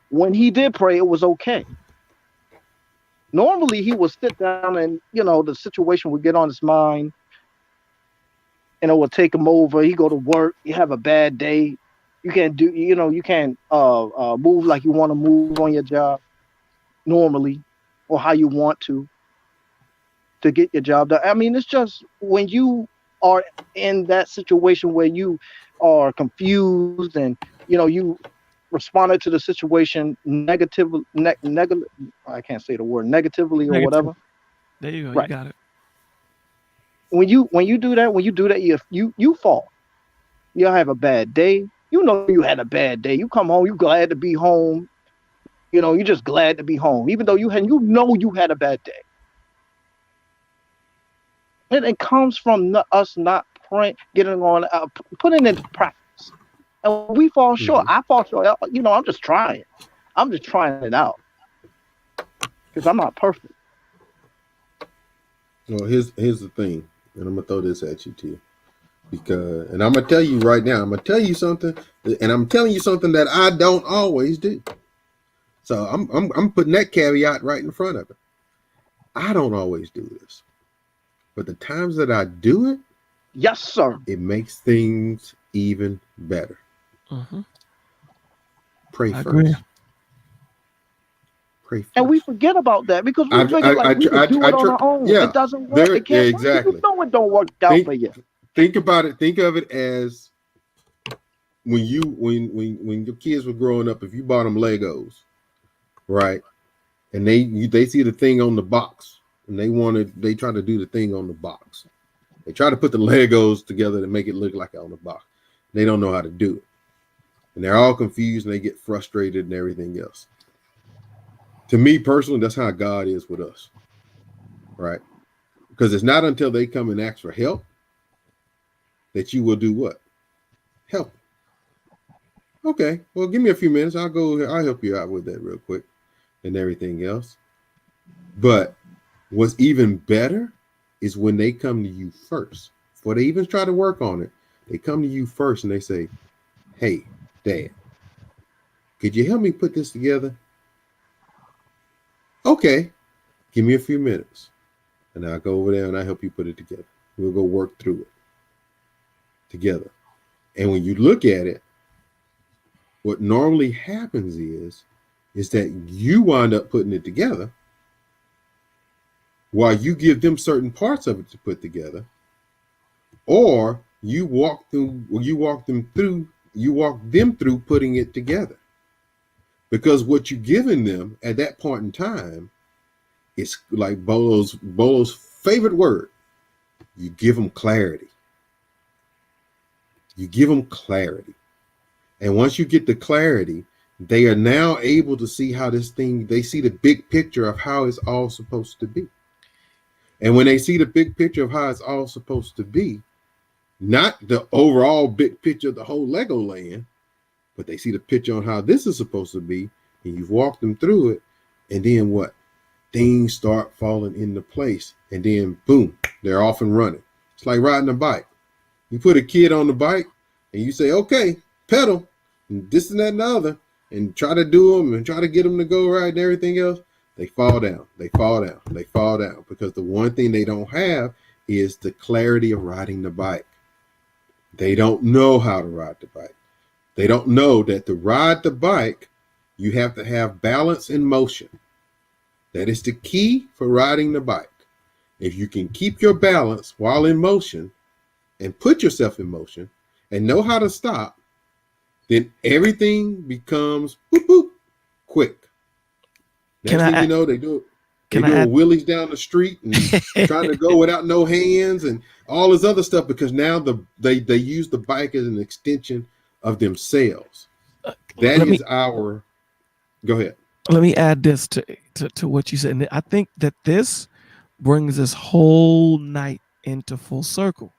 When he did pray, it was okay. Normally he would sit down and, the situation would get on his mind and it would take him over. He go to work, you have a bad day. You can't move like you want to move on your job normally or how you want to. to get your job done. I mean, it's just when you are in that situation where you are confused and you responded to the situation negative. I can't say the word negatively or Negative. whatever. There you go. You Right. got it. When you do that, you fall. You'll have a bad day. You had a bad day. You come home, you glad to be home. You're just glad to be home, even though you had a bad day. And it comes from us not praying, getting on, putting into practice. And we fall short. Mhm. I fall short. I'm just trying. I'm just trying it out because I'm not perfect. Well, here's the thing, and I'm gonna throw this at you too, and I'm gonna tell you right now. I'm gonna tell you something, and I'm telling you something that I don't always do. So I'm putting that caveat right in front of it. I don't always do this, but the times that I do it, Yes, sir. it makes things even better. Mm-hmm. Pray I first. agree. Pray first. And we forget about that because we I figure like we can do it on our own. Yeah, It doesn't work. It can't work. exactly. You know it don't work out for you. Think about it. Think of it as when your kids were growing up. If you bought them Legos, right, and they see the thing on the box, and they try to do the thing on the box. They try to put the Legos together to make it look like on the box. They don't know how to do it, and they're all confused and they get frustrated and everything else. To me personally, that's how God is with us, right? Because it's not until they come and ask for help that you will do what? Help. Okay, well, give me a few minutes. I'll help you out with that real quick and everything else. But what's even better is when they come to you first. Before they even try to work on it, they come to you first and they say, hey, Dad, could you help me put this together? Okay, give me a few minutes. And I'll go over there and I'll help you put it together. We'll go work through it together. And when you look at it, what normally happens is that you wind up putting it together while you give them certain parts of it to put together, or you walk them through putting it together. Because what you're giving them at that point in time is like Bolo's favorite word. You give them clarity. You give them clarity. And once you get the clarity, they are now able to see how they see the big picture of how it's all supposed to be. And when they see the big picture of how it's all supposed to be, not the overall big picture of the whole Lego land, but they see the picture on how this is supposed to be, and you've walked them through it, and then what? Things start falling into place, and then boom, they're off and running. It's like riding a bike. You put a kid on the bike, and you say, okay, pedal, and this and that and the other, and try to do them and try to get them to go right and everything else. They fall down. They fall down. They fall down because the one thing they don't have is the clarity of riding the bike. They don't know how to ride the bike. They don't know that to ride the bike, you have to have balance and motion. That is the key for riding the bike. If you can keep your balance while in motion and put yourself in motion and know how to stop, then everything becomes boop, boop, quick. Next thing you know, they doing wheelies down the street and trying to go without no hands and all this other stuff because now they use the bike as an extension of themselves. Go ahead. Let me add this to what you said. And I think that this brings this whole night into full circle.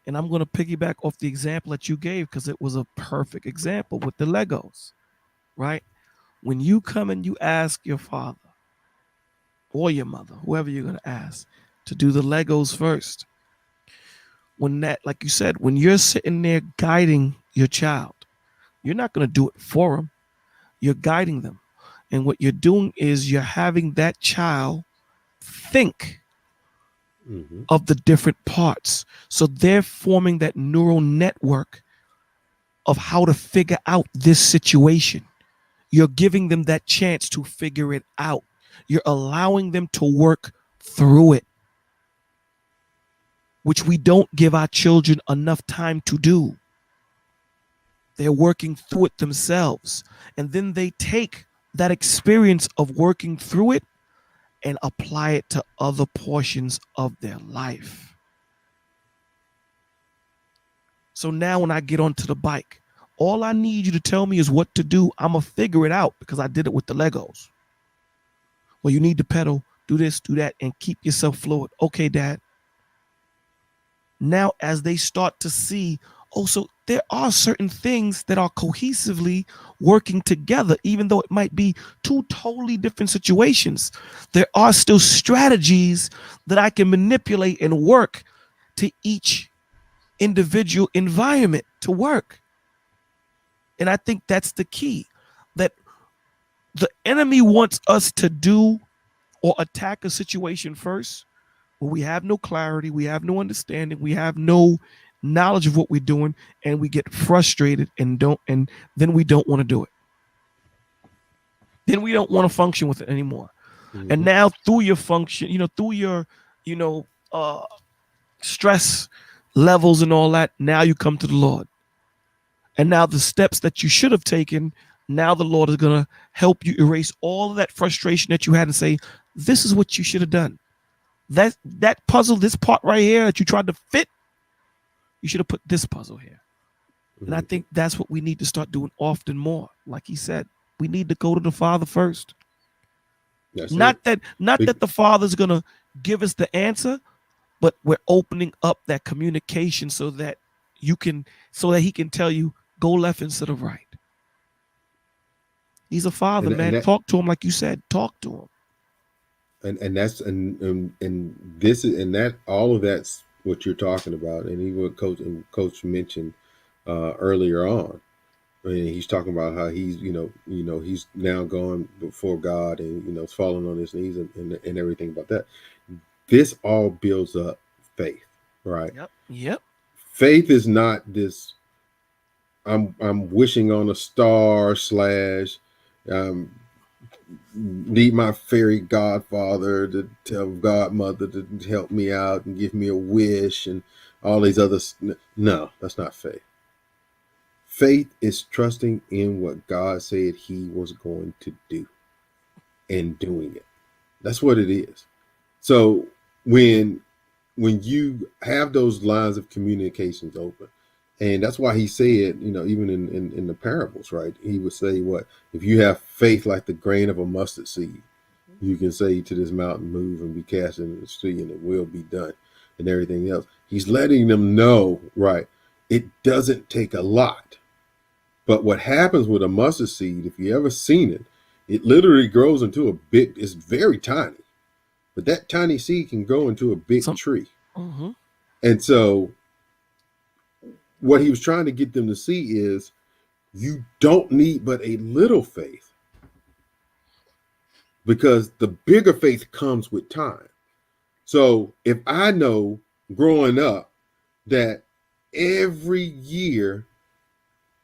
And I'm going to piggyback off the example that you gave because it was a perfect example with the Legos, right? When you come and you ask your father or your mother, whoever you're going to ask, to do the Legos first, when that, like you said, when you're sitting there guiding your child, you're not going to do it for them. You're guiding them. And what you're doing is you're having that child think of the different parts. So they're forming that neural network of how to figure out this situation. You're giving them that chance to figure it out. You're allowing them to work through it. which we don't give our children enough time to do. They're working through it themselves. And then they take that experience of working through it and apply it to other portions of their life. So now when I get onto the bike, all I need you to tell me is what to do. I'm going to figure it out because I did it with the Legos. Well, you need to pedal, do this, do that, and keep yourself fluid. Okay, Dad. Now, as they start to see, oh, so there are certain things that are cohesively working together, even though it might be two totally different situations. There are still strategies that I can manipulate and work to each individual environment to work. And I think that's the key, that the enemy wants us to do or attack a situation first where we have no clarity, we have no understanding, we have no knowledge of what we're doing, and we get frustrated and then we don't want to do it. Then we don't want to function with it anymore. Mm-hmm. And now through your function, through your, stress levels and all that, now you come to the Lord. And now the steps that you should have taken, now the Lord is going to help you erase all of that frustration that you had and say, this is what you should have done. That puzzle, this part right here that you tried to fit, you should have put this puzzle here. Mm-hmm. And I think that's what we need to start doing often more. Like he said, we need to go to the Father first. Not that the Father's going to give us the answer, but we're opening up that communication so that he can tell you, go left instead of right. He's a father, man. Talk to him like you said. Talk to him. And that's this is that all of that's what you're talking about. And even what Coach mentioned earlier on. I mean, he's talking about how he's he's now going before God and falling on his knees and everything about that. This all builds up faith, right? Yep. Faith is not this. I'm wishing on a star / need my fairy godfather to tell godmother to help me out and give me a wish and all these others. No, that's not faith. Faith is trusting in what God said he was going to do and doing it. That's what it is. So when you have those lines of communications open, and that's why he said, even in the parables, right? He would say, what? If you have faith like the grain of a mustard seed, you can say to this mountain, move and be cast into the sea, and it will be done, and everything else. He's letting them know, right? It doesn't take a lot. But what happens with a mustard seed, if you ever seen it, it literally grows into it's very tiny. But that tiny seed can grow into a big tree. Mm-hmm. And so what he was trying to get them to see is you don't need but a little faith, because the bigger faith comes with time. So if I know growing up that every year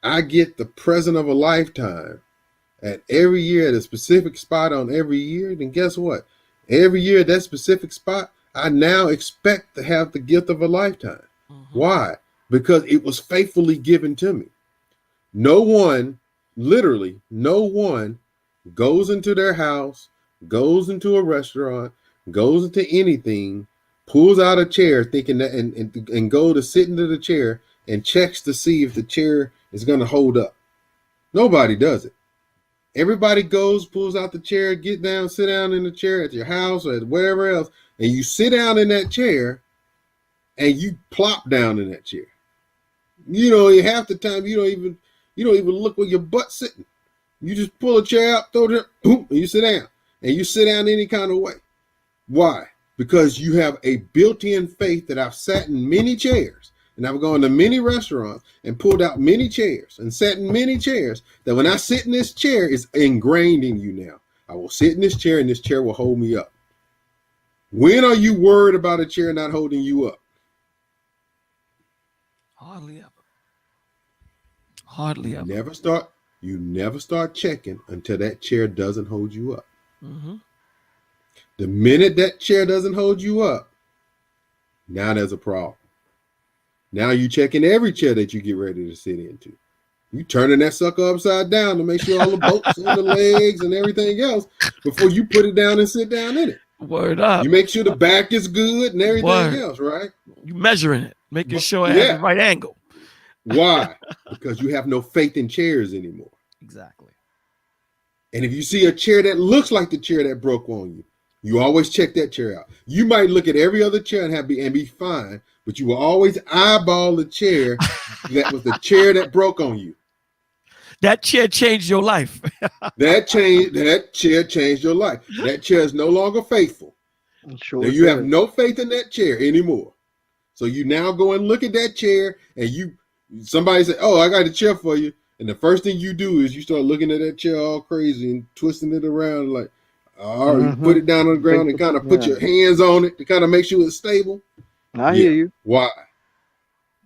I get the present of a lifetime at every year at a specific spot on every year, then guess what? Every year at that specific spot, I now expect to have the gift of a lifetime. Mm-hmm. Why? Because it was faithfully given to me. No one goes into their house, goes into a restaurant, goes into anything, pulls out a chair thinking that and go to sit into the chair and checks to see if the chair is going to hold up. Nobody does it. Everybody goes, pulls out the chair, get down, sit down in the chair at your house or at wherever else, and you sit down in that chair and you plop down in that chair. Half the time you don't even look where your butt's sitting. You just pull a chair out, throw it, and you sit down. And you sit down any kind of way. Why? Because you have a built-in faith that I've sat in many chairs, and I've gone to many restaurants and pulled out many chairs and sat in many chairs, that when I sit in this chair, it's ingrained in you now. I will sit in this chair and this chair will hold me up. When are you worried about a chair not holding you up? Hardly ever. Hardly ever. You never start checking until that chair doesn't hold you up. Mm-hmm. The minute that chair doesn't hold you up, Now there's a problem. Now you checking every chair that you get ready to sit into. You turning that sucker upside down to make sure all the bolts and the legs and everything else before you put it down and sit down in it. Word up. You make sure the back is good and everything else, right? You measuring it, making sure it has the right angle. Why? Because you have no faith in chairs anymore. Exactly. And if you see a chair that looks like the chair that broke on you, you always check that chair out. You might look at every other chair and be fine, but you will always eyeball the chair that was the chair that broke on you. That chair changed your life. That chair changed your life. That chair is no longer faithful. Sure now you have no faith in that chair anymore. So you now go and look at that chair, and somebody say, "Oh, I got a chair for you," and the first thing you do is you start looking at that chair all crazy and twisting it around like, all right, you put it down on the ground and kind of put your hands on it to kind of make sure it's stable. I hear you. Why?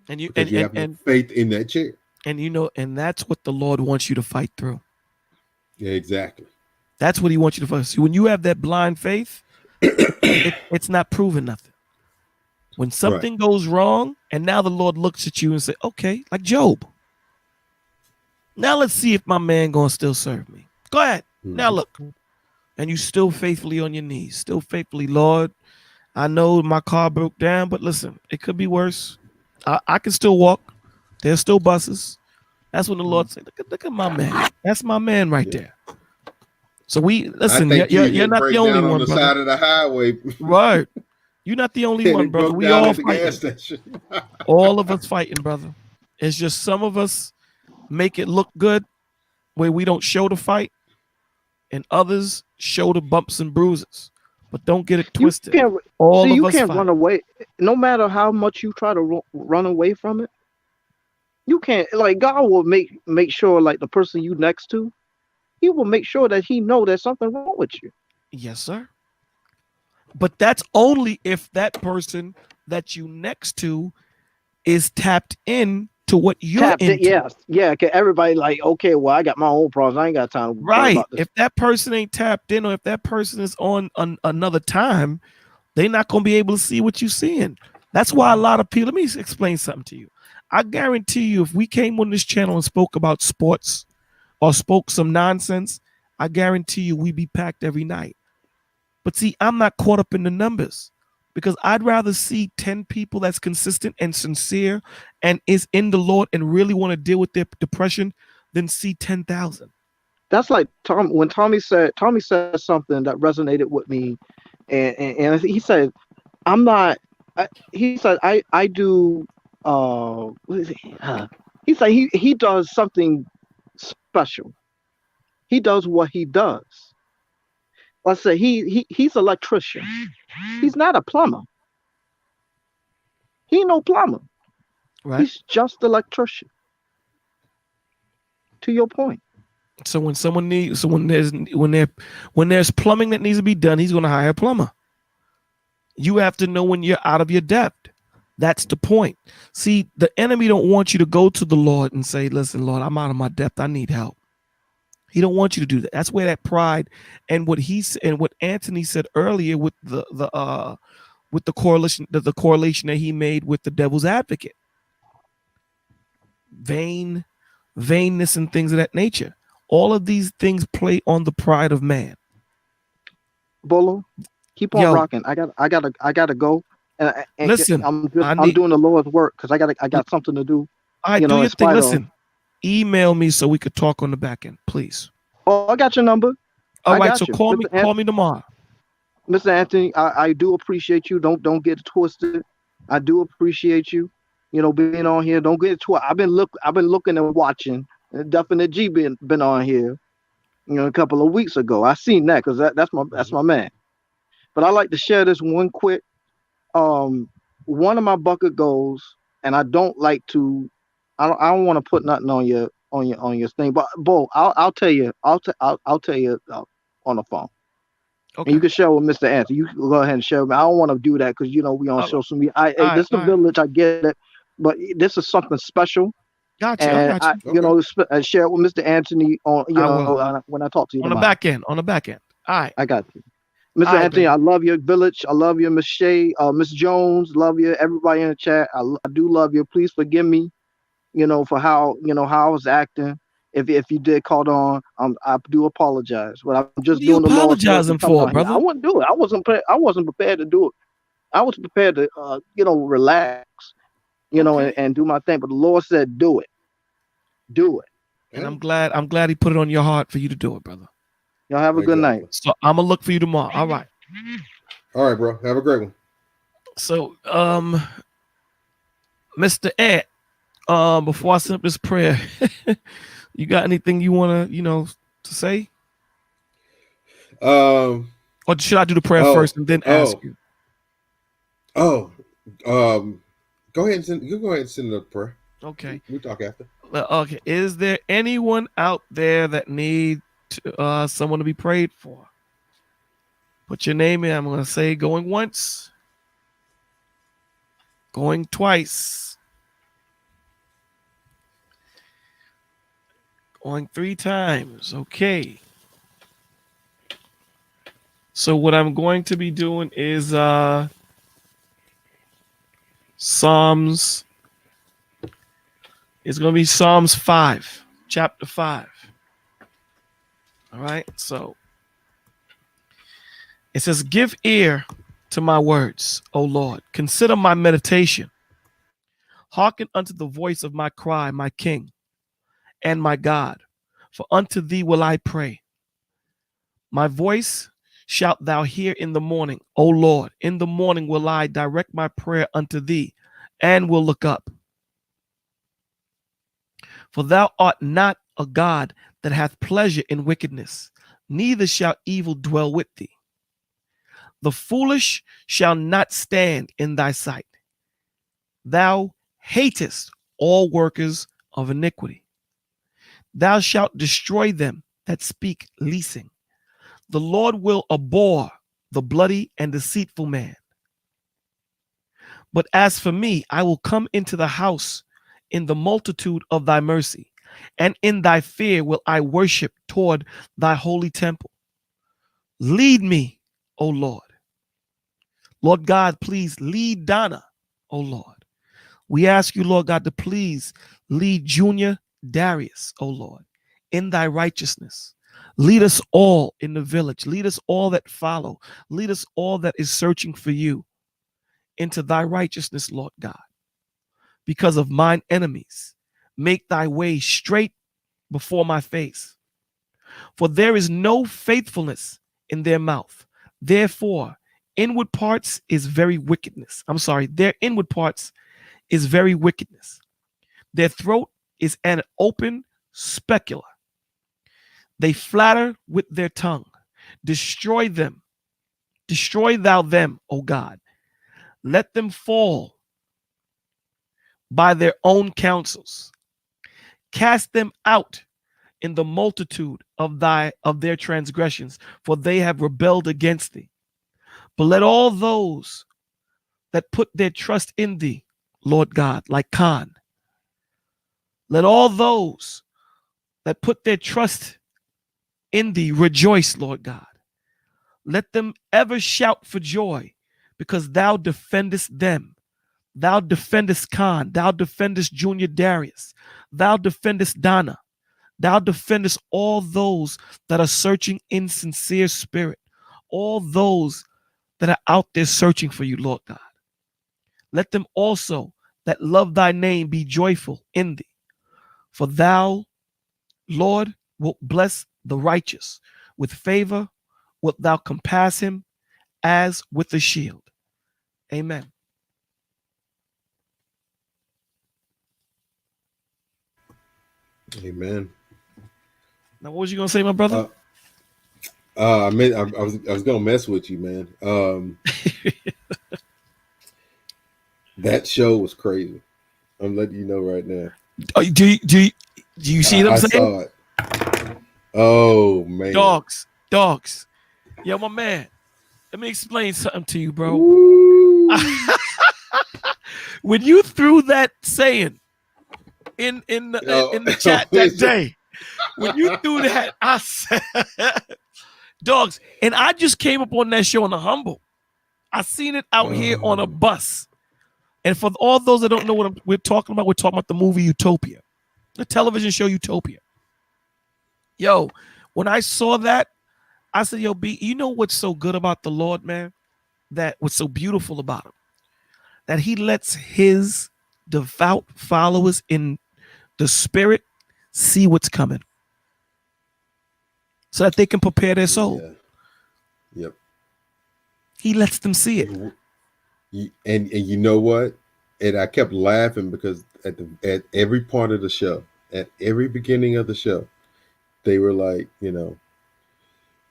And you because you have no faith in that chair. And that's what the Lord wants you to fight through. Yeah, exactly. That's what he wants you to fight. See, when you have that blind faith, it's not proving nothing. When something goes wrong, and now the Lord looks at you and say, okay, like Job. Now let's see if my man gonna still serve me. Go ahead. Now look. And you still faithfully on your knees, still faithfully, Lord. I know my car broke down, but listen, it could be worse. I can still walk. There's still buses. That's when the Lord said, look at my man. That's my man right there. So listen, you're not the only one, on the brother. side of the highway. Right. You're not the only one, brother. We all fighting. All of us fighting, brother. It's just some of us make it look good where we don't show the fight, and others show the bumps and bruises. But don't get it twisted. You can't run away. No matter how much you try to run away from it, you can't. Like, God will make sure, like, the person you next to, he will make sure that he know there's something wrong with you. Yes, sir. But that's only if that person that you next to is tapped in to what you're into. Yes. Yeah. Okay. Everybody like, okay, well, I got my own problems. I ain't got time to worry about this. If that person ain't tapped in, or if that person is on another time, they're not going to be able to see what you're seeing. That's why a lot of people, let me explain something to you. I guarantee you, if we came on this channel and spoke about sports or spoke some nonsense, I guarantee you we'd be packed every night. But see, I'm not caught up in the numbers, because I'd rather see 10 people that's consistent and sincere and is in the Lord and really want to deal with their depression than see 10,000. That's like when Tommy said something that resonated with me, and he said, "I'm not." He said, "I do." What is it? He said he does something special. He does what he does. Let's say he's an electrician. He's not a plumber. He ain't no plumber. Right. He's just an electrician. To your point. So when there's plumbing that needs to be done, he's going to hire a plumber. You have to know when you're out of your depth. That's the point. See, the enemy don't want you to go to the Lord and say, "Listen, Lord, I'm out of my depth. I need help." He don't want you to do that. That's where that pride and what Anthony said earlier with the correlation that he made with the devil's advocate, vainness and things of that nature. All of these things play on the pride of man. Bolo, keep on rocking. I gotta go. And listen, I'm doing the Lord's work because I got something to do. All right, do your thing. Listen, email me so we could talk on the back end, please. Oh, I got your number. All right, so call me tomorrow. Mr. Anthony, I do appreciate you. Don't get it twisted. I do appreciate you. Being on here. Don't get it twisted. I've been looking and watching. Definite G been on here. A couple of weeks ago. I seen that because that's my man. But I like to share this one quick. One of my bucket goals, and I don't like to. I don't want to put nothing on your thing, but Bo, I'll tell you. I'll tell you on the phone. Okay. And you can share with Mr. Anthony. You can go ahead and share with me. I don't want to do that because we on social media. This is the village. I get it, but this is something special. Gotcha. And I share it with Mr. Anthony on when I talk to you on the back end. On the back end. All right. I got you. Mr. All right, Anthony, baby. I love your village. I love you, Miss Shay, Miss Jones. Love you, everybody in the chat. I do love you. Please forgive me, for how how I was acting. If you did caught on, I do apologize. But I'm What just are you doing the Lord's work and apologizing coming for, out here. I brother? wouldn't do it. I wasn't prepared to do it. I was prepared to relax, Okay. and do my thing. But the Lord said, do it, do it. And I'm glad he put it on your heart for you to do it, brother. Y'all have a good night. So I'm gonna look for you tomorrow. All right. All right, bro. Have a great one. So, Mr. Ant, before I send up this prayer, you got anything you wanna, to say? Or should I do the prayer first and then ask you? Go ahead and send the prayer. Okay. We'll talk after. Okay. Is there anyone out there that need someone to be prayed for? Put your name in. I'm gonna say going once, going twice, going 3 times. Okay. So what I'm going to be doing is Psalms. It's going to be Psalms 5, chapter 5. All right. So it says, give ear to my words, O Lord. Consider my meditation. Hearken unto the voice of my cry, my King and my God. For unto thee will I pray. My voice shalt thou hear in the morning, O Lord. In the morning will I direct my prayer unto thee, and will look up. For thou art not a God that hath pleasure in wickedness, neither shall evil dwell with thee. The foolish shall not stand in thy sight. Thou hatest all workers of iniquity. Thou shalt destroy them that speak leasing. The Lord will abhor the bloody and deceitful man. But as for me, I will come into the house in the multitude of thy mercy, and in thy fear will I worship toward thy holy temple. Lead me, O Lord. Lord God, please lead Donna, O Lord. We ask you, Lord God, to please lead Junior Darius, O Lord, in thy righteousness. Lead us all in the village. Lead us all that follow. Lead us all that is searching for you into thy righteousness, Lord God. Because of mine enemies, make thy way straight before my face. For there is no faithfulness in their mouth. Therefore, inward parts is very wickedness. Their inward parts is very wickedness. Their throat is an open specular. They flatter with their tongue. Destroy them. Destroy thou them, O God. Let them fall by their own counsels. Cast them out in the multitude of their transgressions, for they have rebelled against thee. But let all those that put their trust in thee, Lord God, like Khan, let all those that put their trust in thee rejoice, Lord God. Let them ever shout for joy, because thou defendest them. Thou defendest Khan. Thou defendest Junior Darius. Thou defendest Donna. Thou defendest all those that are searching in sincere spirit. All those that are out there searching for you, Lord God. Let them also that love thy name be joyful in thee. For thou, Lord, wilt bless the righteous. With favor wilt thou compass him as with a shield. Amen. Amen. Now, what was you gonna say, my brother? I was gonna mess with you, man. That show was crazy. I'm letting you know right now. Do you see what I'm saying? Saw it. Oh man, Dogs. Yo, my man. Let me explain something to you, bro. When you threw that saying in the chat that day, when you threw that, I said, Dogs. And I just came up on that show on the Humble. I seen it out here on a bus. And for all those that don't know what we're talking about the movie Utopia, the television show Utopia. Yo, when I saw that, I said, yo, B, you know what's so good about the Lord, man? That what's so beautiful about him? That he lets his devout followers in the spirit see what's coming so that they can prepare their soul. Yeah. Yep. He lets them see it. And you know what? And I kept laughing because at every part of the show, at every beginning of the show, they were like, you know,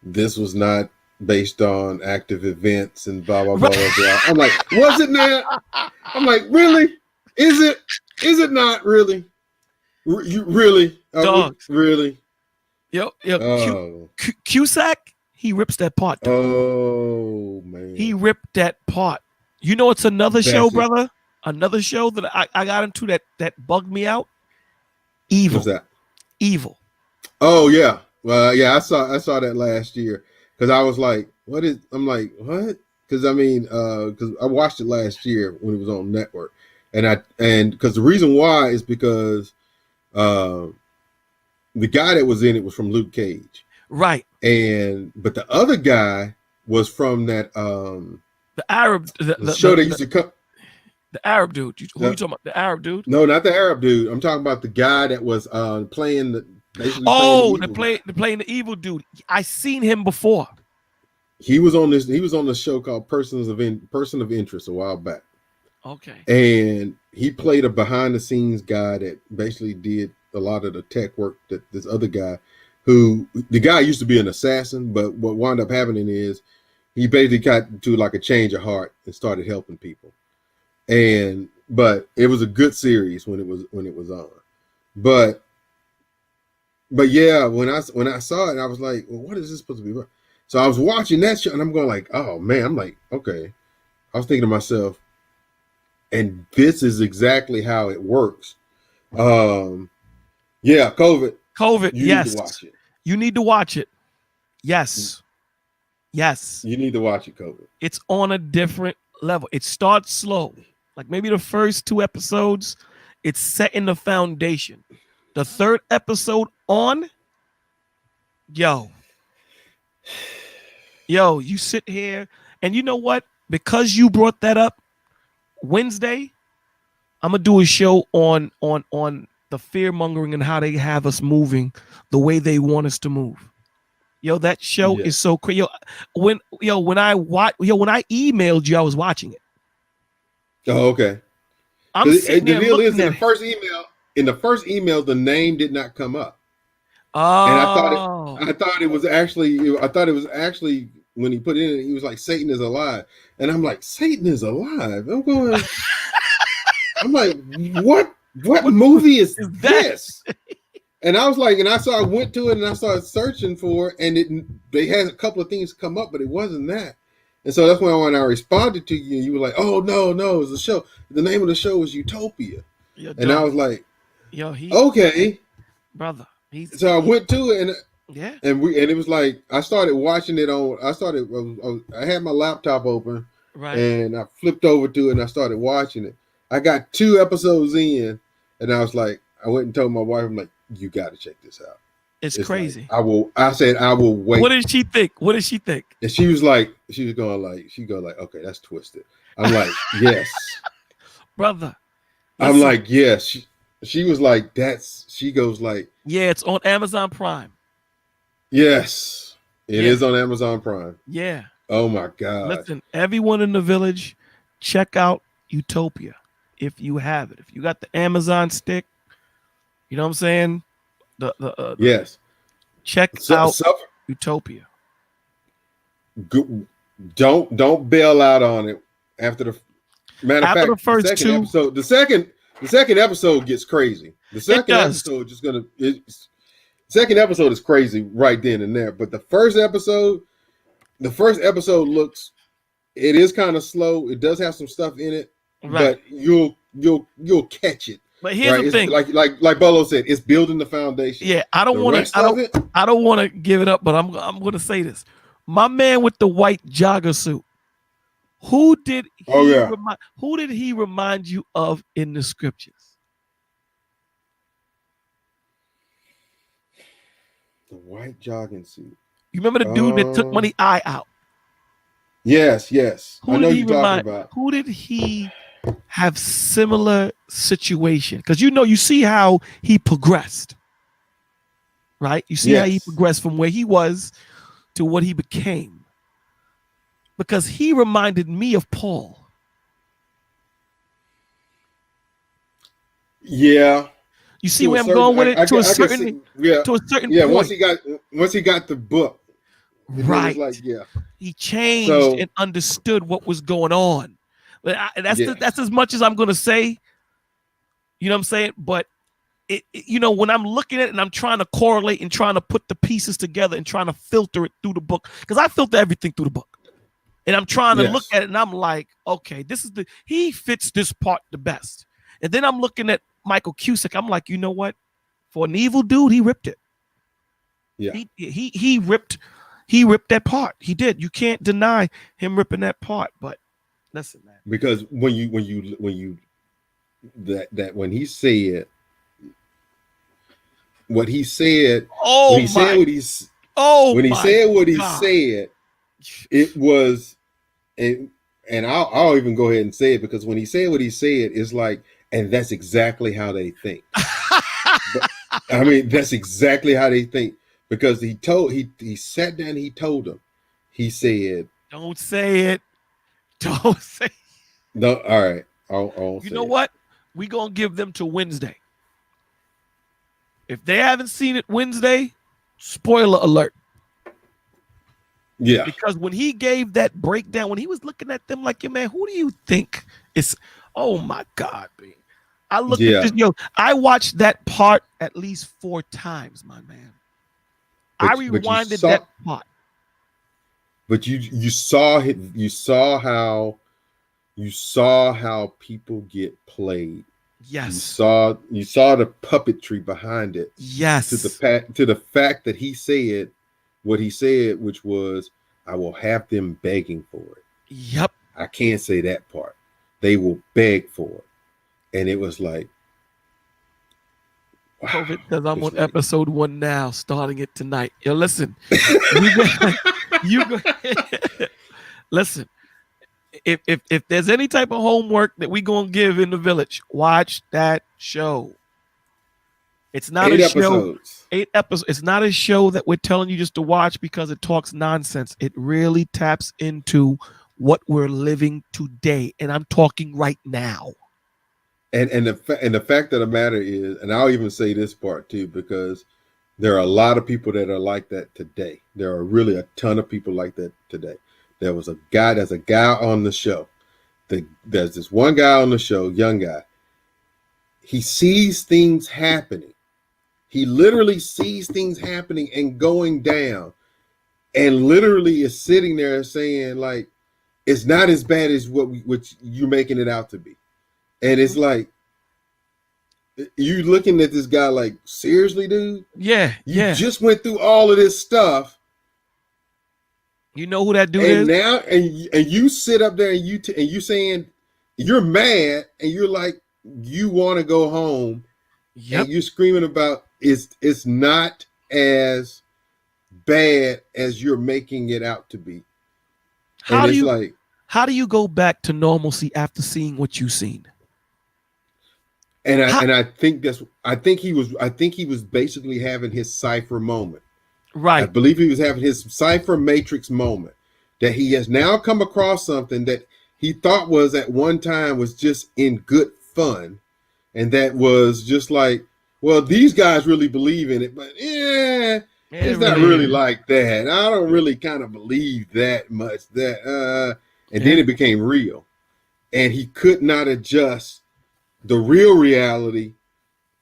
this was not based on active events and blah, blah, blah, blah, blah. I'm like, was it not? I'm like, really? Is it? Is it not really? You really? Dogs. Really? Yo, Cusack, he rips that part. Dog. Oh, man. He ripped that part. You know, it's another show, brother. Another show that I got into that bugged me out. Evil. What's that? Evil. Oh yeah. Well, yeah, I saw that last year because I was like, I'm like, what? Because I mean, because I watched it last year when it was on network, and because the reason why is because the guy that was in it was from Luke Cage, right? But the other guy was from that the Arab the show that used to come. The Arab dude. Who are you talking about? The Arab dude? No, not the Arab dude. I'm talking about the guy that was playing the. Playing the evil dude. I seen him before. He was on the show called Person of Interest a while back. Okay. And he played a behind the scenes guy that basically did a lot of the tech work that this other guy, the guy used to be an assassin, but what wound up happening is he basically got to like a change of heart and started helping people. But it was a good series when it was on. But yeah, when I saw it, I was like, well, what is this supposed to be about? So I was watching that show and I'm going like, oh man, I'm like, okay. I was thinking to myself, and this is exactly how it works. Yeah, COVID. Yes. Need to watch it. You need to watch it. Yes. Yes. You need to watch it, COVID. It's on a different level. It starts slow. Like maybe the first 2 episodes, it's setting the foundation. The 3rd episode on, yo, you sit here and you know what? Because you brought that up, Wednesday, I'm gonna do a show on the fear mongering and how they have us moving the way they want us to move. Yo, that show is so crazy. When I emailed you, I was watching it. Oh, okay. The deal is in the first email, the name did not come up. Oh. And I thought it was actually when he put it in, he was like, Satan is alive. And I'm like, Satan is alive. I'm like, what movie is this? And I was like, I went to it and I started searching for it, and they had a couple of things come up, but it wasn't that. And so that's when I responded to you, and you were like, oh, no, it's a show. The name of the show is Utopia. And I was like, okay. Brother. So I went to it, and it was like, I started watching it I had my laptop open, right, and I flipped over to it and I started watching it. I got 2 episodes in, and I was like, I went and told my wife, I'm like, you got to check this out. It's crazy. Like, I said, I will wait. What did she think? And she was going like, okay, that's twisted. I'm like, yes. Brother. I'm like, yes. She was like, she goes like. Yeah, it's on Amazon Prime. Yes. It is on Amazon Prime. Yeah. Oh my God. Listen, everyone in the village, check out Utopia if you have it. If you got the Amazon stick, you know what I'm saying? Yes. Check out Utopia. Don't bail out on it after the matter of fact. The first 2 episode, the second episode gets crazy. The second episode second episode is crazy right then and there. But the first episode looks, it is kind of slow. It does have some stuff in it, but you'll catch it But here's right? the It's thing. like Bolo said, it's building the foundation. Yeah, I don't The want rest to. of it. I don't want to give it up, but I'm going to say this. My man with the white jogger suit. Who did he remind you of in the scriptures? The white jogging suit. You remember the dude that took Money Eye out? Yes, yes. I know you're talking about. Who did he have similar situation? Because you see how he progressed, right? You see how he progressed from where he was to what he became. Because he reminded me of Paul. Yeah. You see where I'm going with it? To a certain point. Once he got the book. Right. Like, yeah. He changed and understood what was going on. But that's as much as I'm going to say. You know what I'm saying? But when I'm looking at it and I'm trying to correlate and trying to put the pieces together and trying to filter it through the book, because I filter everything through the book. And I'm trying to look at it and I'm like, okay, he fits this part the best. And then I'm looking at Michael Cusick. I'm like, you know what? For an evil dude, he ripped it. Yeah. He ripped that part. He did. You can't deny him ripping that part. But listen, man. Because when he said what he said, it was, and I'll even go ahead and say it, because when he said what he said, it's like, and that's exactly how they think. I mean, that's exactly how they think, because he sat down and he told them, he said, don't say it. Don't say it. No, all right. I'll you know what? We're going to give them to Wednesday. If they haven't seen it Wednesday, spoiler alert. Yeah. Because when he gave that breakdown, when he was looking at them like, man, who do you think is, oh my God, man. I looked at this, I watched that part at least 4 times, my man. I rewinded that part. But you saw how people get played. Yes. You saw the puppetry behind it. Yes. To the fact that he said what he said, which was, I will have them begging for it. Yep. I can't say that part. They will beg for it. And it was like, wow. Because I'm on episode 1 now, starting it tonight. Yo, listen. Listen. If there's any type of homework that we gonna give in the village, watch that show. It's not 8 episodes. 8 episodes. It's not a show that we're telling you just to watch because it talks nonsense. It really taps into what we're living today, and I'm talking right now. And the fact of the matter is, and I'll even say this part too, because there are a lot of people that are like that today. There are really a ton of people like that today. There's a guy on the show. There's this one guy on the show, young guy. He sees things happening. He literally sees things happening and going down, and literally is sitting there saying, like, it's not as bad as what you're making it out to be. And it's like, you looking at this guy like, seriously, dude? Yeah. You just went through all of this stuff. You know who that dude is? Now, and you sit up there and you saying you're mad, and you're like, you want to go home. Yep. And you're screaming about it's not as bad as you're making it out to be. How do you go back to normalcy after seeing what you've seen? And I think he was basically having his cipher moment. Right. I believe he was having his cipher matrix moment, that he has now come across something that he thought was at one time was just in good fun. And that was just like, well, these guys really believe in it, but it's not really like that. I don't really kind of believe that much. And then it became real. And he could not adjust the real reality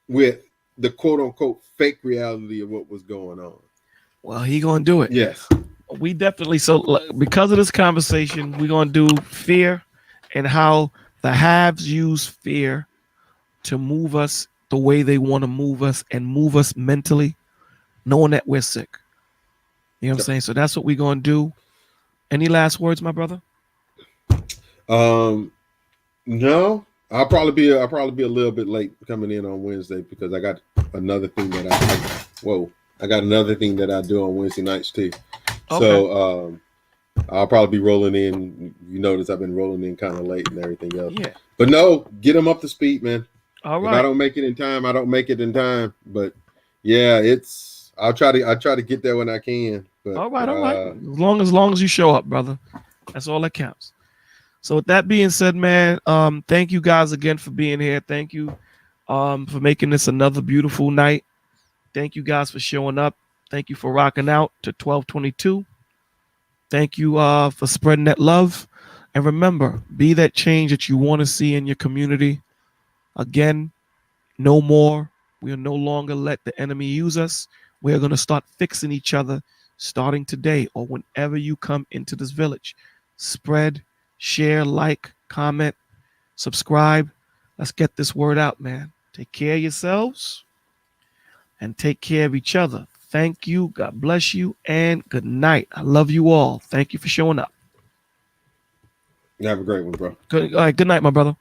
with the quote unquote fake reality of what was going on. Well, he gonna do it. Yes. We definitely, so because of this conversation, we're gonna do fear and how the haves use fear to move us the way they want to move us and move us mentally, knowing that we're sick. You know what I'm saying? So that's what we're going to do. Any last words, my brother? No, I'll probably be a little bit late coming in on Wednesday because I got another thing that I got another thing that I do on Wednesday nights too. Okay. So I'll probably be rolling in. You notice I've been rolling in kind of late and everything else. Yeah. But no, get them up to speed, man. All If right. I don't make it in time, I don't make it in time. But yeah, I'll try to get there when I can. But, all right. As long as you show up, brother. That's all that counts. So with that being said, man, thank you guys again for being here. Thank you for making this another beautiful night. Thank you guys for showing up. Thank you for rocking out to 1222. Thank you for spreading that love. And remember, be that change that you want to see in your community. Again, no more. We'll no longer let the enemy use us. We're going to start fixing each other starting today or whenever you come into this village. Spread, share, like, comment, subscribe. Let's get this word out, man. Take care of yourselves and take care of each other. Thank you. God bless you. And good night. I love you all. Thank you for showing up. Have a great one, bro. Good night, my brother.